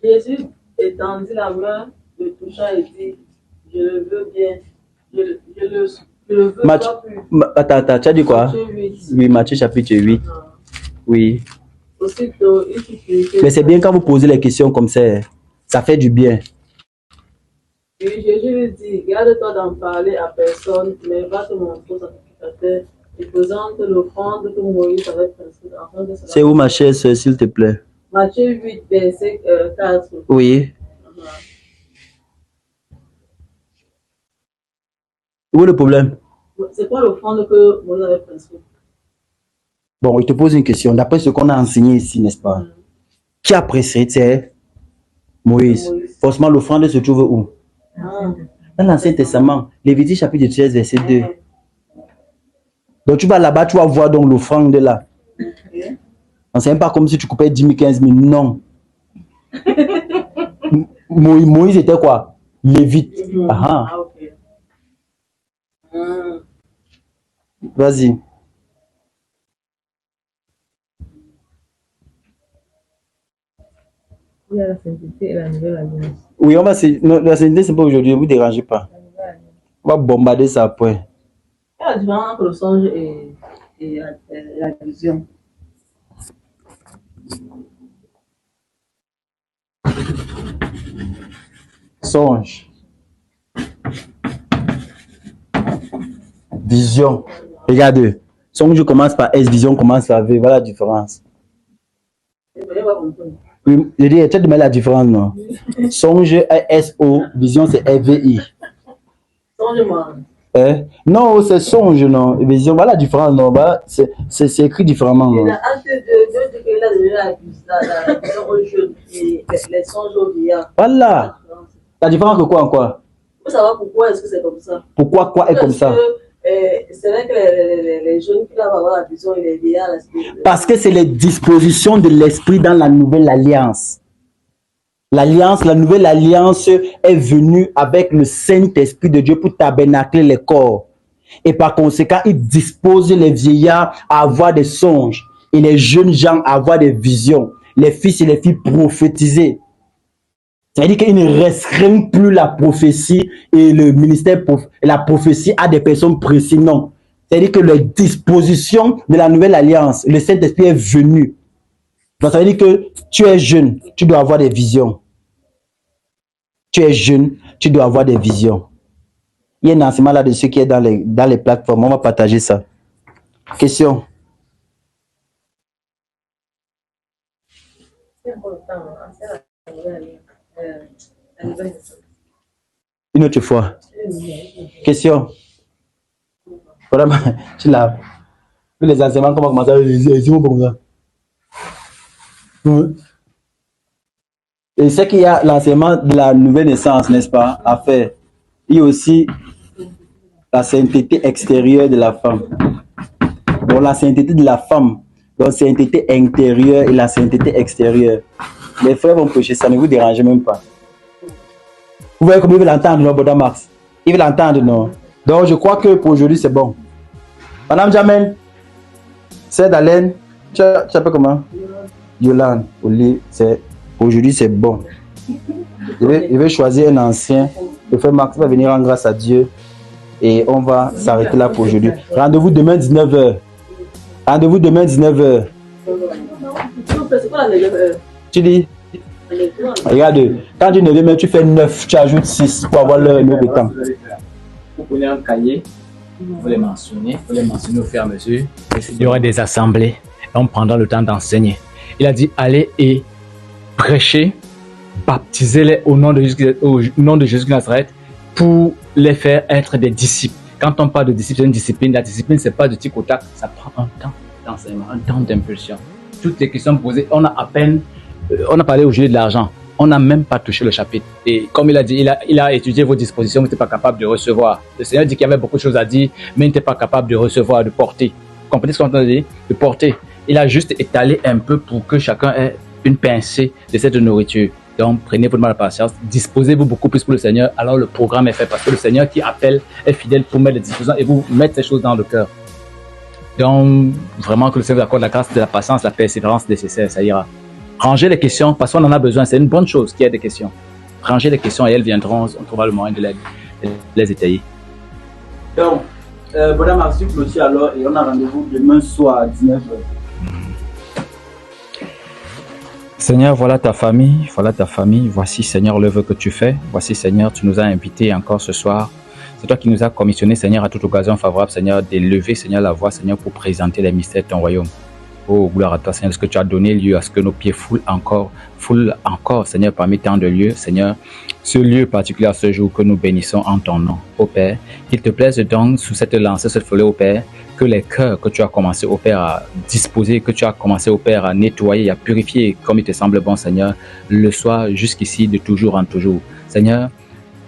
Jésus étendit la main, le touchant et dit, je le veux bien, je le veux pas plus. Attends, tu as dit quoi? Matthieu 8. Oui, Matthieu chapitre 8. Oui. Aussitôt, il fut purifié. Mais c'est bien quand vous posez les questions comme ça fait du bien. Et Jésus lui dit, garde-toi d'en parler à personne, mais va te montrer au sacrificateur et présente l'offrande que Moïse avait prescrite. C'est où ma chère soeur, s'il te plaît? Matthieu 8, verset 4. Oui. Où est le problème? C'est quoi l'offrande que Moïse avait prescrite? Bon, il te pose une question. D'après ce qu'on a enseigné ici, n'est-ce pas? Qui a prescrit? C'est Moïse. Forcément, l'offrande se trouve où? Dans l'Ancien Testament, Lévitique chapitre 13, verset 2. Donc tu vas là-bas, tu vas voir donc l'offrande là. On ne sait pas comme si tu coupais 10 000, 15 000. Non. Moïse était quoi? Lévite. Ok. Vas-y. Il y a la sainteté et la nouvelle alliance. Oui, on va non, la sainteté, c'est pas aujourd'hui, ne vous dérangez pas. On va bombarder ça après. Il y a la différence entre le songe et la vision. Songe. Vision. Regarde. Songe commence par S, vision commence par V. Voilà la différence. Oui, je dis, tu as de mal la différence, non? Songe, S-O, vision, c'est V-I. Songe-moi. Non, c'est songe, non. Vision, voilà la différence, non. Voilà, c'est écrit différemment, non. Il y a entre deux que là, la vision aux jeunes et les songes aux vieillards. Voilà. La différence que quoi en quoi? Il faut savoir pourquoi est-ce que c'est comme ça. Pourquoi quoi est comme ça? C'est vrai que les jeunes qui doivent avoir la vision et les vieillards. Parce que c'est les dispositions de l'esprit dans la nouvelle alliance. L'alliance, la nouvelle alliance est venue avec le Saint-Esprit de Dieu pour tabernacler les corps. Et par conséquent, il dispose les vieillards à avoir des songes et les jeunes gens à avoir des visions. Les fils et les filles prophétiser. C'est-à-dire qu'il ne restreint plus la prophétie et le ministère et la prophétie à des personnes précises. Non. C'est-à-dire que les dispositions de la nouvelle alliance, le Saint-Esprit est venu. Donc ça veut dire que tu es jeune, tu dois avoir des visions. Tu es jeune, tu dois avoir des visions. Il y a un enseignement là-dessus qui est dans les plateformes. On va partager ça. Question. Une autre fois. Question. Voilà, tu l'as. Les enseignements, comment commencer à les comme ça. Et c'est qu'il y a l'enseignement de la nouvelle naissance, n'est-ce pas, à faire. Il y a aussi la sainteté extérieure de la femme. Donc la sainteté de la femme, donc sainteté intérieure et la sainteté extérieure. Les frères vont prêcher, ça ne vous dérange même pas. Vous voyez comme ils veulent l'entendre, non, Boda Max? Ils veulent l'entendre, non? Donc je crois que pour aujourd'hui c'est bon. Madame Jamel, c'est d'Alain, tu appelles comment? Yolande, aujourd'hui c'est bon. Je vais choisir un ancien. Le frère Max va venir en grâce à Dieu. Et on va s'arrêter là pour aujourd'hui. Rendez-vous demain 19h. Rendez-vous demain 19h. C'est quoi la 9h? Tu dis? Regarde, quand tu ne veux même, tu fais 9, tu ajoutes 6 pour avoir le de temps. Vous prenez un cahier, vous les mentionnez au fur et à mesure. Il y aura des assemblées et on prendra le temps d'enseigner. Il a dit, allez et prêchez, baptisez-les au nom de Jésus de Nazareth pour les faire être des disciples. Quand on parle de disciples, c'est une discipline. La discipline, ce n'est pas du tic au tac, ça prend un temps d'enseignement, un temps d'impulsion. Toutes les questions posées, on a parlé aujourd'hui de l'argent. On n'a même pas touché le chapitre. Et comme il a dit, il a étudié vos dispositions, vous n'êtes pas capable de recevoir. Le Seigneur dit qu'il y avait beaucoup de choses à dire, mais il n'était pas capable de recevoir, de porter. Vous comprenez ce qu'on a dit? De porter. Il a juste étalé un peu pour que chacun ait une pincée de cette nourriture. Donc, prenez votre mal à patience, disposez-vous beaucoup plus pour le Seigneur, alors le programme est fait. Parce que le Seigneur qui appelle est fidèle pour mettre les dispositions et vous mettre ces choses dans le cœur. Donc, vraiment que le Seigneur vous accorde la grâce de la patience, la persévérance nécessaire, ça ira. Rangez les questions, parce qu'on en a besoin. C'est une bonne chose qu'il y ait des questions. Rangez les questions et elles viendront, on trouvera le moyen de les étayer. Donc, Madame Marcy clôture alors et on a rendez-vous demain soir à 19h. Seigneur, voilà ta famille. Voici, Seigneur, l'œuvre que tu fais. Voici, Seigneur, tu nous as invités encore ce soir. C'est toi qui nous as commissionné, Seigneur, à toute occasion favorable, Seigneur, d'élever, Seigneur, la voix, Seigneur, pour présenter les mystères de ton royaume. Oh, gloire à toi, Seigneur, ce que tu as donné lieu à ce que nos pieds foulent encore, Seigneur, parmi tant de lieux, Seigneur, ce lieu particulier à ce jour que nous bénissons en ton nom, ô Père, qu'il te plaise donc sous cette lancée, cette folie, ô Père, que les cœurs que tu as commencé, ô Père, à disposer, que tu as commencé, ô Père, à nettoyer, à purifier, comme il te semble bon, Seigneur, le soir jusqu'ici, de toujours en toujours. Seigneur,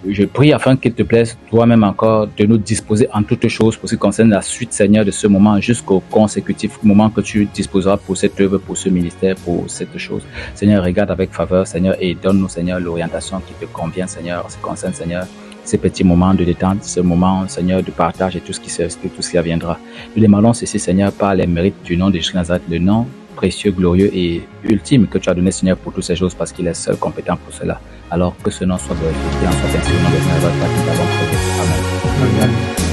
je prie afin qu'il te plaise toi-même encore de nous disposer en toutes choses pour ce qui concerne la suite, Seigneur, de ce moment jusqu'au consécutif moment que tu disposeras pour cette œuvre, pour ce ministère, pour cette chose. Seigneur, regarde avec faveur, Seigneur, et donne-nous, Seigneur, l'orientation qui te convient, Seigneur, en ce qui concerne, Seigneur, ces petits moments de détente, ce moment, Seigneur, de partage et tout ce qui viendra. Nous demandons ceci, Seigneur, par les mérites du nom de Jésus Nazareth, le nom précieux, glorieux et ultime que tu as donné, Seigneur, pour toutes ces choses, parce qu'il est seul compétent pour cela. Alors que ce nom soit glorifié, qu'il en soit ainsi au nom de Jésus Nazareth, Amen. Amen.